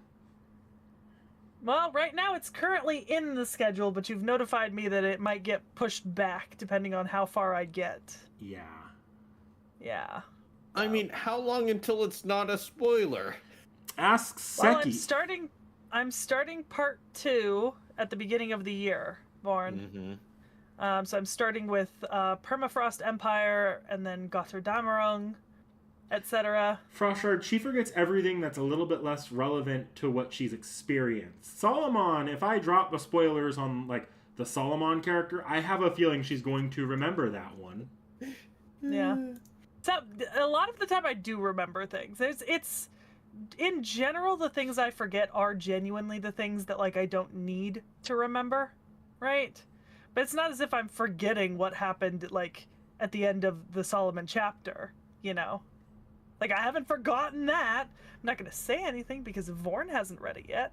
Speaker 2: Well, right now it's currently in the schedule, but you've notified me that it might get pushed back depending on how far I get.
Speaker 1: Yeah.
Speaker 2: Yeah.
Speaker 3: I mean, how long until it's not a spoiler?
Speaker 1: Ask Seki.
Speaker 2: Well, I'm starting part 2 at the beginning of the year, Vaughn.
Speaker 3: Mm-hmm.
Speaker 2: So I'm starting with Permafrost Empire and then Gotterdammerung, etc.
Speaker 1: Frostshard, she forgets everything that's a little bit less relevant to what she's experienced. Solomon, if I drop the spoilers on, like, the Solomon character, I have a feeling she's going to remember that one.
Speaker 2: Yeah. So, a lot of the time I do remember things. It's in general, the things I forget are genuinely the things that, like, I don't need to remember, right? But it's not as if I'm forgetting what happened, like, at the end of the Solomon chapter, you know? Like, I haven't forgotten that. I'm not going to say anything because Vorn hasn't read it yet.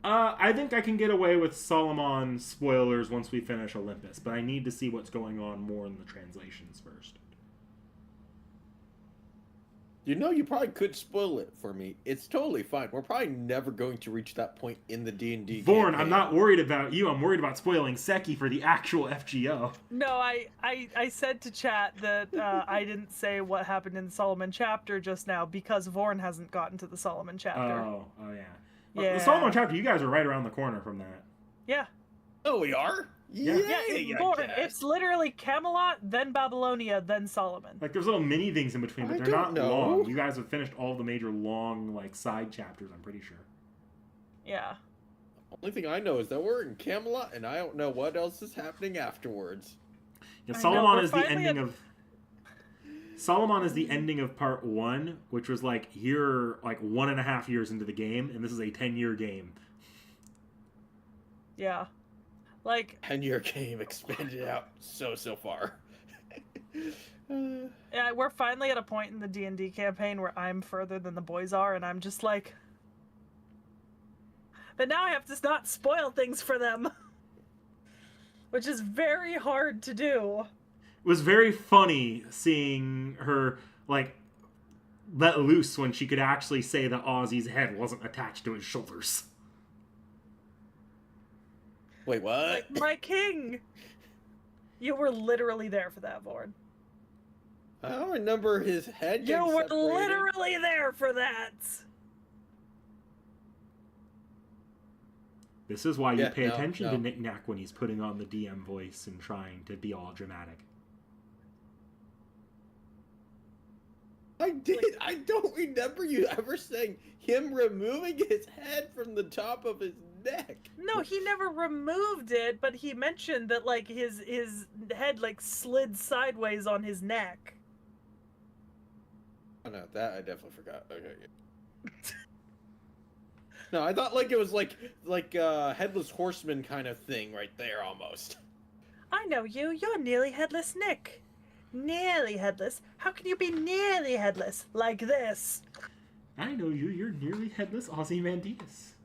Speaker 1: I think I can get away with Solomon spoilers once we finish Olympus, but I need to see what's going on more in the translations first.
Speaker 3: You know, you probably could spoil it for me. It's totally fine. We're probably never going to reach that point in the D&D
Speaker 1: Vorn,
Speaker 3: campaign.
Speaker 1: I'm not worried about you. I'm worried about spoiling Seki for the actual FGO.
Speaker 2: No, I said to chat that I didn't say what happened in the Solomon chapter just now because Vorn hasn't gotten to the Solomon chapter.
Speaker 1: Oh yeah.
Speaker 2: Yeah.
Speaker 1: The Solomon chapter, you guys are right around the corner from that.
Speaker 2: Yeah.
Speaker 3: Oh, we are?
Speaker 1: Yeah.
Speaker 2: Vorn, it's literally Camelot, then Babylonia, then Solomon.
Speaker 1: Like, there's little mini things in between, but
Speaker 3: I
Speaker 1: they're
Speaker 3: don't
Speaker 1: not
Speaker 3: know.
Speaker 1: long. You guys have finished all the major long, like, side chapters, I'm pretty sure.
Speaker 2: Yeah.
Speaker 3: Only thing I know is that we're in Camelot, and I don't know what else is happening afterwards.
Speaker 1: Yeah,
Speaker 2: I
Speaker 1: Solomon
Speaker 2: know,
Speaker 1: is the ending of... Solomon is the ending of part 1, which was, like, you're, like, 1.5 years into the game, and this is a 10-year game.
Speaker 2: Yeah. Like...
Speaker 3: 10-year game expanded out so far.
Speaker 2: Yeah, we're finally at a point in the D&D campaign where I'm further than the boys are, and I'm just like... But now I have to not spoil things for them. Which is very hard to do.
Speaker 1: It was very funny seeing her, like, let loose when she could actually say that Ozzy's head wasn't attached to his shoulders.
Speaker 3: Wait, what?
Speaker 2: Like, my king! You were literally there for that, Vord.
Speaker 3: I don't remember his head
Speaker 2: You
Speaker 3: getting
Speaker 2: were
Speaker 3: separated.
Speaker 2: literally there for that!
Speaker 1: This is why you pay
Speaker 3: no,
Speaker 1: attention
Speaker 3: no.
Speaker 1: to Nick Nack when he's putting on the DM voice and trying to be all dramatic.
Speaker 3: I did. I don't remember you ever saying him removing his head from the top of his neck.
Speaker 2: No, he never removed it, but he mentioned that, like, his head, like, slid sideways on his neck.
Speaker 3: Oh no, that I definitely forgot. Okay. Yeah. No, I thought like it was like headless horseman kind of thing right there almost.
Speaker 2: I know you. You're nearly headless, Nick. Nearly headless? How can you be nearly headless? Like this.
Speaker 1: I know you. You're nearly headless Ozymandias.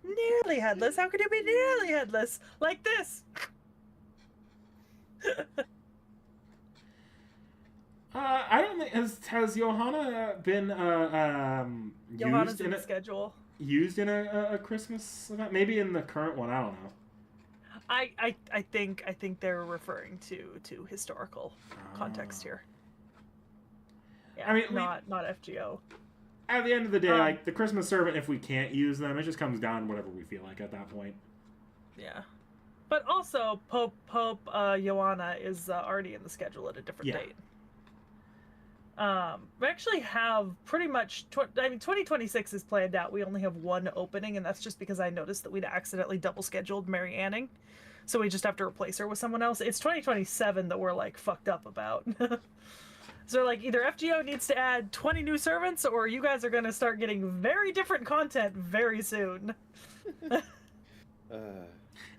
Speaker 2: Nearly headless? How can you be nearly headless? Like this.
Speaker 1: I don't think has Johanna been
Speaker 2: Johanna's
Speaker 1: used
Speaker 2: in
Speaker 1: in
Speaker 2: the
Speaker 1: a
Speaker 2: schedule.
Speaker 1: used in a Christmas event? Maybe in the current one. I don't know.
Speaker 2: I think they're referring to historical context here. Yeah,
Speaker 1: I mean,
Speaker 2: not FGO.
Speaker 1: At the end of the day, like the Christmas servant, if we can't use them, it just comes down to whatever we feel like at that point.
Speaker 2: Yeah, But also, Pope Joanna is already in the schedule at a different date. We actually have pretty much, 2026 is planned out. We only have one opening, and that's just because I noticed that we'd accidentally double scheduled Mary Anning. So we just have to replace her with someone else. It's 2027 that we're, like, fucked up about. So, like, either FGO needs to add 20 new servants, or you guys are going to start getting very different content very soon.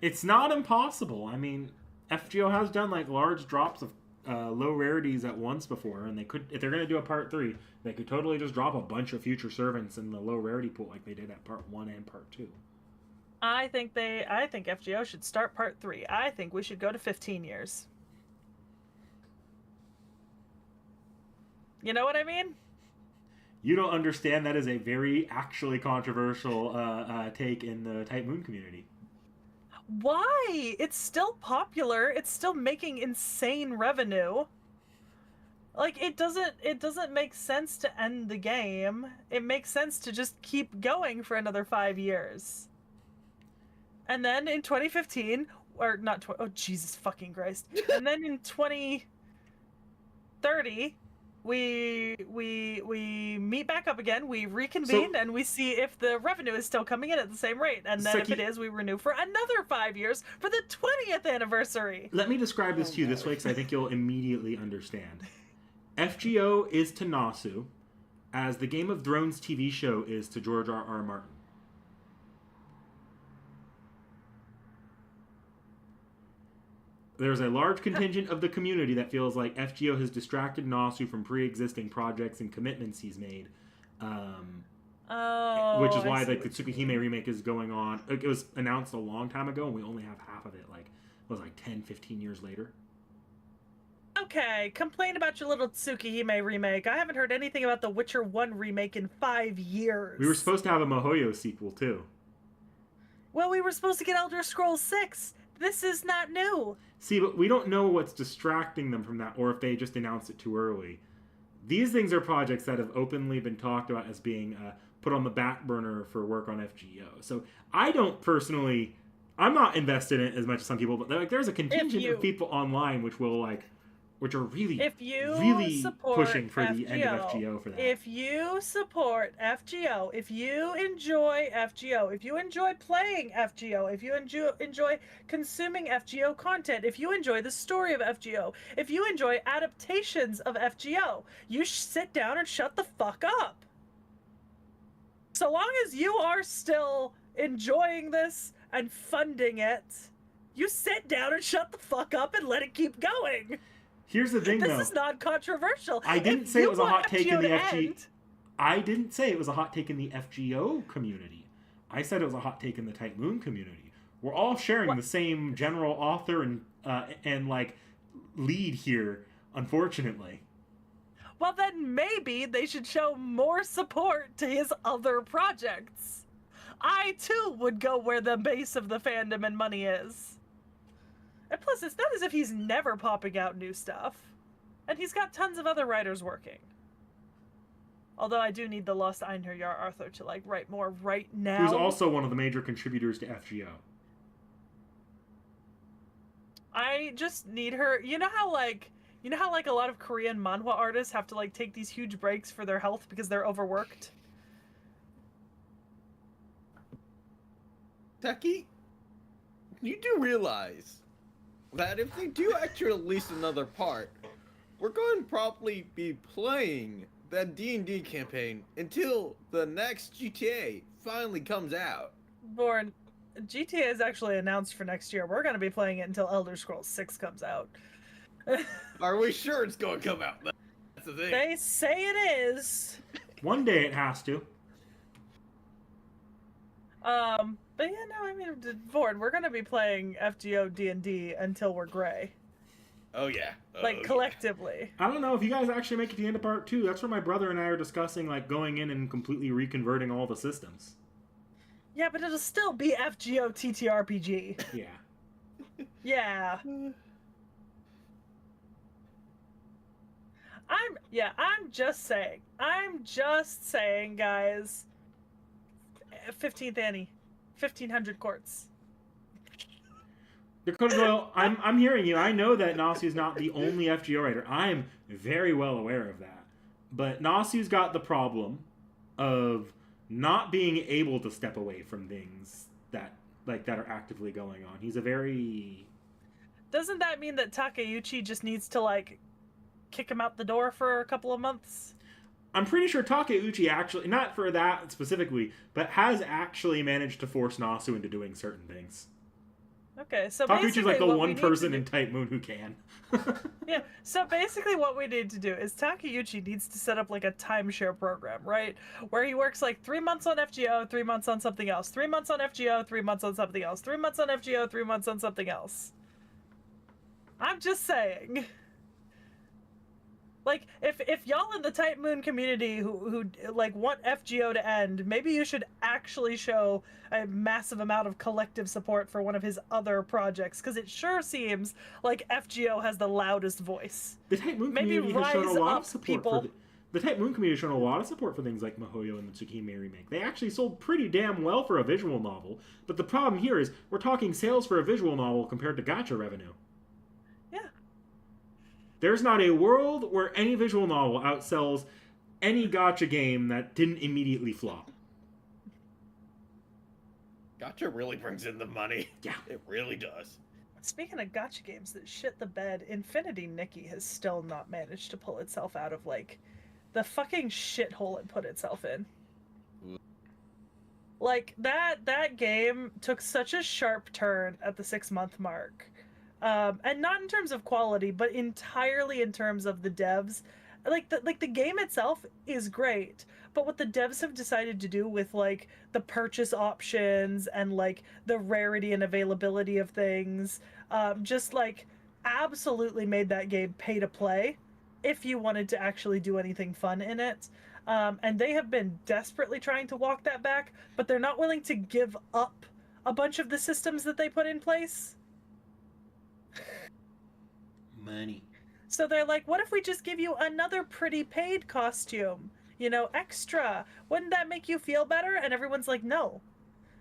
Speaker 1: It's not impossible. I mean, FGO has done, like, large drops of low rarities at once before, and they could, if they're going to do a part 3, they could totally just drop a bunch of future servants in the low rarity pool like they did at part 1 and part 2.
Speaker 2: I think FGO should start part 3. I think we should go to 15 years. You know what I mean?
Speaker 1: You don't understand that is a very actually controversial take in the Type Moon community.
Speaker 2: Why? It's still popular. It's still making insane revenue. Like, it doesn't make sense to end the game. It makes sense to just keep going for another 5 years. And then in 2015, or not, oh Jesus fucking Christ. And then in 2030, we meet back up again, we reconvene, and we see if the revenue is still coming in at the same rate. And then if it is, we renew for another 5 years for the 20th anniversary.
Speaker 1: Let me describe this to you this way, because I think you'll immediately understand. FGO is to Nasu as the Game of Thrones TV show is to George R.R. Martin. There's a large contingent of the community that feels like FGO has distracted Nasu from pre-existing projects and commitments he's made. Which is why like the Tsukihime remake is going on. It was announced a long time ago, and we only have half of it. Like, it was like 10, 15 years later.
Speaker 2: Okay, complain about your little Tsukihime remake. I haven't heard anything about the Witcher 1 remake in 5 years.
Speaker 1: We were supposed to have a Mihoyo sequel, too.
Speaker 2: Well, we were supposed to get Elder Scrolls 6. This is not new.
Speaker 1: See, but we don't know what's distracting them from that, or if they just announced it too early. These things are projects that have openly been talked about as being put on the back burner for work on FGO. So I don't personally... I'm not invested in it as much as some people, but like there's a contingent of people online which are really pushing for the end of FGO for that.
Speaker 2: If you support FGO, if you enjoy FGO, if you enjoy playing FGO, if you enjoy consuming FGO content, if you enjoy the story of FGO, if you enjoy adaptations of FGO, you sit down and shut the fuck up. So long as you are still enjoying this and funding it, you sit down and shut the fuck up and let it keep going.
Speaker 1: Here's the thing, though.
Speaker 2: This is not controversial.
Speaker 1: I didn't say it was a hot take in the FGO. I didn't say it was a hot take in the FGO community. I said it was a hot take in the Type Moon community. We're all sharing the same general author and like lead here, unfortunately.
Speaker 2: Well, then maybe they should show more support to his other projects. I too would go where the base of the fandom and money is. And plus, it's not as if he's never popping out new stuff. And he's got tons of other writers working. Although I do need the Lost Einherjar Arthur to, like, write more right now.
Speaker 1: Who's also one of the major contributors to FGO.
Speaker 2: I just need her... You know how, like, a lot of Korean manhwa artists have to, like, take these huge breaks for their health because they're overworked?
Speaker 3: Taki, you do realize that if they do actually release another part, we're going to probably be playing that D&D campaign until the next GTA finally comes out.
Speaker 2: Born, GTA is actually announced for next year. We're going to be playing it until Elder Scrolls 6 comes out.
Speaker 3: Are we sure it's going to come out? That's the thing.
Speaker 2: They say it is.
Speaker 1: One day it has to.
Speaker 2: But yeah, no, I mean, Vord, we're gonna be playing FGO D&D until we're gray.
Speaker 3: Oh yeah.
Speaker 2: Like, collectively.
Speaker 1: Yeah. I don't know, if you guys actually make it to the end of part 2, that's where my brother and I are discussing, like, going in and completely reconverting all the systems.
Speaker 2: Yeah, but it'll still be FGO TTRPG.
Speaker 1: Yeah.
Speaker 2: Yeah. I'm just saying, guys. 15th Annie. 1500 quartz.
Speaker 1: Dakota Doyle, I'm hearing you. I know that Nasu is not the only FGO writer. I am very well aware of that. But Nasu's got the problem of not being able to step away from things that are actively going on. He's a very...
Speaker 2: Doesn't that mean that Takeuchi just needs to, like, kick him out the door for a couple of months?
Speaker 1: I'm pretty sure Takeuchi actually, not for that specifically, but has actually managed to force Nasu into doing certain things.
Speaker 2: Okay, so
Speaker 1: Takeuchi's like the one person in Type Moon who can.
Speaker 2: Yeah, so basically what we need to do is Takeuchi needs to set up like a timeshare program, right? Where he works like 3 months on FGO, 3 months on something else, 3 months on FGO, 3 months on something else, 3 months on FGO, 3 months on something else. I'm just saying. Like, if y'all in the Type Moon community who like want FGO to end, maybe you should actually show a massive amount of collective support for one of his other projects, because it sure seems like FGO has the loudest voice.
Speaker 1: The Type Moon community has shown a lot of support for the Type Moon community has shown a lot of support for things like Mihoyo and the Tsukimi remake. They actually sold pretty damn well for a visual novel, but the problem here is we're talking sales for a visual novel compared to gacha revenue. There's not a world where any visual novel outsells any gacha game that didn't immediately flop.
Speaker 3: Gacha really brings in the money.
Speaker 1: Yeah.
Speaker 3: It really does.
Speaker 2: Speaking of gacha games that shit the bed, Infinity Nikki has still not managed to pull itself out of, like, the fucking shithole it put itself in. Like, that game took such a sharp turn at the 6-month mark. And not in terms of quality, but entirely in terms of the devs. Like the game itself is great, but what the devs have decided to do with like the purchase options and like the rarity and availability of things, just like absolutely made that game pay to play if you wanted to actually do anything fun in it. And they have been desperately trying to walk that back, but they're not willing to give up a bunch of the systems that they put in place.
Speaker 1: Money.
Speaker 2: So they're like, what if we just give you another pretty paid costume? You know, extra. Wouldn't that make you feel better? And everyone's like, no.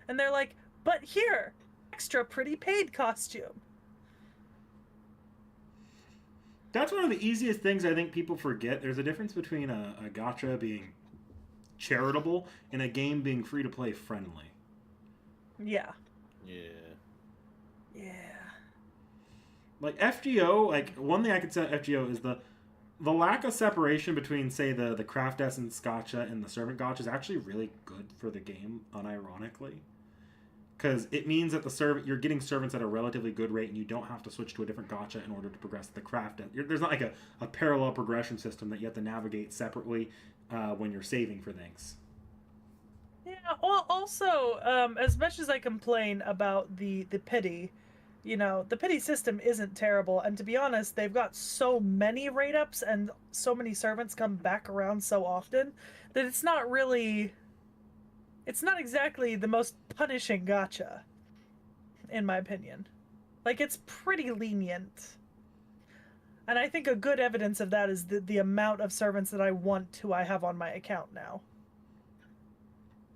Speaker 2: And they're like, but here, extra pretty paid costume.
Speaker 1: That's one of the easiest things I think people forget. There's a difference between a gacha being charitable and a game being free-to-play friendly.
Speaker 2: Yeah.
Speaker 3: Yeah.
Speaker 2: Yeah.
Speaker 1: Like FGO, like one thing I could say about FGO is the lack of separation between, say, the craft essence gacha and the servant gacha is actually really good for the game, unironically, because it means that you're getting servants at a relatively good rate, and you don't have to switch to a different gacha in order to progress the craft. There's not like a parallel progression system that you have to navigate separately when you're saving for things.
Speaker 2: Yeah. Well, also, as much as I complain about the pity. You know, the pity system isn't terrible, and to be honest, they've got so many rate-ups and so many servants come back around so often that it's not exactly the most punishing gacha, in my opinion. Like, it's pretty lenient. And I think a good evidence of that is the amount of servants that I have on my account now.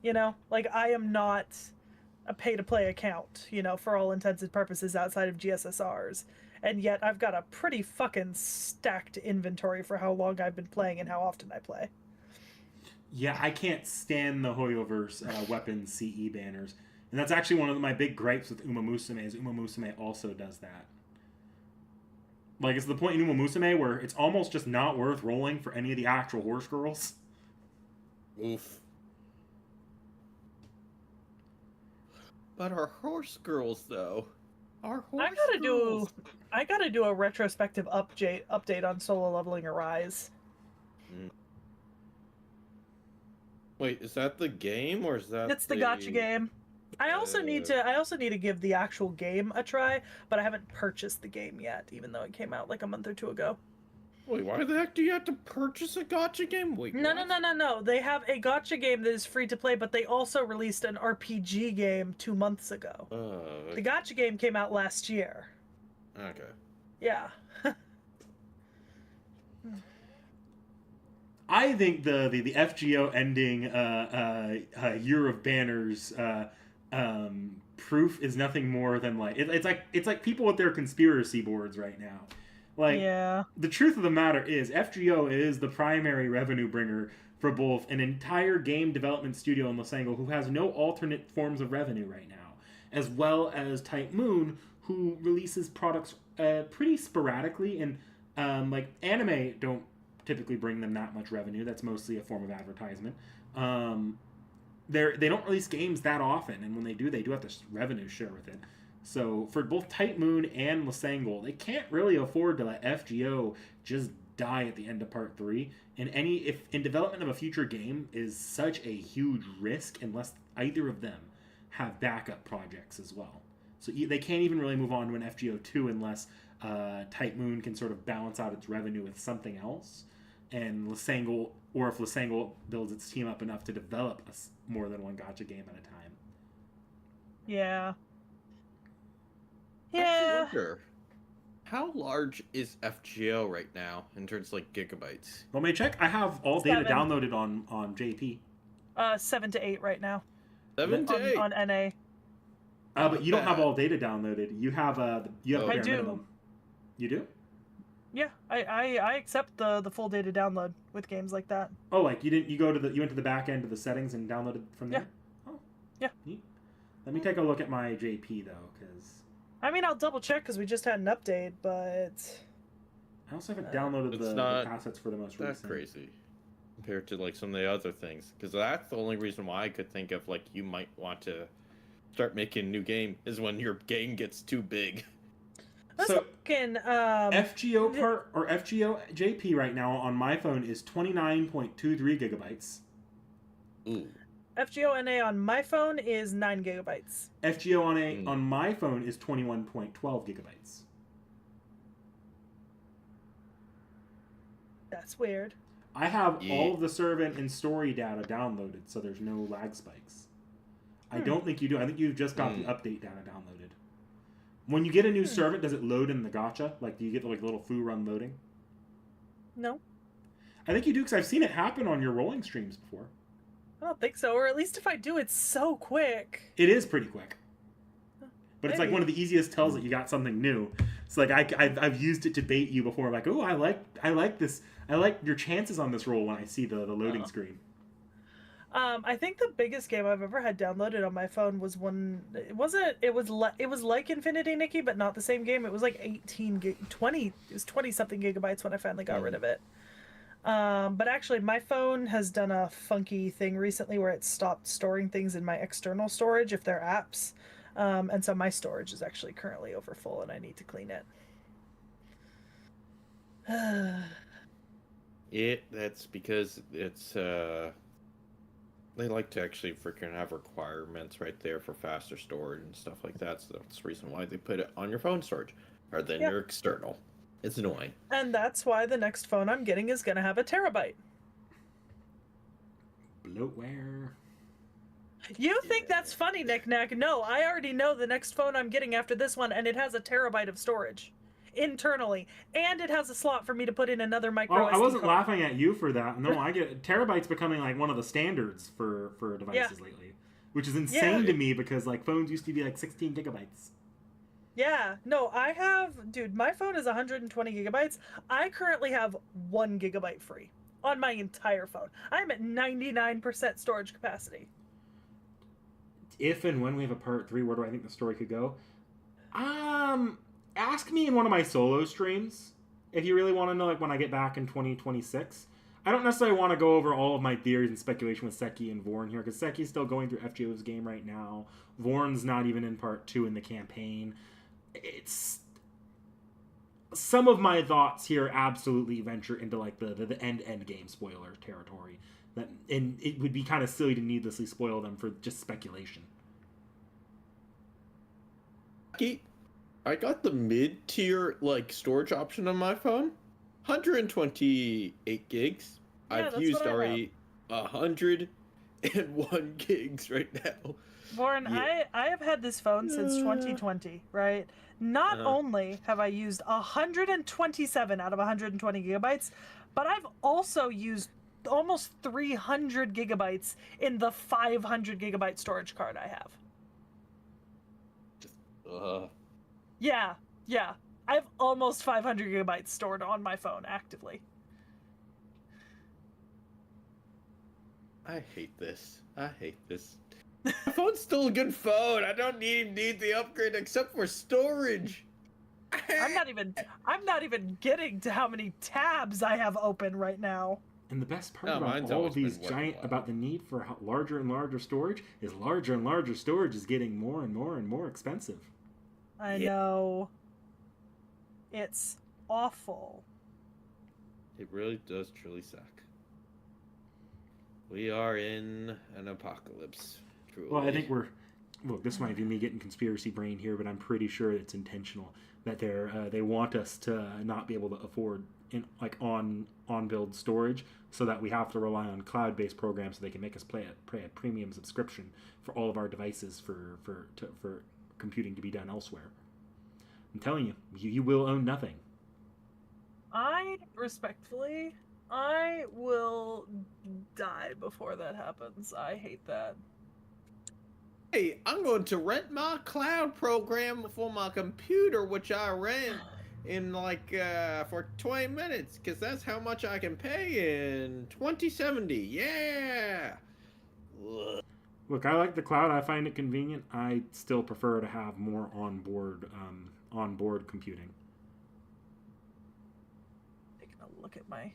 Speaker 2: You know, like, I am not a pay-to-play account, you know, for all intents and purposes outside of GSSRs, and yet I've got a pretty fucking stacked inventory for how long I've been playing and how often I play.
Speaker 1: Yeah, I can't stand the Hoyoverse weapons CE banners, and that's actually one of my big gripes with Uma Musume, is Uma Musume also does that. Like, it's the point in Uma Musume where it's almost just not worth rolling for any of the actual horse girls.
Speaker 3: Oof. But our horse girls, though. Our horse girls.
Speaker 2: I gotta do a retrospective update on Solo Leveling Arise.
Speaker 3: Wait, is that the game or is that?
Speaker 2: It's the gacha game. I also need to give the actual game a try, but I haven't purchased the game yet, even though it came out like a month or two ago.
Speaker 3: Wait, why the heck do you have to purchase a gacha game? Wait,
Speaker 2: No. They have a gacha game that is free to play, but they also released an RPG game 2 months ago. The gacha game came out last year.
Speaker 3: Okay.
Speaker 2: Yeah.
Speaker 1: I think the FGO ending Year of Banners proof is nothing more than like it's like people with their conspiracy boards right now. Like,
Speaker 2: yeah.
Speaker 1: The truth of the matter is FGO is the primary revenue bringer for both an entire game development studio in Losango who has no alternate forms of revenue right now, as well as Type Moon, who releases products pretty sporadically, and like anime don't typically bring them that much revenue. That's mostly a form of advertisement. They don't release games that often, and when they do have to revenue share with it. So for both Type Moon and Losango, they can't really afford to let FGO just die at the end of Part 3. And if in development of a future game is such a huge risk unless either of them have backup projects as well. So they can't even really move on to an FGO 2 unless Type Moon can sort of balance out its revenue with something else. And Losango, or if Losango builds its team up enough to develop more than one gacha game at a time.
Speaker 2: Yeah.
Speaker 3: I actually wonder, how large is FGO right now in terms of like gigabytes?
Speaker 1: Want me to check? I have all data downloaded on JP.
Speaker 2: 7 to 8 right now.
Speaker 3: 7 to 8
Speaker 2: on NA.
Speaker 1: But you don't have all data downloaded. You have
Speaker 2: I do.
Speaker 1: minimum. You do?
Speaker 2: Yeah, I accept the full data download with games like that.
Speaker 1: Oh, like you went to the back end of the settings and downloaded from there?
Speaker 2: Yeah.
Speaker 1: Oh.
Speaker 2: Yeah.
Speaker 1: Neat. Let me take a look at my JP though, because
Speaker 2: I mean, I'll double check because we just had an update, but
Speaker 1: I also haven't downloaded the assets for the most recent.
Speaker 3: That's crazy compared to like some of the other things, because that's the only reason why I could think of like you might want to start making a new game is when your game gets too big.
Speaker 1: So FGO FGO JP right now on my phone is 29.23 gigabytes.
Speaker 3: Ooh.
Speaker 2: FGO NA on my phone is 9 gigabytes.
Speaker 1: FGO on my phone is 21.12 gigabytes.
Speaker 2: That's weird.
Speaker 1: I have all of the servant and story data downloaded, so there's no lag spikes. I don't think you do. I think you've just got the update data downloaded. When you get a new servant, does it load in the gacha? Like, do you get the little foo run loading?
Speaker 2: No.
Speaker 1: I think you do, because I've seen it happen on your rolling streams before.
Speaker 2: I don't think so, or at least if I do, it's so quick.
Speaker 1: It is pretty quick. But
Speaker 2: Maybe.
Speaker 1: It's like one of the easiest tells that you got something new. It's like I've used it to bait you before. I'm like, oh, I like this. I like your chances on this roll when I see the loading screen.
Speaker 2: I think the biggest game I've ever had downloaded on my phone was one. It was like Infinity Nikki, but not the same game. It was like 20. It was 20 something gigabytes when I finally got rid of it. But actually, my phone has done a funky thing recently where it stopped storing things in my external storage if they're apps. And so my storage is actually currently over full and I need to clean it.
Speaker 3: That's because it's they like to actually freaking have requirements right there for faster storage and stuff like that. So that's the reason why they put it on your phone storage rather than your external. It's annoying.
Speaker 2: And that's why the next phone I'm getting is going to have a terabyte.
Speaker 1: Bloatware.
Speaker 2: You think that's funny, Nick Nack? No, I already know the next phone I'm getting after this one, and it has a terabyte of storage internally, and it has a slot for me to put in another micro SD
Speaker 1: I wasn't
Speaker 2: card.
Speaker 1: laughing at you for that. No, I get terabytes becoming like one of the standards for devices lately, which is insane to me because like phones used to be like 16 gigabytes.
Speaker 2: Yeah, no, I have, dude, my phone is 120 gigabytes. I currently have 1 gigabyte free on my entire phone. I'm at 99% storage capacity.
Speaker 1: If and when we have a part 3, where do I think the story could go? Ask me in one of my solo streams if you really want to know, like when I get back in 2026. I don't necessarily want to go over all of my theories and speculation with Seki and Vorn here, because Seki's still going through FGO's game right now. Vorn's not even in part 2 in the campaign. It's some of my thoughts here absolutely venture into like the end game spoiler territory. And it would be kind of silly to needlessly spoil them for just speculation.
Speaker 3: I got the mid-tier like storage option on my phone, 128 gigs.
Speaker 2: Yeah,
Speaker 3: I've used already 101 gigs right now.
Speaker 2: Warren, I have had this phone since 2020, right? Not only have I used 127 out of 120 gigabytes, but I've also used almost 300 gigabytes in the 500 gigabyte storage card I have. Yeah. I have almost 500 gigabytes stored on my phone actively.
Speaker 3: I hate this. My phone's still a good phone. I don't need the upgrade except for storage.
Speaker 2: I'm not even getting to how many tabs I have open right now.
Speaker 1: And the best part about all of these about the need for larger and larger storage is larger and larger storage is getting more and more and more expensive.
Speaker 2: I know. It's awful.
Speaker 3: It really does truly suck. We are in an apocalypse. Truly.
Speaker 1: Well, I think look, this might be me getting conspiracy brain here, but I'm pretty sure it's intentional that they want us to not be able to afford on build storage, so that we have to rely on cloud-based programs so they can make us pay a premium subscription for all of our devices for computing to be done elsewhere. I'm telling you, you will own nothing.
Speaker 2: I will die before that happens. I hate that.
Speaker 3: Hey, I'm going to rent my cloud program for my computer, which I rent in for 20 minutes, because that's how much I can pay in 2070. Yeah.
Speaker 1: Ugh. Look, I like the cloud. I find it convenient. I still prefer to have more onboard computing.
Speaker 2: Taking a look at my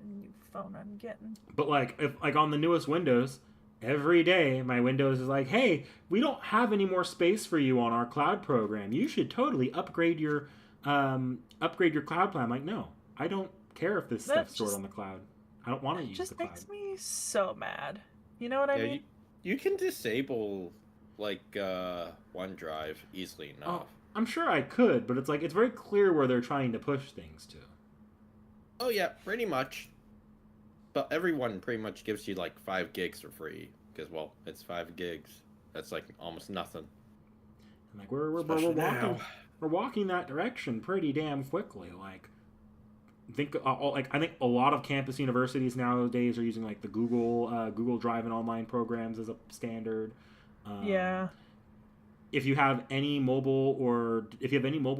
Speaker 2: new phone I'm getting.
Speaker 1: But if on the newest Windows, every day my Windows is like, hey, we don't have any more space for you on our cloud program. You should totally upgrade your cloud plan. I'm like, no, I don't care if this stuff's stored on the cloud. I don't want to use the cloud. It just
Speaker 2: makes me so mad. You know what I mean?
Speaker 3: You can disable OneDrive easily enough.
Speaker 1: Oh, I'm sure I could, but it's very clear where they're trying to push things to.
Speaker 3: Oh yeah, pretty much. But everyone pretty much gives you 5 gigs for free, because it's 5 gigs. That's almost nothing.
Speaker 1: And we're walking that direction pretty damn quickly. I think a lot of campus universities nowadays are using the Google Drive and online programs as a standard.
Speaker 2: Yeah.
Speaker 1: If you have any mobile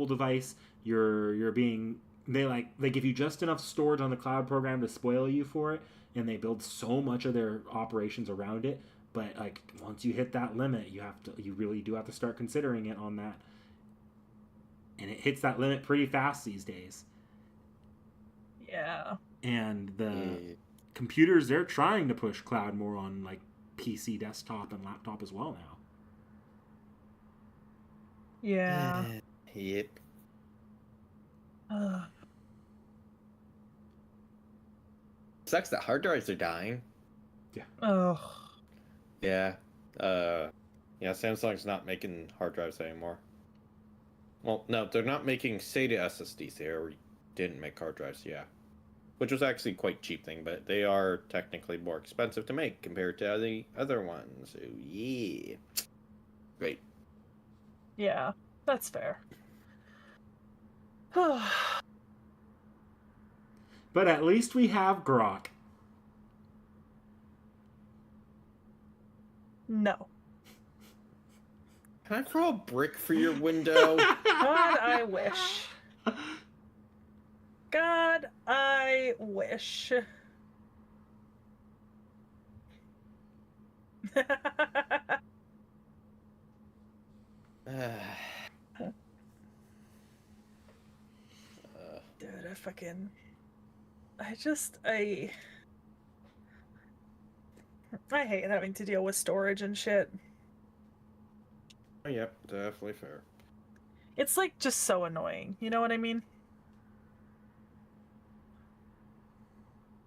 Speaker 1: device, you're being they give you just enough storage on the cloud program to spoil you for it, and they build so much of their operations around it. But once you hit that limit, you really do have to start considering it on that. And it hits that limit pretty fast these days.
Speaker 2: Yeah.
Speaker 1: And the computers, they're trying to push cloud more on PC, desktop, and laptop as well now.
Speaker 2: Yeah.
Speaker 3: Yep. Sucks that hard drives are dying.
Speaker 1: Yeah.
Speaker 2: Oh.
Speaker 3: Yeah. Samsung's not making hard drives anymore. Well, no, they're not making SATA SSDs. They didn't make hard drives, yeah. Which was actually quite cheap thing, but they are technically more expensive to make compared to the other ones. So, yeah. Great.
Speaker 2: Yeah, that's fair.
Speaker 1: But at least we have Grok.
Speaker 2: No.
Speaker 3: Can I throw a brick for your window?
Speaker 2: God, I wish. God, I wish. Dude, I hate having to deal with storage and shit.
Speaker 3: Oh, yep, definitely fair.
Speaker 2: It's just so annoying. You know what I mean?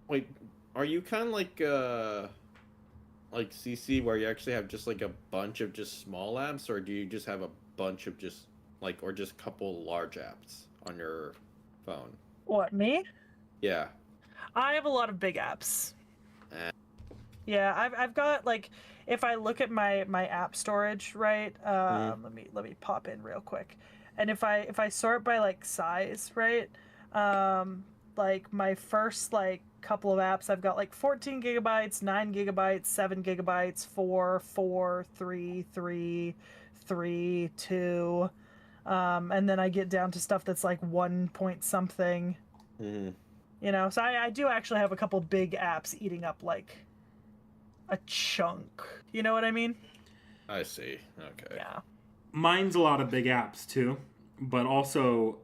Speaker 3: Wait, are you kind of like CC, where you actually have just a bunch of just small apps, or do you just have a bunch of just or just a couple large apps on your phone?
Speaker 2: What, me?
Speaker 3: Yeah.
Speaker 2: I have a lot of big apps. Yeah, I've got if I look at my app storage, right? Let me pop in real quick, and if I sort by size, right? My first couple of apps, I've got 14 gigabytes, 9 gigabytes, 7 gigabytes, 4, 3, 3, 3, 2. And then I get down to stuff that's like 1 point something.
Speaker 3: Mm-hmm.
Speaker 2: You know, so I do actually have a couple big apps eating up like a chunk. You know what I mean?
Speaker 3: I see. Okay.
Speaker 2: Yeah.
Speaker 1: Mine's a lot of big apps too, but also,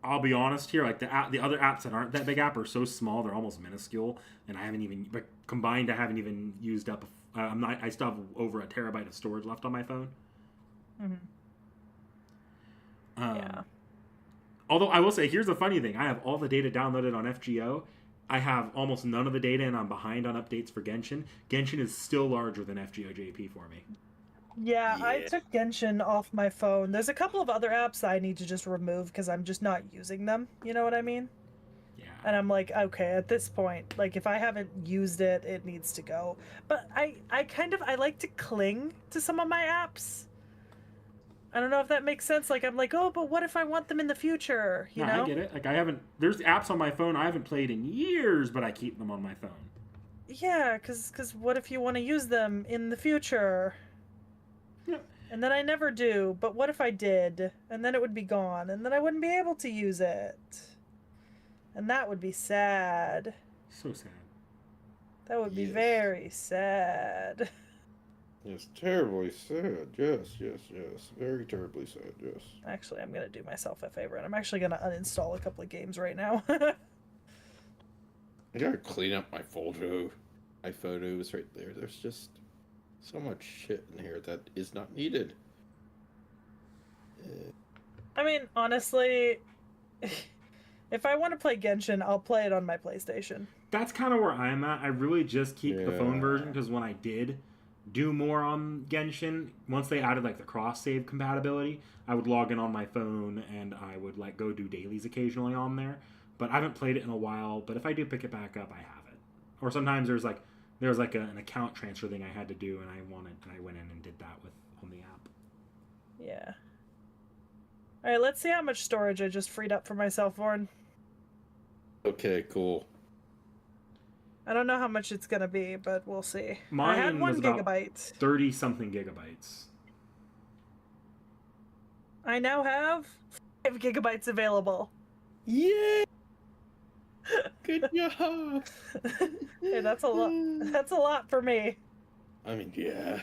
Speaker 1: I'll be honest here, like the other apps that aren't that big app are so small they're almost minuscule, and I haven't even, but combined I haven't even used up. I still have over a terabyte of storage left on my phone.
Speaker 2: Mm-hmm. Yeah.
Speaker 1: Although I will say, here's the funny thing: I have all the data downloaded on FGO. I have almost none of the data, and I'm behind on updates for Genshin. Genshin is still larger than FGO JP for me.
Speaker 2: Yeah, I took Genshin off my phone. There's a couple of other apps that I need to just remove because I'm just not using them. You know what I mean?
Speaker 1: Yeah.
Speaker 2: And I'm like, okay, at this point, like if I haven't used it, it needs to go. But I like to cling to some of my apps. I don't know if that makes sense. Like I'm like, oh, but what if I want them in the future? You know?
Speaker 1: I get it. Like there's apps on my phone I haven't played in years, but I keep them on my phone.
Speaker 2: Yeah, cause what if you want to use them in the future?
Speaker 1: Yeah.
Speaker 2: And then I never do. But what if I did? And then it would be gone, and then I wouldn't be able to use it. And that would be sad.
Speaker 1: So sad.
Speaker 2: That would be very sad.
Speaker 3: Yes, terribly sad. Yes. Very terribly sad, yes.
Speaker 2: Actually, I'm going to do myself a favor, and I'm actually going to uninstall a couple of games right now.
Speaker 3: I gotta clean up my folder. My photos right there. There's just so much shit in here that is not needed.
Speaker 2: I mean, honestly, if I want to play Genshin, I'll play it on my PlayStation.
Speaker 1: That's kind of where I'm at. I really just keep the phone version because when I did do more on Genshin, once they added like the cross save compatibility, I would log in on my phone and I would like go do dailies occasionally on there. But I haven't played it in a while. But if I do pick it back up, I have it. Or sometimes there's like an account transfer thing I had to do, and I went in and did that on the app.
Speaker 2: Yeah. All right, let's see how much storage I just freed up for myself, Vaughn.
Speaker 3: Okay, cool.
Speaker 2: I don't know how much it's gonna be, but we'll see.
Speaker 1: Mine
Speaker 2: I had 1
Speaker 1: was
Speaker 2: gigabyte.
Speaker 1: 30 something gigabytes.
Speaker 2: I now have 5 gigabytes available.
Speaker 3: Yeah. Good job.
Speaker 2: Hey, that's a lot. That's a lot for me.
Speaker 3: I mean, yeah.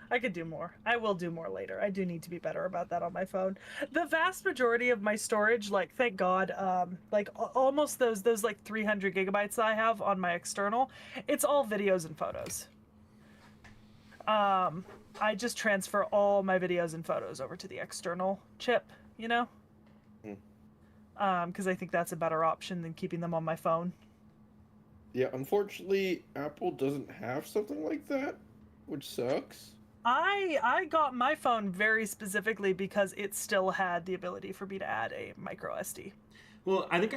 Speaker 2: I could do more. I will do more later. I do need to be better about that on my phone. The vast majority of my storage, like thank God, like almost those like 300 gigabytes that I have on my external, it's all videos and photos. I just transfer all my videos and photos over to the external chip, you know? Because I think that's a better option than keeping them on my phone.
Speaker 3: Yeah, unfortunately, Apple doesn't have something like that, which sucks.
Speaker 2: I got my phone very specifically because it still had the ability for me to add a micro SD.
Speaker 1: Well, I think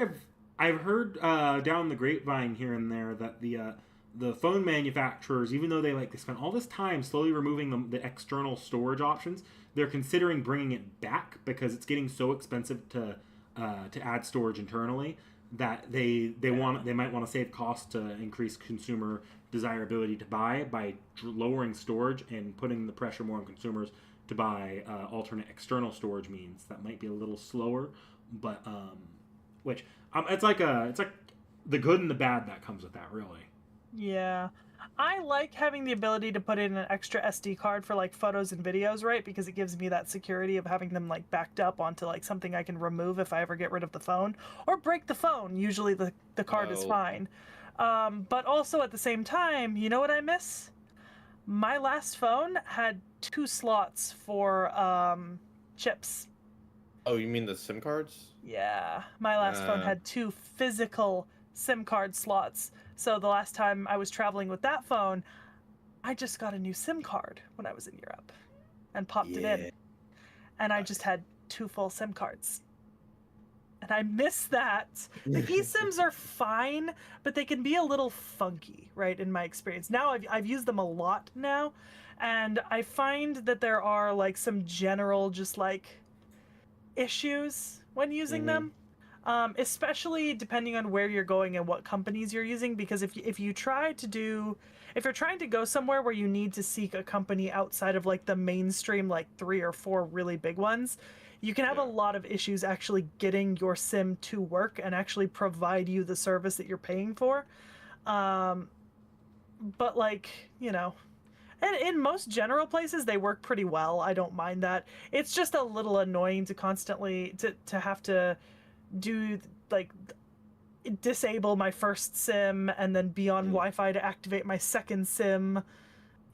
Speaker 1: I've heard down the grapevine here and there that the phone manufacturers, even though they spent all this time slowly removing the external storage options, they're considering bringing it back because it's getting so expensive to add storage internally that they might want to save costs to increase consumer desirability to buy by lowering storage and putting the pressure more on consumers to buy alternate external storage means that might be a little slower, but it's like the good and the bad that comes with that, really.
Speaker 2: Yeah. I like having the ability to put in an extra SD card for like photos and videos, right? Because it gives me that security of having them like backed up onto like something I can remove if I ever get rid of the phone or break the phone. Usually the card is fine. But also at the same time, you know what I miss? My last phone had 2 slots for chips.
Speaker 3: Oh, you mean the SIM cards?
Speaker 2: Yeah. My last phone had 2 physical SIM card slots. So the last time I was traveling with that phone, I just got a new SIM card when I was in Europe and popped it in. And I just had 2 full SIM cards. And I miss that. The eSIMs are fine, but they can be a little funky, right, in my experience. Now I've used them a lot now, and I find that there are like some general just like issues when using them. especially depending on where you're going and what companies you're using. Because if you're trying to go somewhere where you need to seek a company outside of like the mainstream, like 3 or 4 really big ones, you can have a lot of issues actually getting your sim to work and actually provide you the service that you're paying for. But like, and in most general places they work pretty well. I don't mind that. It's just a little annoying to constantly to have to do like disable my first sim and then be on Wi-Fi to activate my second sim.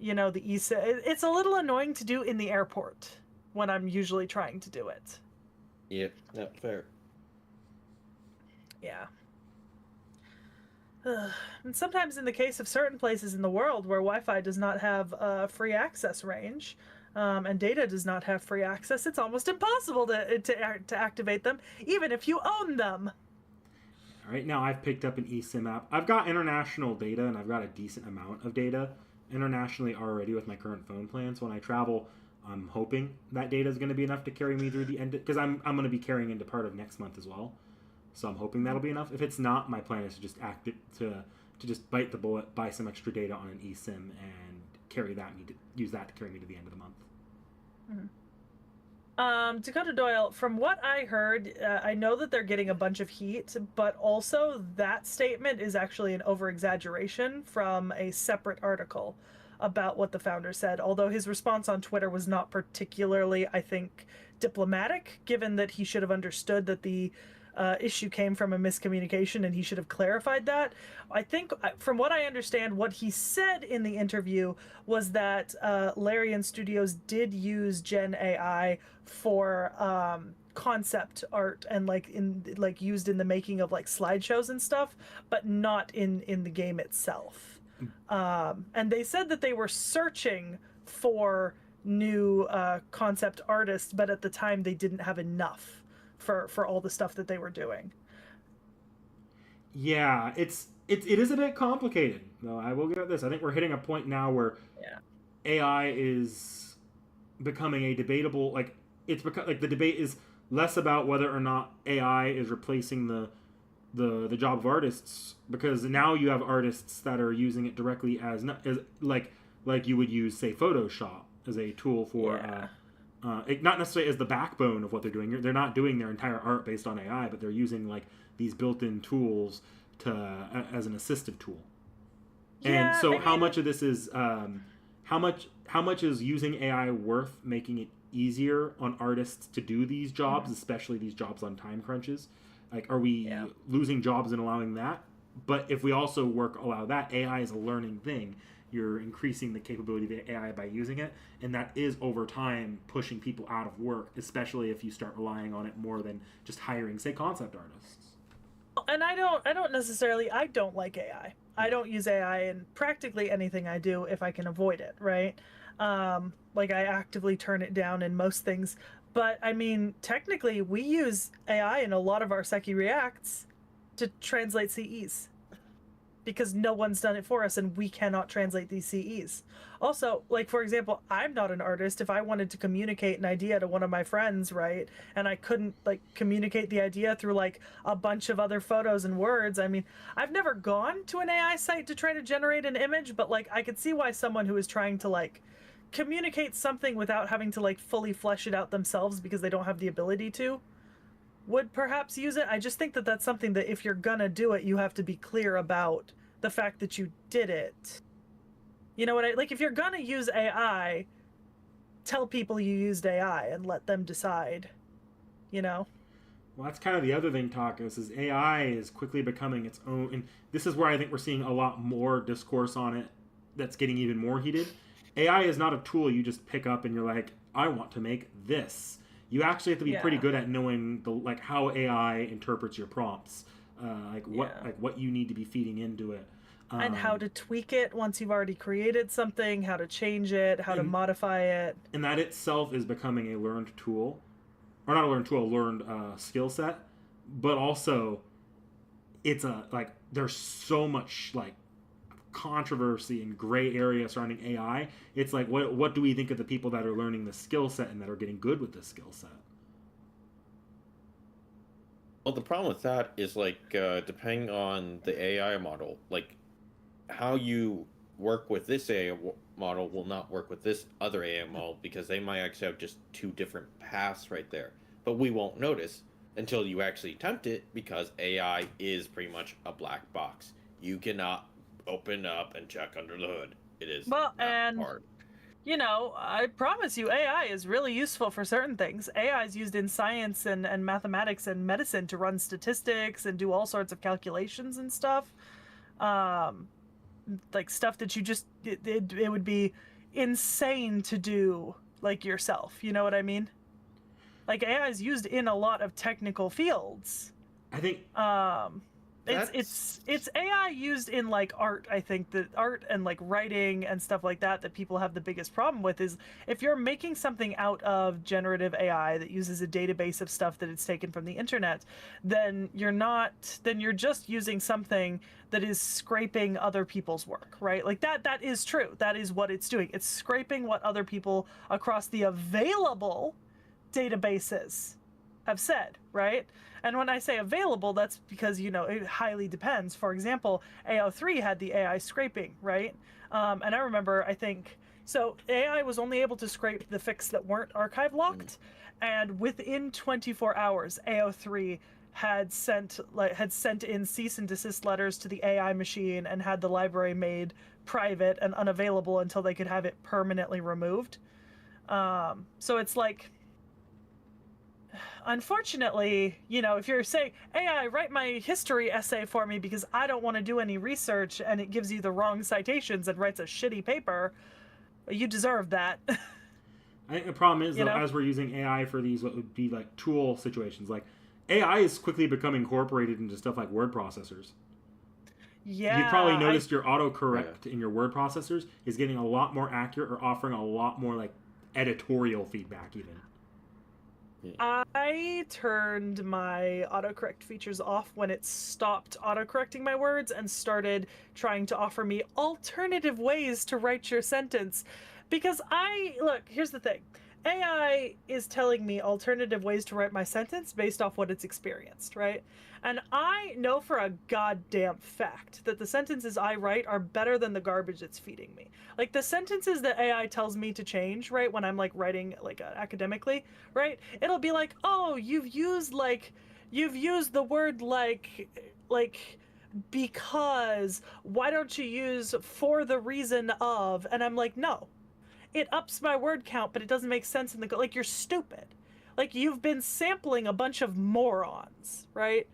Speaker 2: The eSIM. It's a little annoying to do in the airport when I'm usually trying to do it.
Speaker 3: Yep, fair.
Speaker 2: Yeah. And sometimes in the case of certain places in the world where Wi-Fi does not have free access range, and data does not have free access, it's almost impossible to activate them, even if you own them.
Speaker 1: Right now, I've picked up an eSIM app. I've got international data, and I've got a decent amount of data internationally already with my current phone plan. So when I travel, I'm hoping that data is going to be enough to carry me through the end, because I'm going to be carrying into part of next month as well. So I'm hoping that'll be enough. If it's not, my plan is to just just bite the bullet, buy some extra data on an eSIM, and use that to carry me to the end of the month.
Speaker 2: Dakota Doyle, from what I heard, I know that they're getting a bunch of heat, but also that statement is actually an over-exaggeration from a separate article about what the founder said, although his response on Twitter was not particularly, I think, diplomatic, given that he should have understood that the issue came from a miscommunication and he should have clarified that. I think, from what I understand, what he said in the interview was that Larian Studios did use Gen AI for concept art and used in the making of like slideshows and stuff, but not in the game itself. And they said that they were searching for new concept artists, but at the time they didn't have enough for all the stuff that they were doing.
Speaker 1: Yeah, it is a bit complicated, though. I will give it this. I think we're hitting a point now where AI is becoming a debatable, the debate is less about whether or not AI is replacing the job of artists, because now you have artists that are using it directly as like you would use, say, Photoshop as a tool for not necessarily as the backbone of what they're doing. They're not doing their entire art based on AI, but they're using like these built-in tools as an assistive tool. And so, how much of this is how much is using AI worth making it easier on artists to do these jobs, especially these jobs on time crunches? Like, are we losing jobs and allowing that? But if we also allow that, AI is a learning thing. You're increasing the capability of the AI by using it, and that is over time pushing people out of work, especially if you start relying on it more than just hiring, say, concept artists.
Speaker 2: And I don't like AI. I don't use AI in practically anything I do if I can avoid it, right? I actively turn it down in most things. But I mean, technically, we use AI in a lot of our Seki Reacts to translate CEs, because no one's done it for us and we cannot translate these CEs. Also, for example, I'm not an artist. If I wanted to communicate an idea to one of my friends, right, and I couldn't communicate the idea through a bunch of other photos and words, I mean, I've never gone to an AI site to try to generate an image, but I could see why someone who is trying to communicate something without having to fully flesh it out themselves because they don't have the ability to would perhaps use it. I just think that that's something that if you're gonna do it, you have to be clear about the fact that you did it. You know what if you're gonna use AI, tell people you used AI and let them decide, Well,
Speaker 1: that's kind of the other thing, Tacos, is AI is quickly becoming its own, and this is where I think we're seeing a lot more discourse on it that's getting even more heated. AI is not a tool you just pick up and you're like, I want to make this. You actually have to be pretty good at knowing how AI interprets your prompts, what you need to be feeding into it,
Speaker 2: and how to tweak it once you've already created something, how to change it, how to modify it.
Speaker 1: And that itself is becoming a learned tool, or not a learned tool, a learned skill set. But also, it's there's so much controversy and gray area surrounding AI. It's what do we think of the people that are learning the skill set and that are getting good with this skill set?
Speaker 3: Well, the problem with that is like depending on the AI model, like how you work with this AI model will not work with this other AI model because they might actually have just two different paths right there. But we won't notice until you actually attempt it because AI is pretty much a black box. You cannot open up and check under the hood. It is
Speaker 2: Well,
Speaker 3: that
Speaker 2: and
Speaker 3: hard.
Speaker 2: you know, I promise you, AI is really useful for certain things. AI is used in science and mathematics and medicine to run statistics and do all sorts of calculations and stuff. Um, like stuff that you just, it would be insane to do like yourself. You know what I mean? Like AI is used in a lot of technical fields.
Speaker 1: I think
Speaker 2: It's AI used in like art. I think that art and like writing and stuff like that people have the biggest problem with is if you're making something out of generative AI that uses a database of stuff that it's taken from the internet, then you're just using something that is scraping other people's work, right? Like that is true. That is what it's doing. It's scraping what other people across the available databases have said, right? And when I say available, that's because, you know, it highly depends. For example, AO3 had the AI scraping, right? And I remember, I think, so AI was only able to scrape the fics that weren't archive locked. And within 24 hours, AO3 had sent in cease and desist letters to the AI machine and had the library made private and unavailable until they could have it permanently removed. So it's like, unfortunately, you know, if you're saying, AI, write my history essay for me because I don't want to do any research, and it gives you the wrong citations and writes a shitty paper, you deserve that.
Speaker 1: I think the problem is, though, as we're using AI for these, what would be like tool situations, like AI is quickly becoming incorporated into stuff like word processors.
Speaker 2: Yeah.
Speaker 1: You've probably noticed your autocorrect in your word processors is getting a lot more accurate or offering a lot more like editorial feedback even.
Speaker 2: I turned my autocorrect features off when it stopped autocorrecting my words and started trying to offer me alternative ways to write your sentence. Because look, here's the thing. AI is telling me alternative ways to write my sentence based off what it's experienced, right? And I know for a goddamn fact that the sentences I write are better than the garbage it's feeding me. Like the sentences that AI tells me to change, right, when I'm like writing like academically, right? It'll be like, "Oh, you've used the word like because why don't you use for the reason of?" And I'm like, "No. It ups my word count, but it doesn't make sense in the like you're stupid. Like you've been sampling a bunch of morons, right?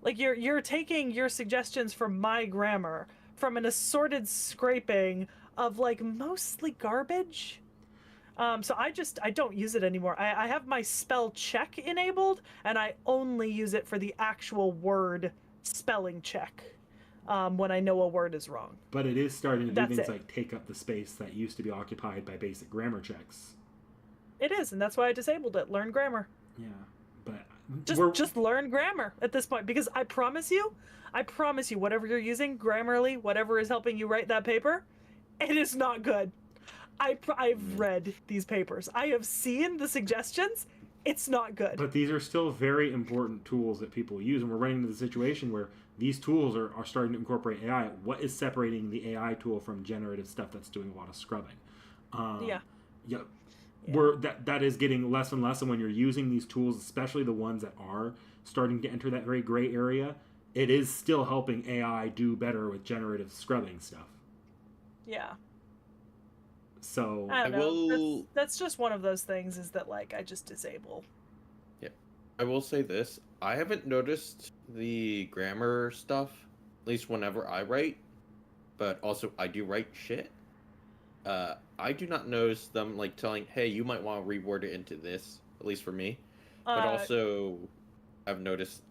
Speaker 2: Like you're taking your suggestions from my grammar from an assorted scraping of like mostly garbage." So I don't use it anymore. I have my spell check enabled, and I only use it for the actual word spelling check when I know a word is wrong.
Speaker 1: But it is starting to do things like take up the space that used to be occupied by basic grammar checks.
Speaker 2: It is, and that's why I disabled it. Learn grammar.
Speaker 1: Yeah, but
Speaker 2: just learn grammar at this point, because I promise you, whatever you're using, Grammarly, whatever is helping you write that paper, it is not good. I've read these papers. I have seen the suggestions. It's not good.
Speaker 1: But these are still very important tools that people use, and we're running into the situation where these tools are starting to incorporate AI. What is separating the AI tool from generative stuff that's doing a lot of scrubbing? Where that is getting less and less, and when you're using these tools, especially the ones that are starting to enter that very gray area, it is still helping AI do better with generative scrubbing stuff.
Speaker 2: Yeah.
Speaker 1: So
Speaker 2: I don't know. That's just one of those things, is that like I just disable.
Speaker 3: Yeah. I will say this. I haven't noticed the grammar stuff, at least whenever I write, but also I do write shit. I do not notice them like telling, "Hey, you might want to reword it into this," at least for me. But also I've noticed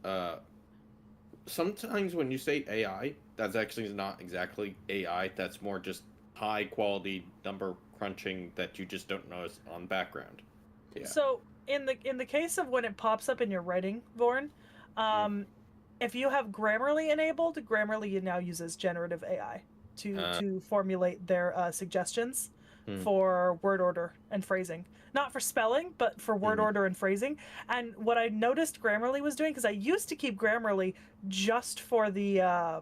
Speaker 3: sometimes when you say AI, that's actually not exactly AI. That's more just high quality number crunching that you just don't notice on background. Yeah.
Speaker 2: So in the case of when it pops up in your writing, Vorn, if you have Grammarly enabled, Grammarly now uses generative AI to formulate their suggestions. for word order and phrasing. Not for spelling, but for word order and phrasing. And what I noticed Grammarly was doing, because I used to keep Grammarly just for the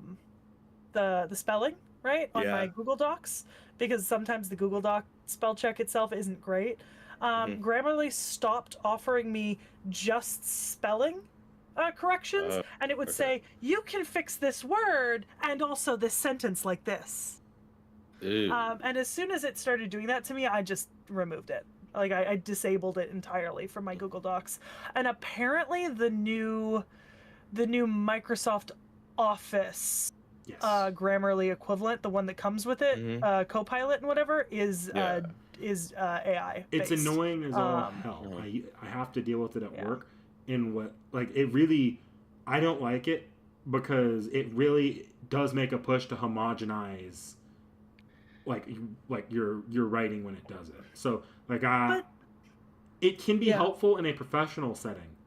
Speaker 2: spelling, right, on my Google Docs, because sometimes the Google Doc spell check itself isn't great. Grammarly stopped offering me just spelling corrections, and it would say, you can fix this word and also this sentence like this. And as soon as it started doing that to me, I just removed it. Like, I disabled it entirely from my Google Docs. And apparently the new Microsoft Office Grammarly equivalent, the one that comes with it, Copilot and whatever, is AI
Speaker 1: based. It's annoying as all hell. I have to deal with it at work. In what, like, it really, I don't like it because it really does make a push to homogenize like your writing when it does it. So like it can be helpful in a professional setting,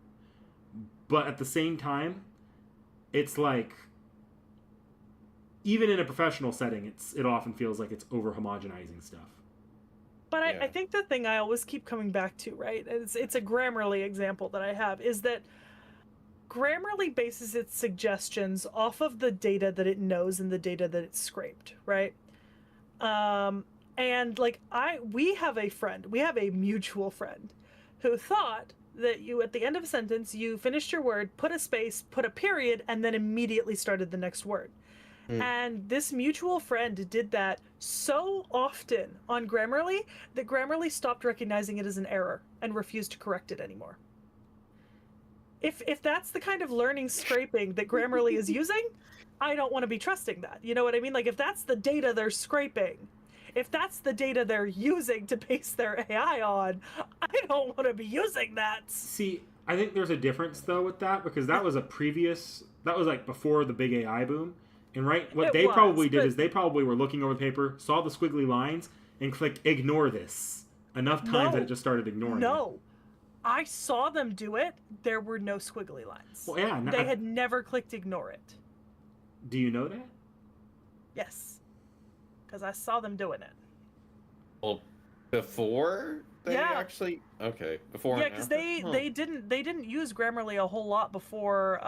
Speaker 1: but at the same time, it's like even in a professional setting, it often feels like it's over homogenizing stuff.
Speaker 2: But I think the thing I always keep coming back to, right, it's a Grammarly example that I have, is that Grammarly bases its suggestions off of the data that it knows and the data that it's scraped, right? And like we have a mutual friend who thought that you, at the end of a sentence, you finished your word, put a space, put a period, and then immediately started the next word. And this mutual friend did that so often on Grammarly that Grammarly stopped recognizing it as an error and refused to correct it anymore. If that's the kind of learning scraping that Grammarly is using, I don't want to be trusting that. You know what I mean? Like, if that's the data they're scraping, if that's the data they're using to base their AI on, I don't want to be using that.
Speaker 1: See, I think there's a difference, though, with that, because that was like before the big AI boom. And what they probably did is they probably were looking over the paper, saw the squiggly lines, and clicked ignore this enough times that it just started ignoring it.
Speaker 2: No. I saw them do it. There were no squiggly lines.
Speaker 1: Well, yeah.
Speaker 2: They had never clicked ignore it.
Speaker 1: Do you know that?
Speaker 2: Yes. Because I saw them doing it.
Speaker 3: Well, before they actually... Okay, before and
Speaker 2: because they didn't use Grammarly a whole lot before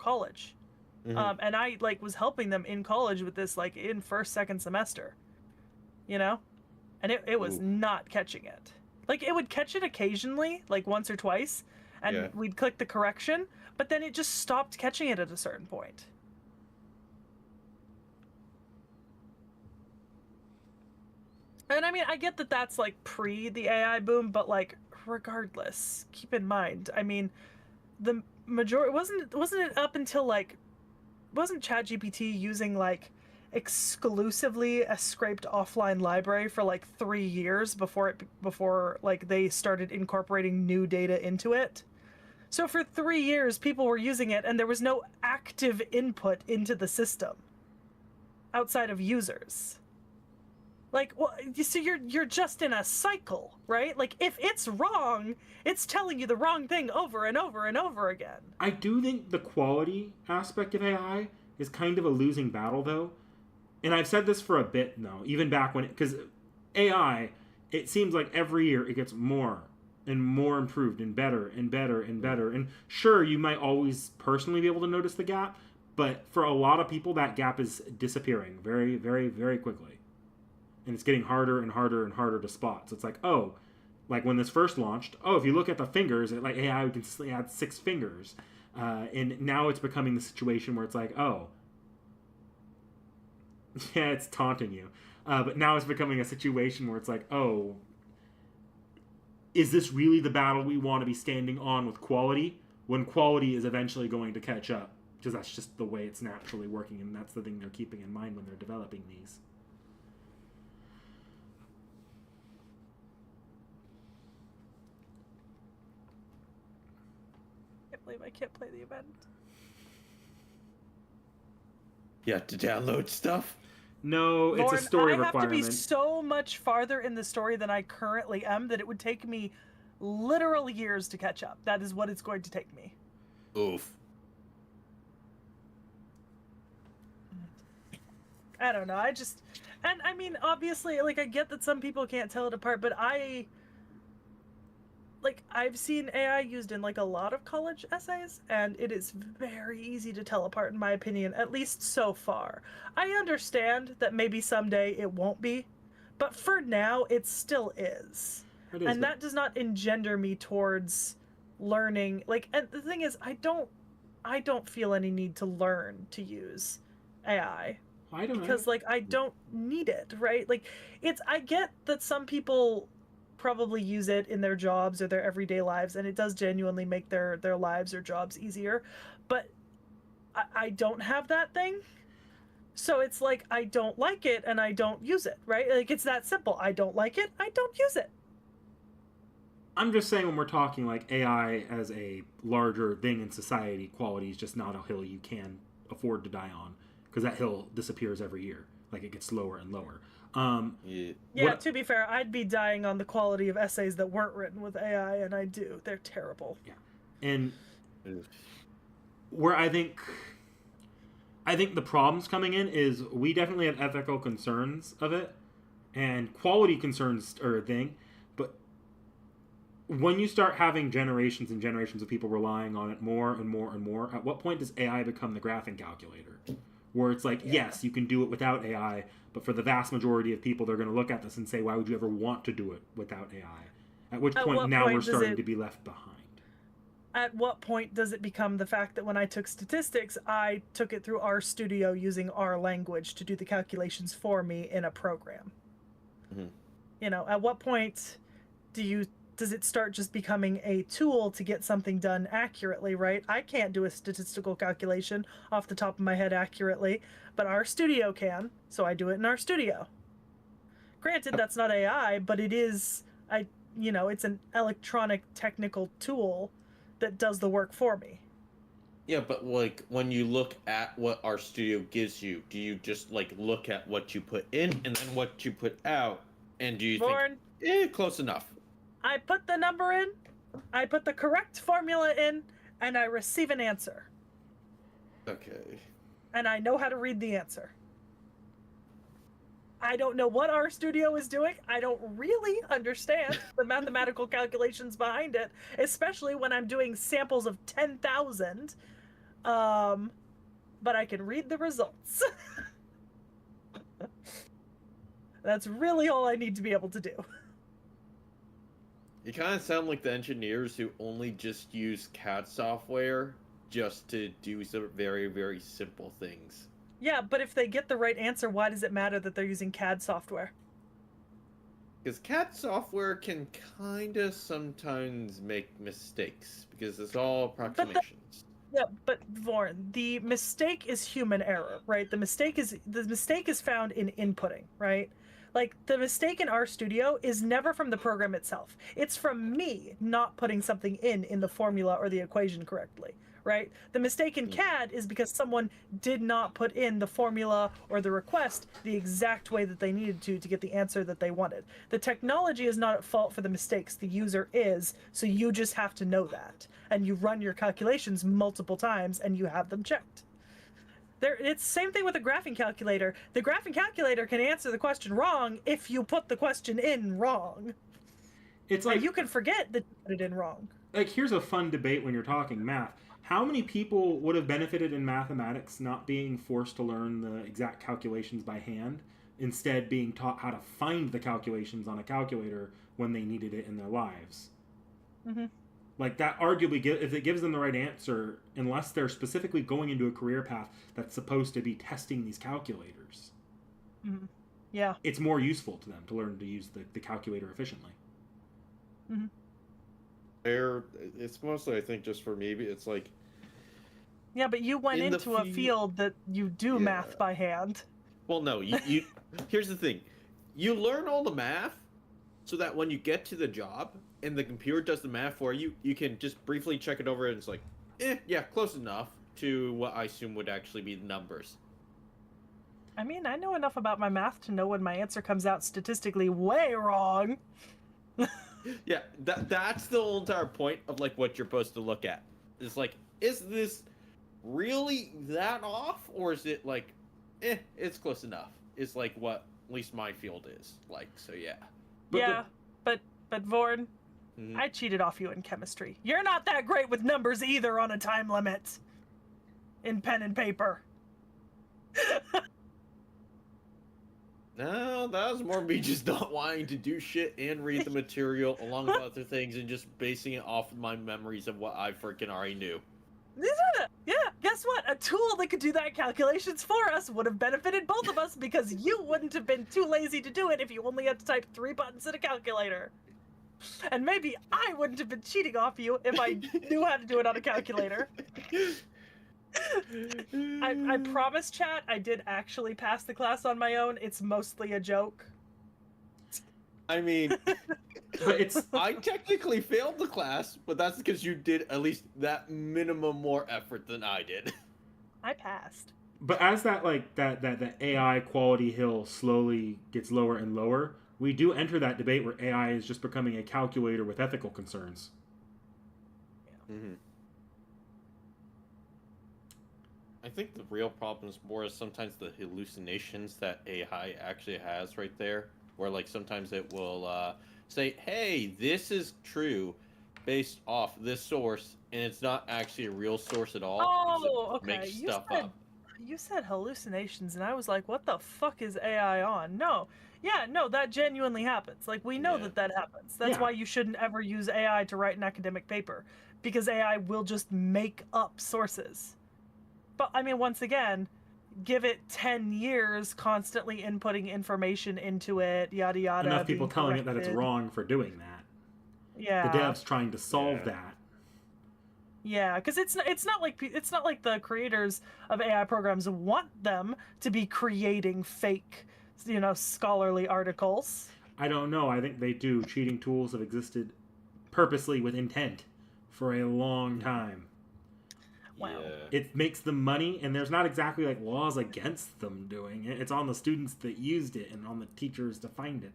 Speaker 2: college. And I was helping them in college with this in first, second semester. You know? And it was not catching it. It would catch it occasionally, once or twice, and we'd click the correction, but then it just stopped catching it at a certain point. And I mean, I get that that's pre the AI boom, but regardless, keep in mind, I mean, the majority wasn't it up until wasn't ChatGPT using exclusively a scraped offline library for 3 years before they started incorporating new data into it? So for 3 years people were using it and there was no active input into the system outside of users. So you're just in a cycle, right? If it's wrong, it's telling you the wrong thing over and over and over again.
Speaker 1: I do think the quality aspect of AI is kind of a losing battle, though. And I've said this for a bit now, even back when because AI, it seems like every year it gets more and more improved and better and better and better. And sure, you might always personally be able to notice the gap, but for a lot of people, that gap is disappearing very, very, very quickly. And it's getting harder and harder and harder to spot. So it's when this first launched, if you look at the fingers, AI can add 6 fingers. And now it's becoming the situation where it's yeah, it's taunting you. But now it's becoming a situation where it's is this really the battle we want to be standing on with quality? When quality is eventually going to catch up. Because that's just the way it's naturally working, and that's the thing they're keeping in mind when they're developing these.
Speaker 2: I can't play the event.
Speaker 3: You have to download stuff?
Speaker 1: No, it's a story requirement.
Speaker 2: I have to be so much farther in the story than I currently am that it would take me literal years to catch up. That is what it's going to take me.
Speaker 3: Oof.
Speaker 2: I don't know. And I mean, obviously, like, I get that some people can't tell it apart, but I've seen AI used in like a lot of college essays, and it is very easy to tell apart, in my opinion, at least so far. I understand that maybe someday it won't be, but for now, it still is. And that does not engender me towards learning. Like, and the thing is, I don't feel any need to learn to use AI. Because like I don't need it, right? Like I get that some people probably use it in their jobs or their everyday lives, and it does genuinely make their lives or jobs easier, but I don't have that thing. So it's like I don't like it and I don't use it, right? Like it's that simple. I don't like it, I don't use it.
Speaker 1: I'm just saying, when we're talking like AI as a larger thing in society, quality is just not a hill you can afford to die on, because that hill disappears every year. Like, it gets lower and lower.
Speaker 2: Yeah, to be fair, I'd be dying on the quality of essays that weren't written with AI, and I do. They're terrible.
Speaker 1: Yeah. And where I think the problem's coming in is we definitely have ethical concerns of it, and quality concerns are a thing, but when you start having generations and generations of people relying on it more and more and more, at what point does AI become the graphing calculator? Where it's like, yes, you can do it without AI, but for the vast majority of people, they're going to look at this and say, why would you ever want to do it without AI? At which point now we're starting to be left behind.
Speaker 2: At what point does it become the fact that when I took statistics, I took it through R Studio using R language to do the calculations for me in a program?
Speaker 3: Mm-hmm.
Speaker 2: You know, at what point does it start just becoming a tool to get something done accurately, right? I can't do a statistical calculation off the top of my head accurately, but R Studio can, so I do it in R Studio. Granted, that's not AI, but it is, it's an electronic technical tool that does the work for me.
Speaker 3: Yeah, but like when you look at what R Studio gives you, do you just like look at what you put in and then what you put out, and do you think, close enough?
Speaker 2: I put the number in, I put the correct formula in, and I receive an answer.
Speaker 3: Okay.
Speaker 2: And I know how to read the answer. I don't know what R Studio is doing. I don't really understand the mathematical calculations behind it, especially when I'm doing samples of 10,000. But I can read the results. That's really all I need to be able to do.
Speaker 3: You kind of sound like the engineers who only just use CAD software just to do some very, very simple things.
Speaker 2: Yeah, but if they get the right answer, why does it matter that they're using CAD software?
Speaker 3: Because CAD software can kind of sometimes make mistakes, because it's all approximations.
Speaker 2: But Vaughn, the mistake is human error, right? The mistake is found in inputting, right? Like, the mistake in RStudio is never from the program itself. It's from me not putting something in the formula or the equation correctly, right? The mistake in CAD is because someone did not put in the formula or the request the exact way that they needed to get the answer that they wanted. The technology is not at fault for the mistakes. The user is, so you just have to know that. And you run your calculations multiple times and you have them checked. It's the same thing with a graphing calculator. The graphing calculator can answer the question wrong if you put the question in wrong.
Speaker 1: It's like,
Speaker 2: and you can forget that you put it in wrong.
Speaker 1: Like, here's a fun debate when you're talking math. How many people would have benefited in mathematics not being forced to learn the exact calculations by hand, instead being taught how to find the calculations on a calculator when they needed it in their lives?
Speaker 2: Mm-hmm.
Speaker 1: Like, that arguably, if it gives them the right answer, unless they're specifically going into a career path that's supposed to be testing these calculators,
Speaker 2: yeah,
Speaker 1: it's more useful to them to learn to use the calculator efficiently.
Speaker 2: Mm-hmm.
Speaker 3: It's mostly, I think, just for me, it's like...
Speaker 2: Yeah, but you went into a field that you do math by hand.
Speaker 3: Well, no, you here's the thing. You learn all the math so that when you get to the job and the computer does the math for you, you can just briefly check it over and it's like, yeah, close enough to what I assume would actually be the numbers.
Speaker 2: I mean, I know enough about my math to know when my answer comes out statistically way wrong.
Speaker 3: Yeah, that's the whole entire point of, like, what you're supposed to look at. It's like, is this really that off? Or is it, like, it's close enough. It's like what at least my field is like. So yeah.
Speaker 2: But Vorn,
Speaker 3: Mhm.
Speaker 2: I cheated off you in chemistry. You're not that great with numbers either on a time limit. In pen and paper.
Speaker 3: No, that was more me just not wanting to do shit and read the material along with other things and just basing it off of my memories of what I freaking already knew.
Speaker 2: Yeah, guess what? A tool that could do that calculations for us would have benefited both of us because you wouldn't have been too lazy to do it if you only had to type 3 buttons in a calculator. And maybe I wouldn't have been cheating off you if I knew how to do it on a calculator. I promise, chat, I did actually pass the class on my own. It's mostly a joke.
Speaker 3: I mean, I technically failed the class, but that's because you did at least that minimum more effort than I did.
Speaker 2: I passed.
Speaker 1: But as that AI quality hill slowly gets lower and lower, we do enter that debate where AI is just becoming a calculator with ethical concerns.
Speaker 2: Yeah.
Speaker 3: Mm-hmm. I think the real problem is more sometimes the hallucinations that AI actually has right there, where like sometimes it will say, "Hey, this is true," based off this source, and it's not actually a real source at all.
Speaker 2: Oh, okay.
Speaker 3: Make stuff up.
Speaker 2: You said hallucinations, and I was like, "What the fuck is AI on?" No, that genuinely happens. Like we know that happens. That's why you shouldn't ever use AI to write an academic paper, because AI will just make up sources. But I mean, once again, give it 10 years constantly inputting information into it, yada yada.
Speaker 1: Enough people telling it that it's wrong for doing that.
Speaker 2: Yeah.
Speaker 1: The devs trying to solve that.
Speaker 2: Yeah, because it's not like the creators of AI programs want them to be creating fake, scholarly articles.
Speaker 1: I don't know. I think they do. Cheating tools have existed purposely with intent for a long time.
Speaker 2: Wow.
Speaker 3: Yeah.
Speaker 1: It makes them money, and there's not exactly like laws against them doing it. It's on the students that used it and on the teachers to find it.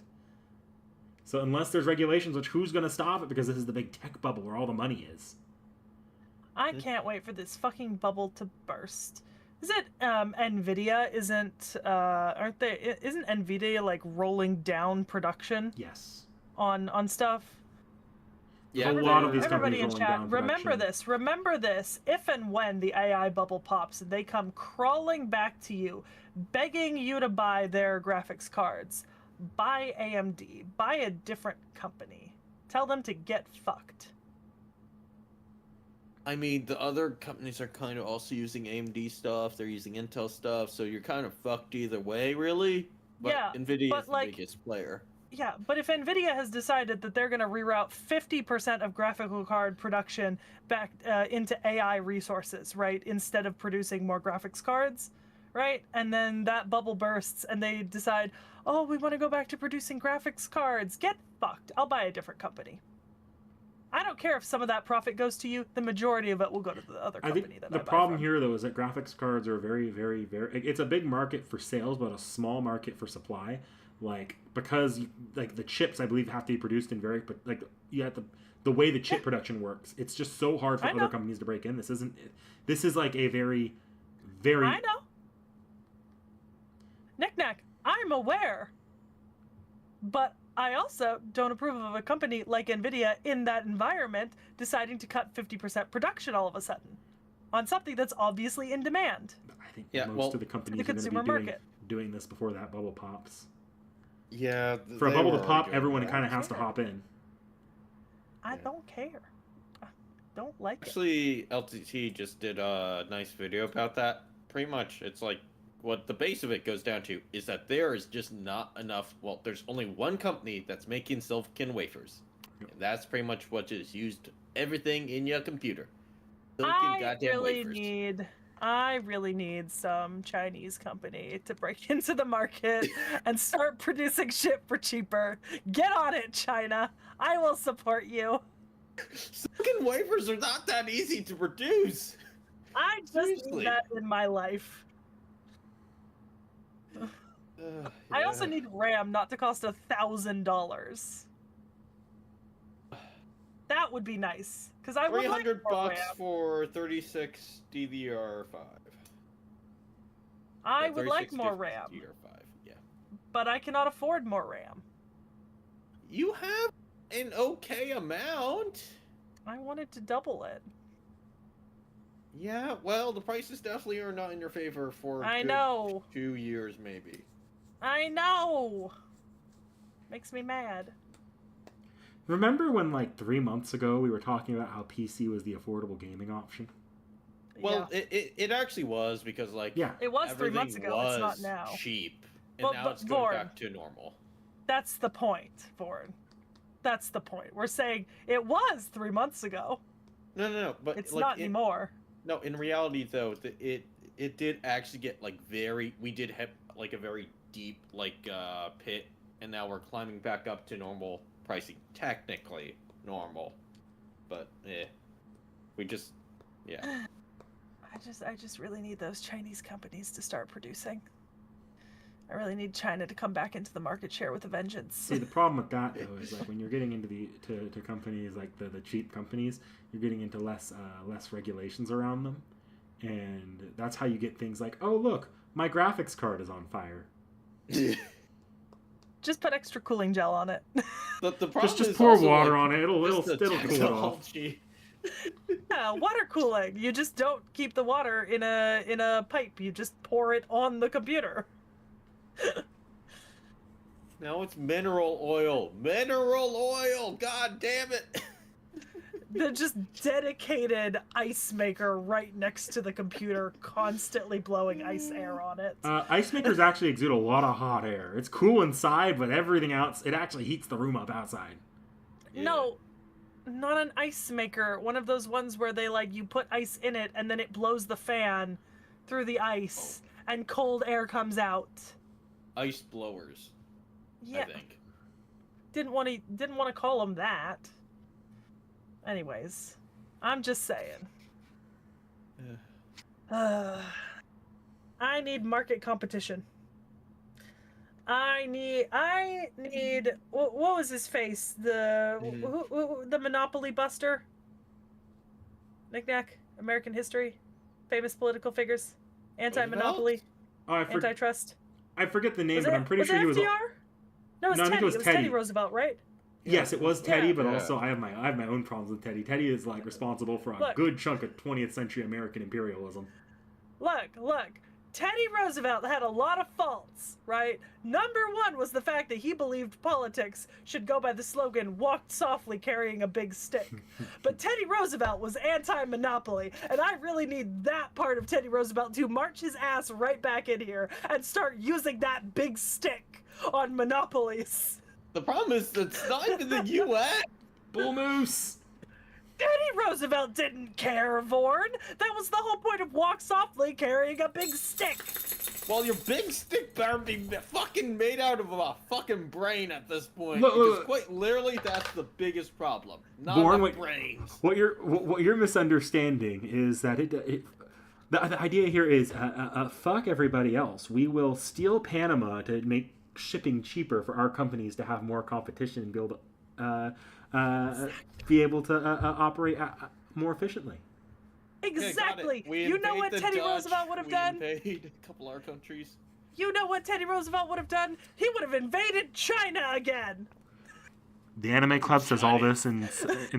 Speaker 1: So unless there's regulations, which who's going to stop it? Because this is the big tech bubble where all the money is.
Speaker 2: I can't wait for this fucking bubble to burst. Is it Nvidia isn't Nvidia like rolling down production?
Speaker 1: Yes.
Speaker 2: On stuff?
Speaker 1: Yeah, a lot of these
Speaker 2: everybody
Speaker 1: companies
Speaker 2: in chat, remember this. If and when the AI bubble pops and they come crawling back to you, begging you to buy their graphics cards, buy AMD, buy a different company. Tell them to get fucked.
Speaker 3: I mean, the other companies are kind of also using AMD stuff. They're using Intel stuff, so you're kind of fucked either way, really. But
Speaker 2: yeah,
Speaker 3: Nvidia is the biggest player.
Speaker 2: Yeah, but if Nvidia has decided that they're going to reroute 50% of graphical card production back into AI resources, right, instead of producing more graphics cards, right, and then that bubble bursts and they decide, oh, we want to go back to producing graphics cards, get fucked. I'll buy a different company. I don't care if some of that profit goes to you. The majority of it will go to the other company that I buy
Speaker 1: the problem
Speaker 2: from.
Speaker 1: here, though, is that graphics cards are very, very, very... It's a big market for sales, but a small market for supply. Like, because the chips, I believe, have to be produced in very... Like, you have to... The way the chip production works, it's just so hard for other companies to break in. This is like a very, very...
Speaker 2: I know. Knick-knack, I'm aware. But I also don't approve of a company like Nvidia in that environment deciding to cut 50% production all of a sudden on something that's obviously in demand.
Speaker 1: I think most of the companies are going to be doing this before that bubble pops.
Speaker 3: Yeah.
Speaker 1: For a bubble to pop, everyone kind of has to hop in.
Speaker 2: I don't care. I don't like it.
Speaker 3: Actually, LTT just did a nice video about that. Pretty much, it's like, what the base of it goes down to is that there is just not enough. Well, there's only one company that's making silicon wafers. And that's pretty much what is used everything in your computer. Silicon goddamn wafers.
Speaker 2: I really need some Chinese company to break into the market and start producing shit for cheaper. Get on it, China. I will support you.
Speaker 3: Silicon wafers are not that easy to produce.
Speaker 2: I just need that in my life. I also need RAM not to cost $1,000. That would be nice, because I would like
Speaker 3: $300 for 36 DDR5.
Speaker 2: I would like more RAM.
Speaker 3: DDR5, yeah.
Speaker 2: But I cannot afford more RAM.
Speaker 3: You have an okay amount.
Speaker 2: I wanted to double it.
Speaker 3: Yeah, well, the prices definitely are not in your favor for
Speaker 2: I know.
Speaker 3: 2 years, maybe.
Speaker 2: I know. Makes me mad.
Speaker 1: Remember when, like, 3 months ago, we were talking about how PC was the affordable gaming option?
Speaker 3: Well, yeah. it actually was, because, like,
Speaker 2: yeah. It was 3 months ago, it's not now.
Speaker 3: Cheap, and now it's going back to normal.
Speaker 2: That's the point, Vaughn. That's the point. We're saying it was 3 months ago.
Speaker 3: No, but
Speaker 2: it's like, not anymore.
Speaker 3: No, in reality, though, it did actually get, like, we did have, like, a very deep, like, pit, and now we're climbing back up to normal pricing. Technically normal, but we just, yeah.
Speaker 2: I just really need those Chinese companies to start producing. I really need China to come back into the market share with a vengeance.
Speaker 1: See, the problem with that, though, is like when you're getting into to companies like the cheap companies, you're getting into less regulations around them, and that's how you get things like, oh look, my graphics card is on fire.
Speaker 2: Just put extra cooling gel on it.
Speaker 3: The problem
Speaker 1: just pour water on it. It'll cool it off.
Speaker 2: Yeah, water cooling. You just don't keep the water in a pipe. You just pour it on the computer.
Speaker 3: Now it's mineral oil. Mineral oil! God damn it!
Speaker 2: The just dedicated ice maker right next to the computer, constantly blowing ice air on it.
Speaker 1: Ice makers actually exude a lot of hot air. It's cool inside, but everything else, it actually heats the room up outside.
Speaker 2: Yeah. No, not an ice maker. One of those ones where they, like, you put ice in it and then it blows the fan through the ice and cold air comes out.
Speaker 3: Ice blowers.
Speaker 2: Yeah.
Speaker 3: I think.
Speaker 2: Didn't want to call them that. Anyways, I'm just saying. I need market competition. I need. What was his face? The Monopoly Buster. Knick-knack. American history. Famous political figures. Anti-monopoly. Antitrust.
Speaker 1: I forget the name, but I'm pretty sure he was.
Speaker 2: FDR? No, it was Teddy. It was Teddy Roosevelt, right?
Speaker 1: Yes, it was T.H.E, but also I have my own problems with T.H.E. T.H.E is like responsible for a good chunk of 20th century American imperialism.
Speaker 2: Look. Teddy Roosevelt had a lot of faults, right? Number one was the fact that he believed politics should go by the slogan, walked softly carrying a big stick. But Teddy Roosevelt was anti-monopoly, and I really need that part of Teddy Roosevelt to march his ass right back in here and start using that big stick on monopolies.
Speaker 3: The problem is it's not even the U.S.
Speaker 1: Bull moose.
Speaker 2: Teddy Roosevelt didn't care, Vorn. That was the whole point of walk softly carrying a big stick.
Speaker 3: Well, your big stick better be fucking made out of a fucking brain at this point. Because quite literally, that's the biggest problem. Not the brains.
Speaker 1: What you're misunderstanding is that the idea here is fuck everybody else. We will steal Panama to make shipping cheaper for our companies to have more competition and be able to be able to operate more efficiently.
Speaker 2: Exactly. You know what Teddy Roosevelt would have done?
Speaker 3: We invaded a couple of our countries.
Speaker 2: You know what Teddy Roosevelt would have done? He would have invaded China again.
Speaker 1: The Anime Club says all this in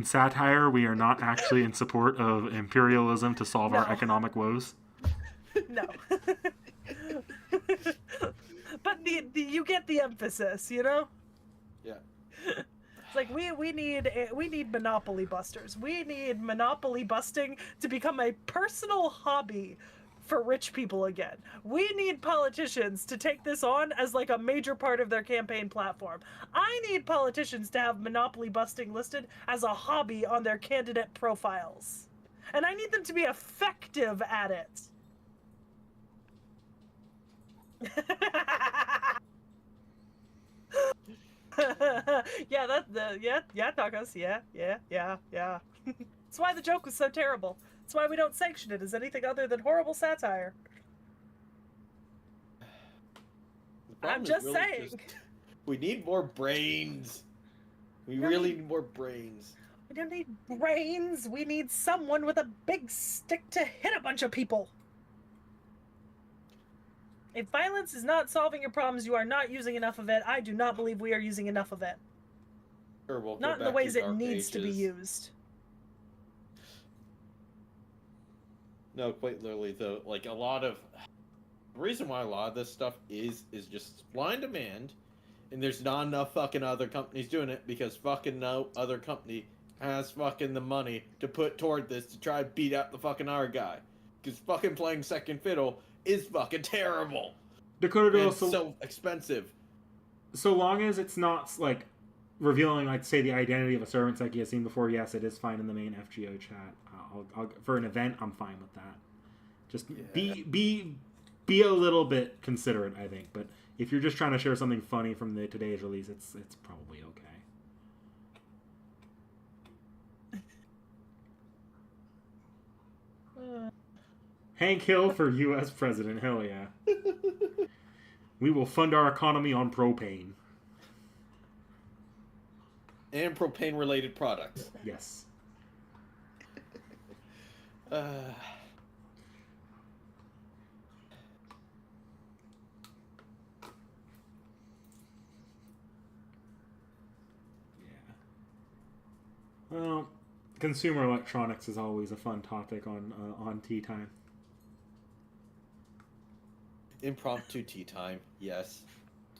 Speaker 1: satire. We are not actually in support of imperialism to solve our economic woes.
Speaker 2: No. But you get the emphasis, you know?
Speaker 3: Yeah.
Speaker 2: It's like we need monopoly busters. We need monopoly busting to become a personal hobby for rich people again. We need politicians to take this on as like a major part of their campaign platform. I need politicians to have monopoly busting listed as a hobby on their candidate profiles. And I need them to be effective at it. Tacos. Yeah. That's why the joke was so terrible. That's why we don't sanction it as anything other than horrible satire. I'm just saying.
Speaker 3: We need more brains. We really need more brains.
Speaker 2: We don't need brains. We need someone with a big stick to hit a bunch of people. If violence is not solving your problems, you are not using enough of it. I do not believe we are using enough of it.
Speaker 3: Sure, we'll
Speaker 2: not in the ways it needs to be used.
Speaker 3: No, quite literally, though. Like, a lot of... The reason why a lot of this stuff is just supply and demand, and there's not enough fucking other companies doing it, because fucking no other company has fucking the money to put toward this to try to beat out the fucking our guy. Because fucking playing second fiddle is fucking terrible.
Speaker 1: Dakota,
Speaker 3: it's so expensive.
Speaker 1: So long as it's not, like, revealing, like, say, the identity of a servant like you've seen before, yes, it is fine in the main FGO chat. For an event, I'm fine with that. Just be a little bit considerate, I think. But if you're just trying to share something funny from today's release, it's probably okay. Hank Hill for U.S. President. Hell yeah. We will fund our economy on propane.
Speaker 3: And propane-related products.
Speaker 1: Yes. Well, consumer electronics is always a fun topic on Tea Time.
Speaker 3: Impromptu tea time, yes.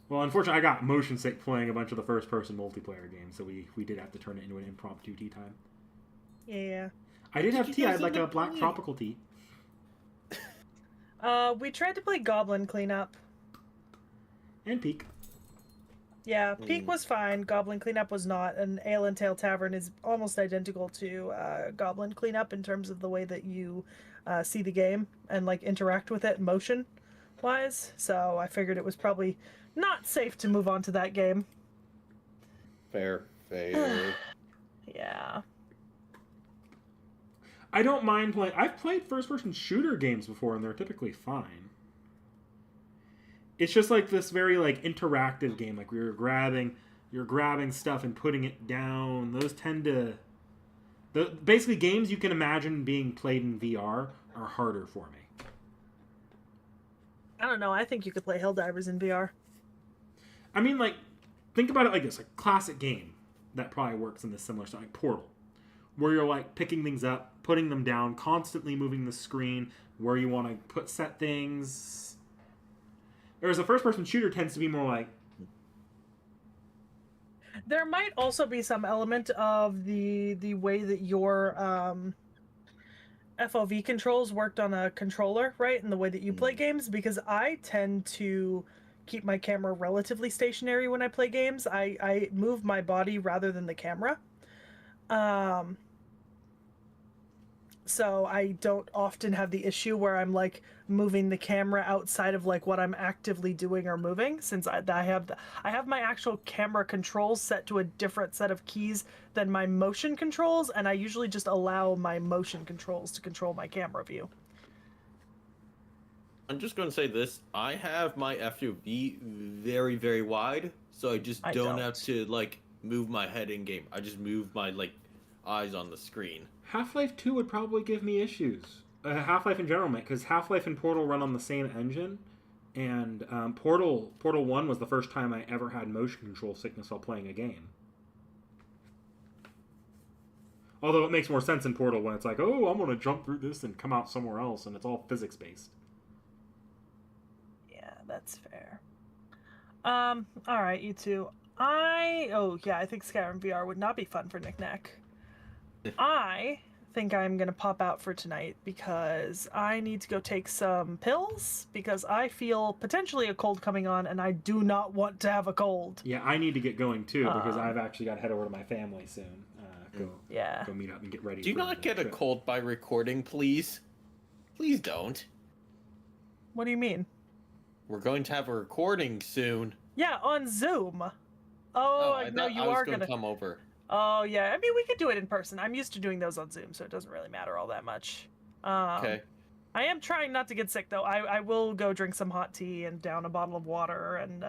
Speaker 1: Well, unfortunately, I got motion sick playing a bunch of the first-person multiplayer games, so we did have to turn it into an impromptu tea time.
Speaker 2: Yeah.
Speaker 1: I did have tea. I had like a black tropical tea.
Speaker 2: We tried to play Goblin Cleanup.
Speaker 1: And Peak.
Speaker 2: Yeah, Peak was fine. Goblin Cleanup was not. And Ale and Tail Tavern is almost identical to Goblin Cleanup in terms of the way that you see the game and like interact with it motion-wise. So I figured it was probably not safe to move on to that game.
Speaker 3: Fair.
Speaker 2: Yeah.
Speaker 1: I don't mind playing. I've played first-person shooter games before, and they're typically fine. It's just like this very like interactive game, like you're grabbing stuff and putting it down. Those tend to, basically games you can imagine being played in VR are harder for me.
Speaker 2: I don't know. I think you could play Helldivers in VR.
Speaker 1: I mean, like, think about it like this: a classic game that probably works in this similar style, like Portal, where you're like picking things up, putting them down, constantly moving the screen where you want to set things. Whereas a first-person shooter tends to be more like...
Speaker 2: There might also be some element of the way that your FOV controls worked on a controller, right? And the way that you play games, because I tend to keep my camera relatively stationary when I play games. I move my body rather than the camera. So I don't often have the issue where I'm like moving the camera outside of like what I'm actively doing or moving, since I have my actual camera controls set to a different set of keys than my motion controls, and I usually just allow my motion controls to control my camera view.
Speaker 3: I'm just going to say this. I have my FOV very, very wide, so I just don't have to like move my head in game. I just move my like eyes on the screen.
Speaker 1: Half-Life 2 would probably give me issues. Half-Life in general, because Half-Life and Portal run on the same engine, and Portal 1 was the first time I ever had motion control sickness while playing a game. Although it makes more sense in Portal when it's like, oh, I'm going to jump through this and come out somewhere else, and it's all physics-based.
Speaker 2: Yeah, that's fair. Alright, you two. I think Skyrim VR would not be fun for Nick Nack. I think I'm going to pop out for tonight because I need to go take some pills because I feel potentially a cold coming on and I do not want to have a cold.
Speaker 1: Yeah, I need to get going too because I've actually got to head over to my family soon. Go meet up and get ready.
Speaker 3: Do you not get a cold by recording, please? Please don't.
Speaker 2: What do you mean?
Speaker 3: We're going to have a recording soon.
Speaker 2: Yeah, on Zoom. Oh, no, you are going to
Speaker 3: come over.
Speaker 2: Oh, yeah. I mean, we could do it in person. I'm used to doing those on Zoom, so it doesn't really matter all that much.
Speaker 3: Okay.
Speaker 2: I am trying not to get sick, though. I will go drink some hot tea and down a bottle of water and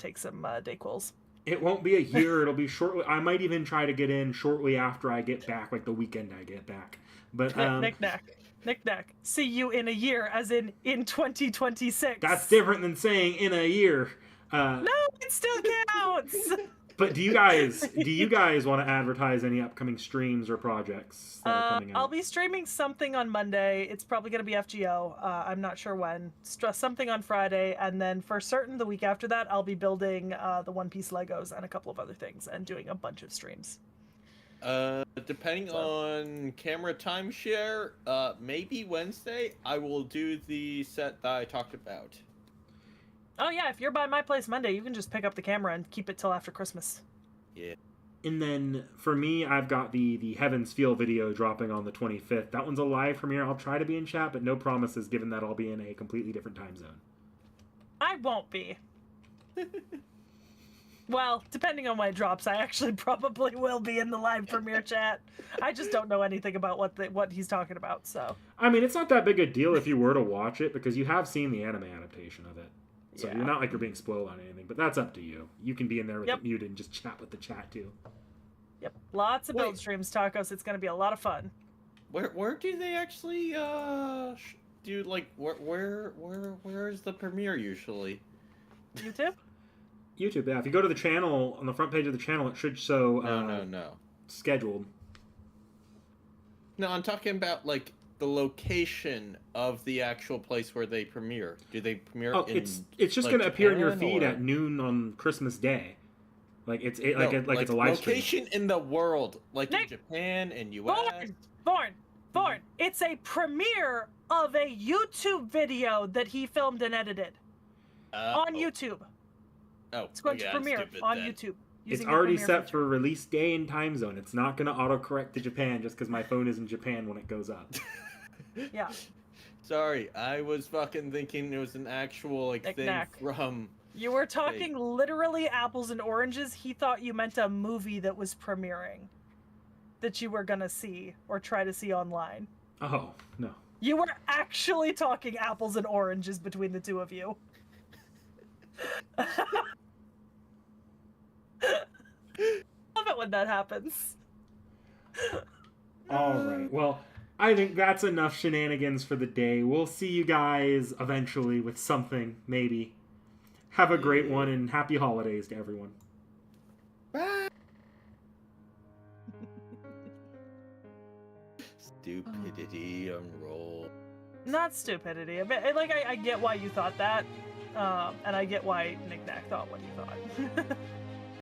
Speaker 2: take some Dayquils.
Speaker 1: It won't be a year. It'll be shortly. I might even try to get in shortly after I get back, like the weekend I get back. But
Speaker 2: Knick-knack. See you in a year, as in 2026.
Speaker 1: That's different than saying in a year.
Speaker 2: No, it still counts.
Speaker 1: But do you guys want to advertise any upcoming streams or projects that are coming out?
Speaker 2: I'll be streaming something on Monday. It's probably going to be FGO. I'm not sure when. Something on Friday, and then for certain the week after that, I'll be building the One Piece Legos and a couple of other things and doing a bunch of streams.
Speaker 3: Depending on camera timeshare, maybe Wednesday, I will do the set that I talked about.
Speaker 2: Oh yeah, if you're by my place Monday, you can just pick up the camera and keep it till after Christmas.
Speaker 3: Yeah.
Speaker 1: And then for me, I've got the Heavens Feel video dropping on the 25th. That one's a live premiere. I'll try to be in chat, but no promises given that I'll be in a completely different time zone.
Speaker 2: I won't be. Well, depending on when it drops, I actually probably will be in the live premiere chat. I just don't know anything about what he's talking about, so.
Speaker 1: I mean, it's not that big a deal if you were to watch it, because you have seen the anime adaptation of it. So You're not like you're being spoiled on anything, but that's up to you. You can be in there with it muted and just chat with the chat too.
Speaker 2: Yep, lots of build streams, Tacos. It's going to be a lot of fun.
Speaker 3: Where do they actually do, like, where is the premiere usually?
Speaker 2: YouTube?
Speaker 1: YouTube, yeah. If you go to the channel, on the front page of the channel, it should show
Speaker 3: no.
Speaker 1: Scheduled.
Speaker 3: No, I'm talking about, like, the location of the actual place where they premiere. Do they premiere
Speaker 1: it's just
Speaker 3: like,
Speaker 1: going to appear in your feed
Speaker 3: or...
Speaker 1: at noon on Christmas Day. Like it's a live stream.
Speaker 3: Location in the world, like in Japan and US.
Speaker 2: Born. It's a premiere of a YouTube video that he filmed and edited on YouTube.
Speaker 3: Oh,
Speaker 2: it's going to premiere on YouTube.
Speaker 1: It's already set for release day and time zone. It's not going to autocorrect to Japan just because my phone is in Japan when it goes up.
Speaker 2: Yeah.
Speaker 3: Sorry, I was fucking thinking it was an actual thing from...
Speaker 2: You were talking literally apples and oranges. He thought you meant a movie that was premiering that you were going to see or try to see online.
Speaker 1: Oh, no.
Speaker 2: You were actually talking apples and oranges between the two of you. Love it when that happens.
Speaker 1: All right. Well, I think that's enough shenanigans for the day. We'll see you guys eventually with something, maybe. Have a great one, and happy holidays to everyone.
Speaker 3: Bye. Stupidity on roll.
Speaker 2: Not stupidity. I get why you thought that, and I get why Knick-Knack thought what he thought.